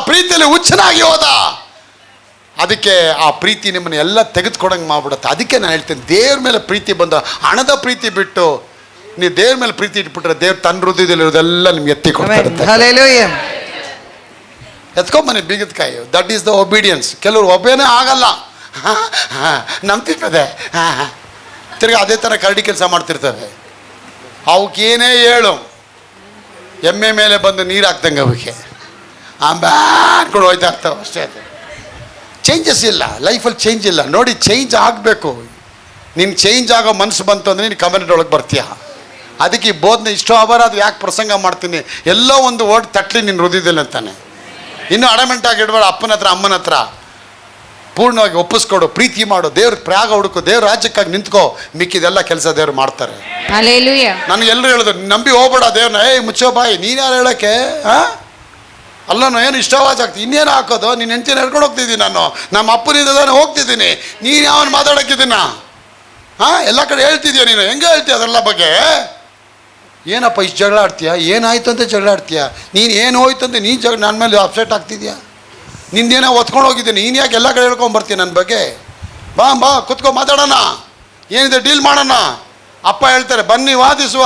ಪ್ರೀತಿಯಲ್ಲಿ ಹುಚ್ಚನಾಗಿ ಹೋದ. ಅದಕ್ಕೆ ಆ ಪ್ರೀತಿ ನಿಮ್ಮನ್ನು ಎಲ್ಲ ತೆಗೆದುಕೊಡಂಗೆ ಮಾಡ್ಬಿಡುತ್ತೆ. ಅದಕ್ಕೆ ನಾನು ಹೇಳ್ತೇನೆ, ದೇವ್ರ ಮೇಲೆ ಪ್ರೀತಿ ಬಂದ, ಹಣದ ಪ್ರೀತಿ ಬಿಟ್ಟು ನೀವು ದೇವ್ರ ಮೇಲೆ ಪ್ರೀತಿ ಇಟ್ಬಿಟ್ರೆ ದೇವ್ರು ತನ್ನ ಹೃದಯದಲ್ಲಿರೋದೆಲ್ಲ ನಿಮ್ಗೆ ಎತ್ತಿ ಕೊಡ್ತಾರಂತೆ. ಹಲ್ಲೆಲೂಯಾ. ಎತ್ಕೊಂಬನ್ನಿ ಬೀಗದಕಾಯಿ. That is the obedience. ಕೆಲವರು ಒಬ್ಬೇನೇ ಆಗಲ್ಲ, ನಂಬ್ತಿರ್ತದೆ, ತಿರ್ಗಿ ಅದೇ ಥರ ಕರಡಿ ಕೆಲಸ ಮಾಡ್ತಿರ್ತವೆ. ಅವಕ್ಕೇನೇ ಹೇಳು, ಎಮ್ಮೆ ಮೇಲೆ ಬಂದು ನೀರು ಹಾಕ್ದಂಗೆ ಅವಕ್ಕೆ ಅಂಬ್ಯಾಡ್ಕೊಂಡು ಹೋಯ್ತಾ ಇರ್ತಾವೆ ಅಷ್ಟೇ. ಅದು ಚೇಂಜಸ್ ಇಲ್ಲ ಲೈಫಲ್ಲಿ, ಚೇಂಜ್ ಇಲ್ಲ. ನೋಡಿ, ಚೇಂಜ್ ಆಗಬೇಕು. ನೀನು ಚೇಂಜ್ ಆಗೋ ಮನಸ್ಸು ಬಂತು ಅಂದರೆ ನೀನು ಕಮೆಂಟ್ ಒಳಗೆ ಬರ್ತೀಯ. ಅದಕ್ಕೆ ಈ ಬೋಧನೆ ಇಷ್ಟು ಅವರ ಅದು ಯಾಕೆ ಪ್ರಸಂಗ ಮಾಡ್ತೀನಿ, ಎಲ್ಲೋ ಒಂದು ವರ್ಡ್ ತಟ್ಲಿ ನಿನ್ನ ಹೃದಯದಲ್ಲಿ ಅಂತಾನೆ. ಇನ್ನೂ ಅಡಮೆಂಟ್ ಆಗಿಡ್ಬೇಡ. ಅಪ್ಪನ ಹತ್ರ ಅಮ್ಮನ ಹತ್ರ ಪೂರ್ಣವಾಗಿ ಒಪ್ಪಿಸ್ಕೊಡು, ಪ್ರೀತಿ ಮಾಡು, ದೇವ್ರ ಪ್ರಾಗ ಹುಡುಕು, ದೇವ್ರ ರಾಜ್ಯಕ್ಕಾಗಿ ನಿಂತ್ಕೋ, ಮಿಕ್ಕಿದೆಲ್ಲ ಕೆಲಸ ದೇವ್ರು ಮಾಡ್ತಾರೆ. ಹಲ್ಲೆಲೂಯಾ. ನನಗೆ ಎಲ್ಲರೂ ಹೇಳಿದ್ರು, ನಂಬಿ ಹೋಗ್ಬೇಡ ದೇವ್ರನ್ನ. ಮುಚ್ಚೋ ಬಾಯಿ, ನೀನು ಯಾರು ಹೇಳೋಕ್ಕೆ? ಅಲ್ಲನೋ ಏನು ಇಷ್ಟವಾಜ್ ಆಗ್ತಿ, ಇನ್ನೇನು ಹಾಕೋದು? ನೀನು ಹೆಂಡತಿ ನಡ್ಕೊಂಡು ಹೋಗ್ತಿದ್ದೀನಿ, ನಾನು ನಮ್ಮ ಅಪ್ಪನಿದ್ದಾನೆ ಹೋಗ್ತಿದ್ದೀನಿ, ನೀನು ಯಾವನು ಮಾತಾಡೋಕ್ಕಿದ್ದೀನ? ಎಲ್ಲ ಕಡೆ ಹೇಳ್ತಿದ್ಯಾ ನೀನು, ಹೆಂಗೆ ಹೇಳ್ತೀಯ ಅದೆಲ್ಲ ಬಗ್ಗೆ? ಏನಪ್ಪ ಇಷ್ಟು ಜಗಳ ಆಡ್ತೀಯ? ಏನಾಯ್ತು ಅಂತ ಜಗಳ ಆಡ್ತೀಯ? ನೀನು ಏನು ಹೋಯ್ತು ಅಂತ ನೀನು ನನ್ನ ಮೇಲೆ ಅಪ್ಸೆಟ್ ಆಗ್ತಿದ್ಯಾ? ನಿಂದೇನೋ ಒತ್ಕೊಂಡು ಹೋಗಿದ್ದೀನಿ, ನೀನು ಯಾಕೆ ಎಲ್ಲ ಕಡೆ ಹೇಳ್ಕೊಂಬರ್ತೀಯ ನನ್ನ ಬಗ್ಗೆ? ಬಾ ಕುತ್ಕೊ ಮಾತಾಡೋಣ, ಏನಿದೆ ಡೀಲ್ ಮಾಡೋಣ. ಅಪ್ಪ ಹೇಳ್ತಾರೆ, ಬನ್ನಿ ವಾದಿಸುವ,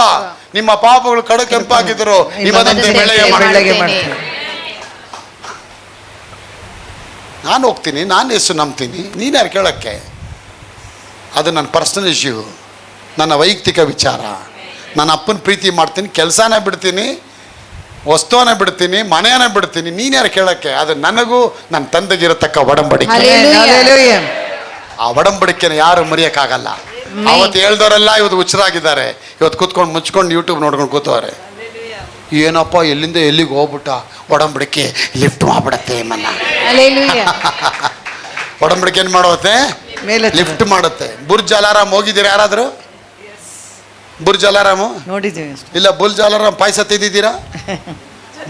ನಿಮ್ಮ ಪಾಪಗಳು ಕಡು ಕೆಂಪಾಗಿದ್ದರು ಇವದಂತೆ ಬೆಳೆಗೆ ಮಾಡ್ತೀನಿ. ನಾನು ಹೋಗ್ತೀನಿ, ನಾನು ಎಷ್ಟು ನಂಬ್ತೀನಿ, ನೀನು ಯಾರು ಕೇಳೋಕ್ಕೆ? ಅದು ನನ್ನ ಪರ್ಸನಲ್ ಇಶ್ಯೂ, ನನ್ನ ವೈಯಕ್ತಿಕ ವಿಚಾರ. ನನ್ನ ಅಪ್ಪನ ಪ್ರೀತಿ ಮಾಡ್ತೀನಿ, ಕೆಲಸನ ಬಿಡ್ತೀನಿ, ವಸ್ತುವನ್ನ ಬಿಡ್ತೀನಿ, ಮನೆಯನ್ನ ಬಿಡ್ತೀನಿ, ನೀನು ಯಾರು ಕೇಳೋಕ್ಕೆ? ಅದು ನನಗೂ ನನ್ನ ತಂದೆಗಿರತಕ್ಕ ಒಡಂಬಡಿಕೆ. ಹಲ್ಲೆಲೂಯಾ. ಆ ಒಡಂಬಡಿಕೆನ ಯಾರು ಮರೆಯೋಕ್ಕಾಗಲ್ಲ. ಅವತ್ತು ಹೇಳ್ದವರೆಲ್ಲ ಇವತ್ತು ಹುಚ್ಚರಾಗಿದ್ದಾರೆ. ಇವತ್ತು ಕೂತ್ಕೊಂಡು ಮುಚ್ಕೊಂಡು ಯೂಟ್ಯೂಬ್ ನೋಡ್ಕೊಂಡು ಕೂತವ್ರೆ. ಏನಪ್ಪ ಎಲ್ಲಿಂದ ಎಲ್ಲಿಗೆ ಹೋಗ್ಬಿಟ್ಟ, ಒಡಂಬಡಿಕೆ ಲಿಫ್ಟ್ ಮಾಡ್ಬಿಡತ್ತೆ ಮನ್ನ. ಒಡಂಬಡಿಕೆ ಏನು ಮಾಡುತ್ತೆ? ಲಿಫ್ಟ್ ಮಾಡುತ್ತೆ. ಬುರ್ಜ್ ಅಲಾರಾಮ್ ಹೋಗಿದ್ದೀರಾ ಯಾರಾದರೂ? ಬುರ್ಜ್ ಅಲಾರಾಮು ನೋಡಿದ್ದೀವಿ ಇಲ್ಲ? ಬುರ್ಜ್ ಅಲಾರಾಮ್ ಪಾಯಸ ತಿಂದಿದ್ದೀರಾ?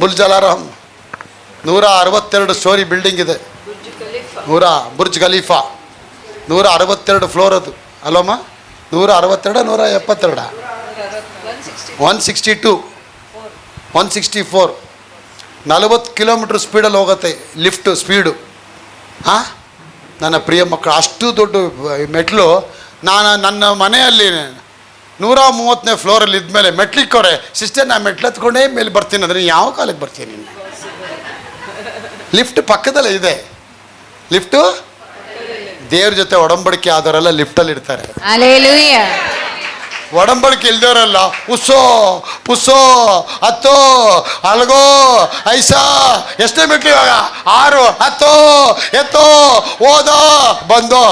ಬುರ್ಜ್ ಅಲಾರಾಮ್ 162 ಸ್ಟೋರಿ ಬಿಲ್ಡಿಂಗ್ ಇದೆ. ಬುರ್ಜ್ ಖಲೀಫಾ 162 ಫ್ಲೋರ್ ಅದು ಅಲ್ಲಮ್ಮ? 162 172 162 164 40 ಕಿಲೋಮೀಟ್ರ್ ಸ್ಪೀಡಲ್ಲಿ ಹೋಗುತ್ತೆ ಲಿಫ್ಟು ಸ್ಪೀಡು. ನನ್ನ ಪ್ರಿಯ ಮಕ್ಕಳು, ಅಷ್ಟು ದೊಡ್ಡ ಮೆಟ್ಲು. ನಾನು ನನ್ನ ಮನೆಯಲ್ಲಿ 130ನೇ ಫ್ಲೋರಲ್ಲಿ ಇದ್ಮೇಲೆ ಮೆಟ್ಲಿಕ್ಕೋರೆ, ಸಿಸ್ಟರ್ ನಾನು ಮೆಟ್ಲು ಹತ್ಕೊಂಡೇ ಮೇಲೆ ಬರ್ತೀನಿ ಅಂದರೆ ಯಾವ ಕಾಲಕ್ಕೆ ಬರ್ತೀನಿ ನೀನು? ಲಿಫ್ಟ್ ಪಕ್ಕದಲ್ಲೇ ಇದೆ. ಲಿಫ್ಟು ದೇವ್ರ ಜೊತೆ ಒಡಂಬಡಿಕೆ ಆದವರೆಲ್ಲ ಲಿಫ್ಟಲ್ಲಿ ಇರ್ತಾರೆ. ಒಡಂಬಡಿಕೆ ಇಲ್ದವರೆಲ್ಲ ಉಸ್ಸೋ ಪುಸ್ಸೋ ಹತ್ತೋ ಅಲ್ಗೋ ಐಸಾ. ಎಷ್ಟೇ ಮೆಟ್ಲು ಇವಾಗ? 6 ಹತ್ತೋ ಎತ್ತೋ ಓದೋ ಬಂದೋ.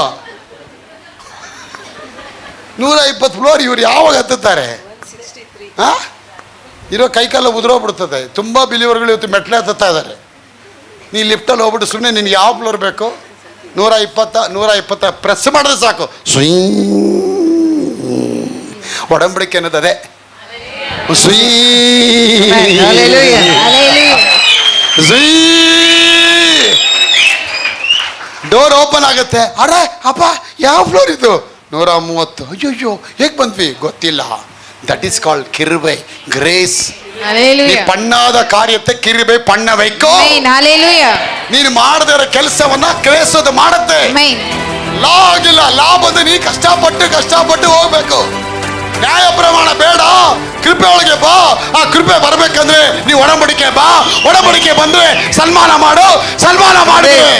120 ಫ್ಲೋರ್ ಇವ್ರು ಯಾವಾಗ ಹತ್ತುತ್ತಾರೆ? ಇರೋ ಕೈಕಾಲ ಉದುರೋಗ್ಬಿಡ್ತದೆ. ತುಂಬ ಬಿಲಿವರ್ಗಳು ಇವತ್ತು ಮೆಟ್ಲೆ ಹತ್ತುತ್ತಾ ಇದ್ದಾರೆ. ನೀ ಲಿಫ್ಟಲ್ಲಿ ಹೋಗ್ಬಿಟ್ಟು ಸುಮ್ಮನೆ ನಿನ್ಗೆ ಯಾವ ಫ್ಲೋರ್ ಬೇಕು? 120 ಪ್ರೆಸ್ ಮಾಡಿದ್ರೆ ಸಾಕು, ಸ್ವಿಂಗ್. ಒಡಂಬಡಿಕೆ ಅನ್ನೋದು ಅದೇ. Hallelujah. ಡೋರ್ ಓಪನ್ ಆಗುತ್ತೆ. ಅರೆ ಅಪ್ಪ, ಯಾವ ಫ್ಲೋರ್ ಇದು? 130. ಅಯ್ಯೋ ಹೇಗೆ ಬಂದ್ವಿ ಗೊತ್ತಿಲ್ಲ. ದಟ್ ಈಸ್ ಕಾಲ್ಡ್ ಕಿರುಬೆ, ಗ್ರೇಸ್. ನೀ ಪಣ್ಣಾದ ಕಾರ್ಯತೆ ಕಿರುಬೆ ಪಣ್ಣ ವೈಕೋ. ನೀನು ಮಾಡದೇ ಇರೋ ಕೆಲಸವನ್ನ ಕ್ರೇಸೋದು ಮಾಡುತ್ತೆ. ಲಾ ಆಗಿಲ್ಲ, ಲಾ ಬಂದು ನೀ ಕಷ್ಟಪಟ್ಟು ಹೋಗ್ಬೇಕು. ನ್ಯಾಯ ಪ್ರಮಾಣ ಬೇಡ, ಕೃಪೆ ಒಳಗೆ ಬಾ. ಆ ಕೃಪೆ ಬರ್ಬೇಕಂದ್ರೆ ನೀವು ಒಡಂಬಡಿಕೆ ಬಾ. ಒಡಂಬಡಿಕೆ ಬಂದ್ರೆ ಸನ್ಮಾನ ಮಾಡು. ಸನ್ಮಾನ ಮಾಡಿದ್ರೆ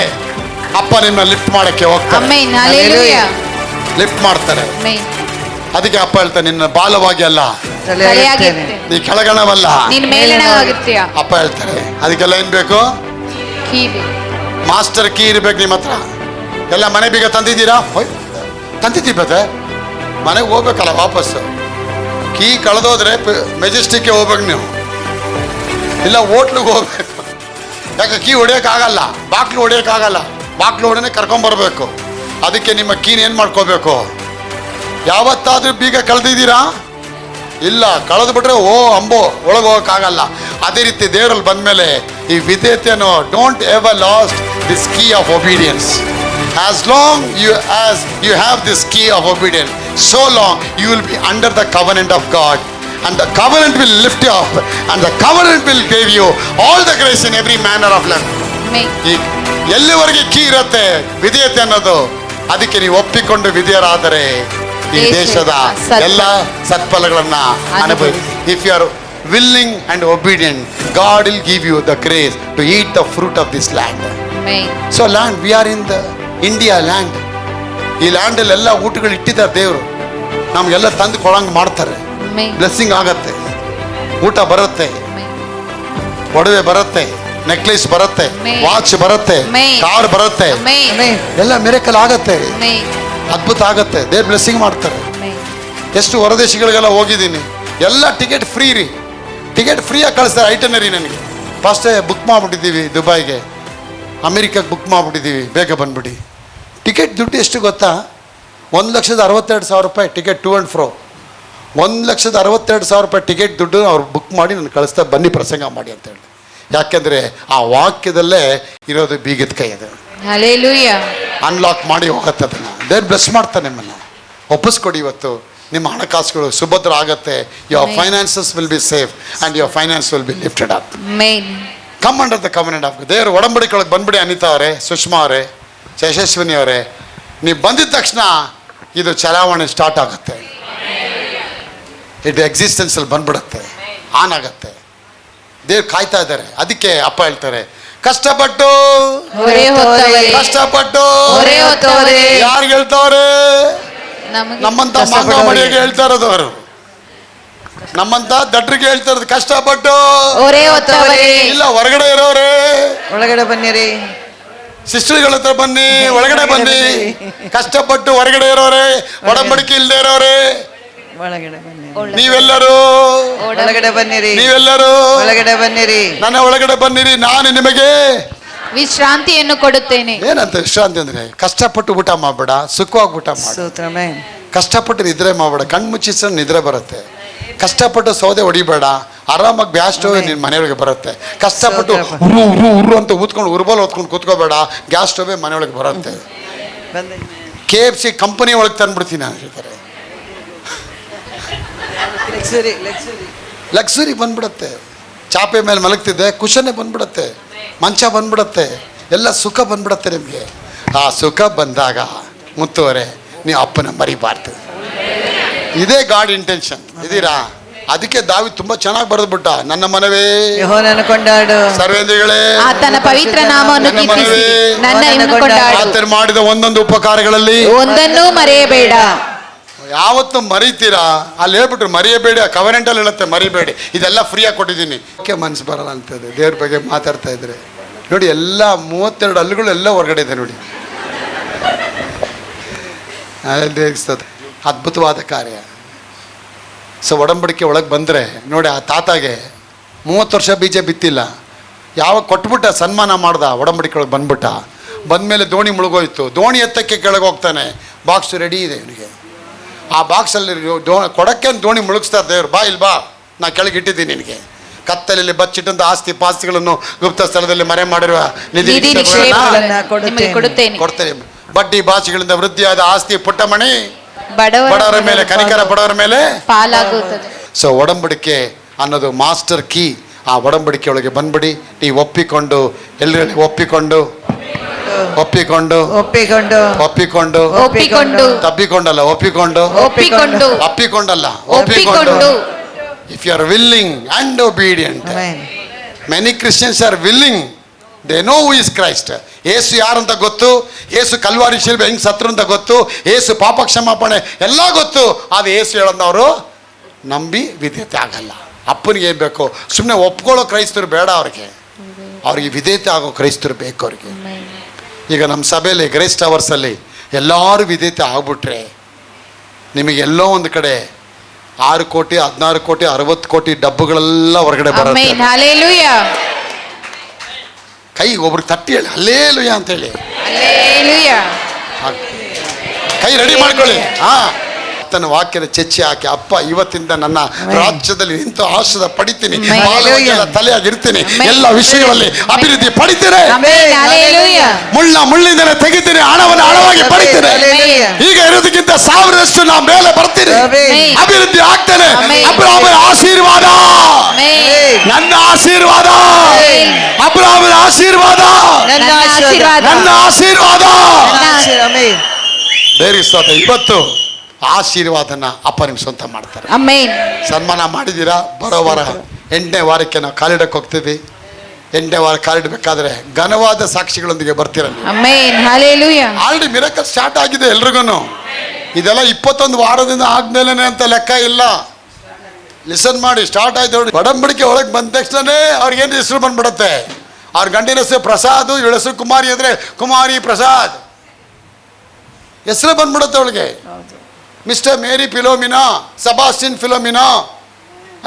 ಅಪ್ಪ ನಿನ್ನ ಲಿಫ್ಟ್ ಮಾಡಕ್ಕೆ ಹೋಗ್ತಾರೆ, ಲಿಫ್ಟ್ ಮಾಡ್ತಾರೆ. ಅದಕ್ಕೆ ಅಪ್ಪ ಹೇಳ್ತಾನೆ, ನಿನ್ನ ಬಾಲವಾಗಿ ಅಲ್ಲ, ನೀ ಕೆಳಗಣವಲ್ಲ, ಅಪ್ಪ ಹೇಳ್ತಾರೆ. ಅದಕ್ಕೆಲ್ಲ ಏನ್ ಬೇಕು? ಮಾಸ್ಟರ್ ಕೀ ಇರ್ಬೇಕು ನಿಮ್ಮ ಹತ್ರ. ಎಲ್ಲ ಮನೆ ಬೀಗ ತಂದಿದ್ದೀರಾ? ತಂದಿದ್ದೀವಿ, ಮನೆಗೆ ಹೋಗ್ಬೇಕಲ್ಲ ವಾಪಸ್ಸು. ಕೀ ಕಳೆದೋದ್ರೆ ಮೆಜೆಸ್ಟಿಕ್ಗೆ ಹೋಗ್ಬೇಕು ನೀವು, ಇಲ್ಲ ಹೋಟ್ಲಿಗೆ ಹೋಗ್ಬೇಕು. ಯಾಕೆ ಕೀ ಹೊಡಿಯೋಕ್ಕಾಗಲ್ಲ, ಬಾಕ್ಲು ಹೊಡಿಯೋಕ್ಕಾಗಲ್ಲ. ಬಾಕ್ಲು ಹೊಡೆನೇ ಕರ್ಕೊಂಬರ್ಬೇಕು. ಅದಕ್ಕೆ ನಿಮ್ಮ ಕೀನ ಏನು ಮಾಡ್ಕೋಬೇಕು? ಯಾವತ್ತಾದ್ರೂ ಬೀಗ ಕಳೆದಿದ್ದೀರಾ? ಇಲ್ಲ, ಕಳೆದು ಬಿಟ್ರೆ ಓ ಅಂಬೋ ಒಳಗೆ ಹೋಗೋಕ್ಕಾಗಲ್ಲ. ಅದೇ ರೀತಿ ದೇವರಲ್ಲಿ ಬಂದಮೇಲೆ ಈ ವಿಧೇಯತೆಯನ್ನು don't ever lost this key of obedience. As long as you have this key of obedience, so long you will be under the covenant of God, and the covenant will lift you up, and the covenant will give you all the grace in every manner of life. ಎಲ್ಲಿವರೆಗೆ key ಇರುತ್ತೆ ವಿಧೇಯತೆ ಅನ್ನೋದು, ಅದಕ್ಕೆ ನೀವು ಒಪ್ಪಿಕೊಂಡು ವಿಧೇಯರಾದರೆ ಈ ದೇಶದ ಎಲ್ಲ ಸತ್ಫಲಗಳನ್ನ ಅನುಭವಿಸಿ. If you are willing and obedient, God will give you the grace to eat the fruit of this land. So land, we are in the India land. ಈ ಲ್ಯಾಂಡಲ್ಲಿ ಎಲ್ಲ ಊಟಗಳು ಇಟ್ಟಿದ್ದಾರೆ ದೇವರು, ನಮಗೆಲ್ಲ ತಂದು ಕೊಡಂಗೆ ಮಾಡ್ತಾರೆ. ಬ್ಲೆಸ್ಸಿಂಗ್ ಆಗತ್ತೆ, ಊಟ ಬರುತ್ತೆ, ಒಡವೆ ಬರುತ್ತೆ, ನೆಕ್ಲೆಸ್ ಬರುತ್ತೆ, ವಾಚ್ ಬರುತ್ತೆ, ಕಾರ್ ಬರುತ್ತೆ, ಎಲ್ಲ ಮಿರಾಕಲ್ ಆಗತ್ತೆ, ಅದ್ಭುತ ಆಗತ್ತೆ. ದೇವ್ರು ಬ್ಲೆಸ್ಸಿಂಗ್ ಮಾಡ್ತಾರೆ. ಎಷ್ಟು ಹೊರದೇಶಗಳಿಗೆಲ್ಲ ಹೋಗಿದ್ದೀನಿ, ಎಲ್ಲ ಟಿಕೆಟ್ ಫ್ರೀ ರೀ. ಟಿಕೆಟ್ ಫ್ರೀಯಾಗಿ ಕಳಿಸ್ತಾರೆ. ಐಟನರಿ ನನಗೆ ಫಸ್ಟೇ ಬುಕ್ ಮಾಡಿಬಿಟ್ಟಿದ್ದೀವಿ, ದುಬೈಗೆ ಅಮೆರಿಕಕ್ಕೆ ಬುಕ್ ಮಾಡಿಬಿಟ್ಟಿದ್ದೀವಿ, ಬೇಗ ಬಂದ್ಬಿಡಿ. ಟಿಕೆಟ್ ದುಡ್ಡು ಎಷ್ಟು ಗೊತ್ತಾ? 1,62,000 ರೂಪಾಯಿ ಟಿಕೆಟ್, ಟು ಆ್ಯಂಡ್ ಫ್ರೋ. 1,62,000 ರೂಪಾಯಿ ಟಿಕೆಟ್ ದುಡ್ಡು ಅವ್ರು ಬುಕ್ ಮಾಡಿ ನಾನು ಕಳಿಸ್ತಾ, ಬನ್ನಿ ಪ್ರಸಂಗ ಮಾಡಿ ಅಂತ ಹೇಳಿ. ಯಾಕೆಂದರೆ ಆ ವಾಕ್ಯದಲ್ಲೇ ಇರೋದು ಬೀಗದ ಕೈ. ಅದು ಅನ್ಲಾಕ್ ಮಾಡಿ ಹೋಗುತ್ತೆ, ಅದನ್ನು ದೇವ್ರು ಬ್ಲೆಸ್ ಮಾಡ್ತಾನೆ. ನಿಮ್ಮನ್ನು ಒಪ್ಪಿಸ್ಕೊಡಿ. ಇವತ್ತು ನಿಮ್ಮ ಹಣಕಾಸುಗಳು ಸುಭದ್ರ ಆಗತ್ತೆ. Your finances will be safe and your finance will be lifted up. Come under the covenant of ದೇವರ ಒಡಂಬಡಿಕೆ ಒಳಗೆ ಬಂದ್ಬಿಡಿ. ಅನಿತಾ ಅವರೇ, ಸುಷ್ಮಾ ಅವರೇ, ಯಶಸ್ವಿನಿ ಅವರೇ, ನೀವು ಬಂದಿದ ತಕ್ಷಣ ಇದು ಚಲಾವಣೆ ಸ್ಟಾರ್ಟ್ ಆಗುತ್ತೆ. ಇದು ಎಕ್ಸಿಸ್ಟೆನ್ಸಲ್ಲಿ ಬಂದ್ಬಿಡುತ್ತೆ, ಆನ್ ಆಗತ್ತೆ. ದೇವ್ರು ಕಾಯ್ತಾ ಇದ್ದಾರೆ. ಅದಕ್ಕೆ ಅಪ್ಪ ಹೇಳ್ತಾರೆ, ಕಷ್ಟಪಟ್ಟು ಯಾರಿಗೆ ಹೇಳ್ತಾವ್ರೆ? ನಮ್ಮಂತ ಮಾಂಗ ಮಡಿಯಾಗೆ ಹೇಳ್ತಾ ಇರೋದು ಅವರು, ನಮ್ಮಂತ ದಟ್ರಿಗೆ ಹೇಳ್ತಾ ಇರೋದು. ಕಷ್ಟಪಟ್ಟು ಇಲ್ಲ, ಹೊರಗಡೆ ಇರೋರೆ ಒಳಗಡೆ ಬನ್ನಿರಿ, ಸಿಸ್ಟರ್ಗಳ ಹತ್ರ ಬನ್ನಿ, ಒಳಗಡೆ ಬನ್ನಿ. ಕಷ್ಟಪಟ್ಟು ಹೊರಗಡೆ ಇರೋರೆ, ಒಡಂಬಡಿಕೆ ಇಲ್ಲದೆ ಇರೋರೆ ಒಳಗಡೆ ಬನ್ನಿ. ನೀವೆಲ್ಲರೂ ಒಳಗಡೆ ಬನ್ನಿರಿ, ನೀವೆಲ್ಲರೂ ಒಳಗಡೆ ಬನ್ನಿರಿ, ನನ್ನ ಒಳಗಡೆ ಬನ್ನಿರಿ, ನಾನು ನಿಮಗೆ ವಿಶ್ರಾಂತಿಯನ್ನು ಕೊಡುತ್ತೇನೆ. ಏನಂತ ವಿಶ್ರಾಂತಿ ಅಂದ್ರೆ? ಕಷ್ಟಪಟ್ಟು ಊಟ ಮಾಡ್ಬೇಡ, ಸುಖವಾಗಿ ಊಟ ಮಾಡು. ಕಷ್ಟಪಟ್ಟು ನಿದ್ರೆ ಮಾಡ್ಬೇಡ, ಕಣ್ಣು ಮುಚ್ಚಿಸ ನಿದ್ರೆ ಬರುತ್ತೆ. ಕಷ್ಟಪಟ್ಟು ಸೌದೆ ಹೊಡಿಬೇಡ, ಆರಾಮಾಗಿ ಗ್ಯಾಸ್ ಸ್ಟವ್ ನಿನ್ನ ಮನೆಯೊಳಗೆ ಬರುತ್ತೆ. ಕಷ್ಟಪಟ್ಟು ಉರು ಅಂತ ಊದ್ಕೊಂಡು ಉರ್ಬಲ್ ಹೊತ್ಕೊಂಡು ಕೂತ್ಕೋಬೇಡ, ಗ್ಯಾಸ್ ಸ್ಟವ್ ಮನೆಯೊಳಗೆ ಬರುತ್ತೆ. KFC ಕಂಪನಿ ಒಳಗೆ ತಂದ್ಬಿಡ್ತೀನಿ ಅಂತಾರೆ. ಲಕ್ಸುರಿ ಬಂದ್ಬಿಡುತ್ತೆ. ಚಾಪೆ ಮೇಲೆ ಮಲಗ್ತಿದ್ದೆ, ಕುಶನ್ನೇ ಬಂದ್ಬಿಡುತ್ತೆ, ಮಂಚ ಬಂದ್ಬಿಡುತ್ತೆ, ಎಲ್ಲ ಸುಖ ಬಂದ್ಬಿಡುತ್ತೆ ನಿಮಗೆ. ಆ ಸುಖ ಬಂದಾಗ ಮುತ್ತುವರೆ ನೀವು ಅಪ್ಪನ ಮರಿಬಾರ್ದು. ಇದೇ ಗಾಡ್ ಇಂಟೆನ್ಷನ್. ಇದೀರಾ? ಅದಕ್ಕೆ ದಾವೀದ ತುಂಬಾ ಚೆನ್ನಾಗಿ ಬರೆದ್ಬಿಟ್ಟ, ನನ್ನ ಮನವೇ ಯೆಹೋವನನ್ನು ಕೊಂಡಾಡು, ಸರ್ವೇಂದ್ರಿಗಳೇ ಆತನ ಪವಿತ್ರ ನಾಮವನ್ನು ಕೀರ್ತಿಸಿ, ನನ್ನನ್ನು ಕೊಂಡಾಡು. ಆತನು ಮಾಡಿದ ಒಂದೊಂದು ಉಪಕಾರಗಳಲ್ಲಿ ಒಂದನ್ನೂ ಮರೆಯಬೇಡ. ಯಾವತ್ತು ಮರಿತೀರಾ ಅಲ್ಲಿ ಹೇಳ್ಬಿಟ್ರು, ಮರೆಯಬೇಡಿ. ಆ ಕವನೆಂಟಲ್ಲಿ ಹೇಳುತ್ತೆ ಮರಿಬೇಡಿ. ಇದೆಲ್ಲ ಫ್ರೀಯಾಗಿ ಕೊಟ್ಟಿದ್ದೀನಿ. ಓಕೆ, ಮನಸ್ಸು ಬರಲ್ಲ ಅಂತದೆ ದೇವ್ರ ಬಗ್ಗೆ ಮಾತಾಡ್ತಾ ಇದ್ರೆ. ನೋಡಿ, ಎಲ್ಲ 32 ಹಲ್ಲುಗಳು ಎಲ್ಲ ಹೊರಗಡೆ ಇದೆ ನೋಡಿ. ಅದ್ಭುತವಾದ ಕಾರ್ಯ. ಸೊ ಒಡಂಬಡಿಕೆ ಒಳಗೆ ಬಂದರೆ ನೋಡಿ, ಆ ತಾತಾಗೆ 30 ವರ್ಷ ಬೀಜ ಬಿತ್ತಿಲ್ಲ. ಯಾವಾಗ ಕೊಟ್ಬಿಟ್ಟ, ಸನ್ಮಾನ ಮಾಡ್ದ, ಒಡಂಬಡಿಕೆ ಒಳಗೆ ಬಂದ್ಬಿಟ್ಟ. ಬಂದಮೇಲೆ ದೋಣಿ ಮುಳುಗೋಯ್ತು. ದೋಣಿ ಎತ್ತಕ್ಕೆ ಕೆಳಗೆ ಹೋಗ್ತಾನೆ, ಬಾಕ್ಸ್ ರೆಡಿ ಇದೆ ಇವನಿಗೆ. ಆ ಬಾಕ್ಸಲ್ಲಿ ಕೊಡಕ್ಕೆ ದೋಣಿ ಮುಳುಗಿಸ್ತಾರೆ ದೇವ್ರು. ಬಾ ಇಲ್ಲಿ ಬಾ, ನಾ ಕೆಳಗಿಟ್ಟಿದ್ದೀನಿ ನಿನಗೆ. ಕತ್ತಲಲ್ಲಿ ಬಚ್ಚಿಟ್ಟಂತ ಆಸ್ತಿ ಪಾಸ್ತಿಗಳನ್ನು ಗುಪ್ತ ಸ್ಥಳದಲ್ಲಿ ಮರೆ ಮಾಡಿರುವ ನಿಧಿ ನಿಧಿ ನಿಕ್ಷೇಪಗಳನ್ನು ನಿಕ್ಷೇಪಗಳನ್ನು ನಿಮಗೆ ಕೊಡುತ್ತೇನೆ. ಕೊಡ್ತೇನೆ. ಬಡ್ಡಿ ಬಾಚಿಗಳಿಂದ ವೃದ್ಧಿಯಾದ ಆಸ್ತಿ ಪುಟ್ಟಮಣಿ ಬಡವರ ಬಡವರ ಮೇಲೆ ಕನಿಕರ ಪಡೋರ ಮೇಲೆ. ಪಾಲಾಗುತ್ತದೆ. ಸೊ ಒಡಂಬಡಿಕೆ ಅನ್ನೋದು ಮಾಸ್ಟರ್ ಕೀ. ಆ ಒಡಂಬಡಿಕೆ ಒಳಗೆ ಬಂದ್ಬಿಡಿ. ನೀವು ಒಪ್ಪಿಕೊಂಡು ಎಲ್ಲರೂ ಒಪ್ಪಿಕೊಂಡು ಒಪ್ಪಿಕೊಂಡು ಒಪ್ಪಿಕೊಂಡು ಒಪ್ಪಿಕೊಂಡು ಒಪ್ಪಿಕೊಂಡು ತಪ್ಪಿಕೊಂಡಲ್ಲ ಒಪ್ಪಿಕೊಂಡು ಒಪ್ಪಿಕೊಂಡು ಅಪ್ಪಿಕೊಂಡಲ್ಲ ಒಪ್ಪಿಕೊಂಡು if you are willing and obedient. Amen. Many Christians are willing, they know who is Christ. ಏಸು ಯಾರಂತ ಗೊತ್ತು, ಏಸು ಕಲ್ವಾರಿ ಶಿಲ್ಬೆ ಹೆಂಗ್ ಸತ್ರು ಅಂತ ಗೊತ್ತು, ಏಸು ಪಾಪ ಕ್ಷಮಾಪಣೆ ಎಲ್ಲ ಗೊತ್ತು. ಅದು ಏಸು ಹೇಳೋದವರು ನಂಬಿ ವಿಧೇಯತೆ ಆಗಲ್ಲ. ಅಪ್ಪನಿಗೆ ಏನು ಬೇಕು, ಸುಮ್ಮನೆ ಒಪ್ಕೊಳ್ಳೋ ಕ್ರೈಸ್ತರು ಬೇಡ ಅವ್ರಿಗೆ ವಿಧೇಯತೆ ಆಗೋ ಕ್ರೈಸ್ತರು ಬೇಕು ಅವ್ರಿಗೆ. ಈಗ ನಮ್ಮ ಸಭೆಯಲ್ಲಿ ಗ್ರೇಸ್ ಟವರ್ಸಲ್ಲಿ ಎಲ್ಲರೂ ವಿಧೇಯತೆ ಆಗ್ಬಿಟ್ರೆ ನಿಮಗೆ ಎಲ್ಲೋ ಒಂದು ಕಡೆ 6 ಕೋಟಿ 16 ಕೋಟಿ 60 ಕೋಟಿ ಡಬ್ಬುಗಳೆಲ್ಲ ಹೊರಗಡೆ ಬರುತ್ತೆ. ಆಮೆನ್. ಹಲ್ಲೆಲೂಯಾ. ಕೈ ಒಬ್ರಿಗೆ ತಟ್ಟಿ ಹೇಳಿ ಹಲ್ಲೇಲೂಯ ಅಂತೇಳಿ. ಹಲ್ಲೆಲೂಯಾ. ಕೈ ರೆಡಿ ಮಾಡ್ಕೊಳ್ಳಿ. ತನ್ನ ವಾಕ್ಯದ ಚರ್ಚೆ ಹಾಕಿ, ಅಪ್ಪ ಇವತ್ತಿಂದ ನನ್ನ ರಾಜ್ಯದಲ್ಲಿ ನಿಂತು ಆಶೀರ್ವಾದ ಪಡಿತೀನಿ, ಬಾಲವಾಕ್ಯದ ತಲೆಯಾಗಿರ್ತೀನಿ, ಎಲ್ಲ ವಿಷಯಗಳಲ್ಲಿ ಅಭಿವೃದ್ಧಿ ಪಡಿತೀನಿ, ಆಮೆನ್. ಹಲ್ಲೆಲೂಯಾ. ಮುಳ್ಳಿಂದಲೇ ತೆಗಿತೀನಿ, ಹಣವನ್ನು ಹಣವಾಗಿ ಪಡಿತೀನಿ. ಹಲ್ಲೆಲೂಯಾ. ಈಗ ಇರೋದಕ್ಕಿಂತ 1000ರಷ್ಟು ನಾ ಮೇಲೆ ಬರ್ತೀನಿ, ಆಮೆನ್. ಅಭಿವೃದ್ಧಿ ಆಗ್ತೇನೆ. ಆಮೆನ್. ಅಬ್ರಹಾಮನ ಆಶೀರ್ವಾದ ಆಮೆನ್. ನನ್ನ ಆಶೀರ್ವಾದ, ಅಬ್ರಹಾಮನ ಆಶೀರ್ವಾದ ನನ್ನ ಆಶೀರ್ವಾದ. ನನ್ನ ಆಶೀರ್ವಾದ. ಆಮೆನ್. ಬೇರಿಸ್ತದೆ. ಇವತ್ತು ಆಶೀರ್ವಾದನ ಅಪ್ಪ ನಿಮ್ಗೆ ಸ್ವಂತ ಮಾಡ್ತಾರೆ. ಆಮೆನ್. ಸನ್ಮಾನ ಮಾಡಿದ್ದೀರಾ. ಬರೋ ವಾರ 8ನೇ ವಾರಕ್ಕೆ ನಾವು ಕಾಲಿಡಕ್ಕೆ ಹೋಗ್ತೀವಿ. 8ನೇ ವಾರ ಕಾಲಿಡಬೇಕಾದ್ರೆ ಘನವಾದ ಸಾಕ್ಷಿಗಳೊಂದಿಗೆ ಬರ್ತೀರ. Amen. Hallelujah. Already miracle start ಆಗಿದೆ ಎಲ್ರಿಗೂ. ಇದೆಲ್ಲ 21 ವಾರದಿಂದ ಆದ್ಮೇಲೆ ಅಂತ ಲೆಕ್ಕ ಇಲ್ಲ. ಲಿಸನ್ ಮಾಡಿ, ಸ್ಟಾರ್ಟ್ ಆಯ್ತು ನೋಡಿ. ಒಡಂಬಡಿಕೆ ಒಳಗೆ ಬಂದ ತಕ್ಷಣನೇ ಅವ್ರಿಗೇನು ಹೆಸರು ಬಂದ್ಬಿಡುತ್ತೆ. ಅವ್ರ ಗಂಡಿನ ಹೆಸರು ಪ್ರಸಾದ್, ಇವಳ ಹೆಸರು ಕುಮಾರಿ ಅಂದರೆ ಕುಮಾರಿ ಪ್ರಸಾದ್ ಹೆಸರು ಬಂದ್ಬಿಡುತ್ತೆ ಅವಳಿಗೆ. ಮಿಸ್ಟರ್ ಮೇರಿ ಫಿಲೋಮಿನಾ, ಸಬಾಸ್ಟಿನ್ ಫಿಲೋಮಿನಾ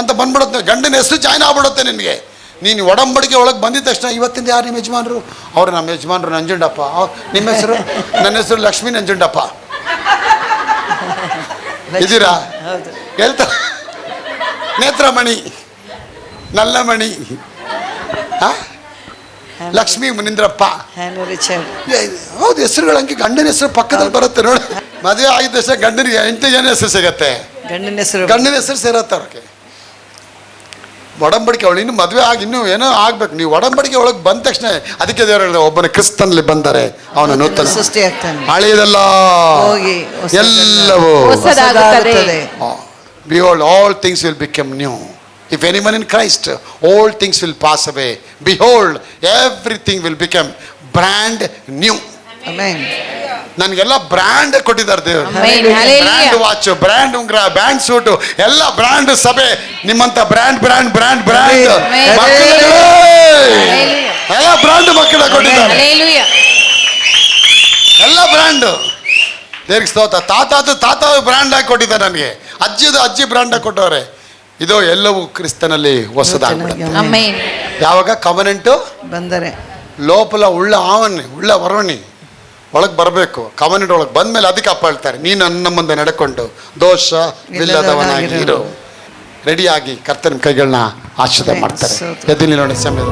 ಅಂತ ಬಂದ್ಬಿಡುತ್ತೆ. ಗಂಡನ ಹೆಸರು ಜಾಯ್ನ್ ಆಗ್ಬಿಡುತ್ತೆ ನಿನಗೆ. ನೀನು ಒಡಂಬಡಿಕೆ ಒಳಗೆ ಬಂದಿದ್ದ ತಕ್ಷಣ ಇವತ್ತಿಂದ ಯಾರು ನಿಮ್ಮ ಯಜಮಾನರು? ಅವರು ನಮ್ಮ ಯಜಮಾನರು ನಂಜುಂಡಪ್ಪ. ನಿಮ್ಮ ಹೆಸರು? ನನ್ನ ಹೆಸರು ಲಕ್ಷ್ಮೀ ನಂಜುಂಡಪ್ಪ. ಇದ್ದೀರಾ? ಹೇಳ್ತಾ ನೇತ್ರಮಣಿ, ನಲ್ಲಮಣಿ, ಲಕ್ಷ್ಮೀ ಮುನೀಂದ್ರಪ್ಪ. ಹೌದು, ಹೆಸರುಗಳು ಹಂಗೆ ಗಂಡನ ಹೆಸರು ಪಕ್ಕದಲ್ಲಿ ಬರುತ್ತೆ ನೋಡಿ. ಮದುವೆ ಆಗಿದ್ದ ತಕ್ಷಣ ಗಂಡನಿಗೆ 8 ಜನ ಹೆಸರು ಸಿಗತ್ತೆ. ಗಂಡನ ಹೆಸರು ಸೇರತ್ತೆ ಅವ್ರಿಗೆ. ಒಡಂಬಡಿಕೆ ಅವಳು ಇನ್ನು ಮದುವೆ ಆಗಿ ಇನ್ನೂ ಏನೋ ಆಗ್ಬೇಕು. ನೀವು ಒಡಂಬಡಿಕೆ ಒಳಗೆ ಬಂದ ತಕ್ಷಣ ಅದಕ್ಕೆ ದೇವರು ಹೇಳಿದ, ಒಬ್ಬನ ಕ್ರಿಸ್ತನಲ್ಲಿ ಬಂದರೆ ಅವನ ನೂತನ ಸೃಷ್ಟಿ ಆಗ್ತಾನೆ, ಹಳೆಯದೆಲ್ಲ ಹೋಗಿ ಎಲ್ಲವೂ ಹೊಸದಾಗುತ್ತದೆ. Behold, all things will become new. If anyone in Christ, all things will pass away. Behold, everything will become brand new. Amen. ನನಗೆಲ್ಲ ಬ್ರ್ಯಾಂಡ್ ಕೊಟ್ಟಿದ್ದಾರೆ ದೇವರು. Amen. Hallelujah. Brand watch, brand ಉಂಗ್ರ, ಬ್ರ್ಯಾಂಡ್ ಸೂಟು, ಎಲ್ಲ ಬ್ರ್ಯಾಂಡ್. ಸಭೆ ನಿಮ್ಮಂತ brand brand brand brand ಎಲ್ಲ brand ಮಕ್ಕಳ ಕೊಟ್ಟಿದ್ದಾರೆ. ಹಲ್ಲೆಲೂಯಾ. ಎಲ್ಲ ಬ್ರ್ಯಾಂಡ್. ದೇವ್ರಿಗೆ ಸ್ತೋತ್ರ. ತಾತ ಬ್ರ್ಯಾಂಡ್ ಆಗಿ ಕೊಟ್ಟಿದ್ದಾರೆ ನನಗೆ. ಅಜ್ಜಿ ಬ್ರ್ಯಾಂಡ್ ಆಗಿ ಕೊಟ್ಟವ್ರೆ. ಇದು ಎಲ್ಲವೂ ಕ್ರಿಸ್ತನಲ್ಲಿ ಹೊಸದಾಗ್ಬಿಡುತ್ತೆ. ಆಮೆನ್. ಯಾವಾಗ ಕವನೆಂಟು ಬಂದರೆ ಲೋಪಲ ಉಳ್ಳ ವರವಣಿ ಒಳಗೆ ಬರಬೇಕು. ಕವನೆಂಟ್ ಒಳಗೆ ಬಂದ್ಮೇಲೆ ಅದಕ್ಕೆ ಅಪ್ಪ ಹೇಳ್ತಾರೆ, ನೀನು ನನ್ನ ಮುಂದೆ ನಡ್ಕೊಂಡು ದೋಷವಿಲ್ಲದವನಾಗಿ ಇರು. ರೆಡಿಯಾಗಿ ಕರ್ತನ ಕೈಗಳನ್ನ ಆಶೀರ್ವಾದ ಮಾಡ್ತಾರೆ. ಎದ್ದು ನಿಲ್ಲೋಣ ಸಮಯ.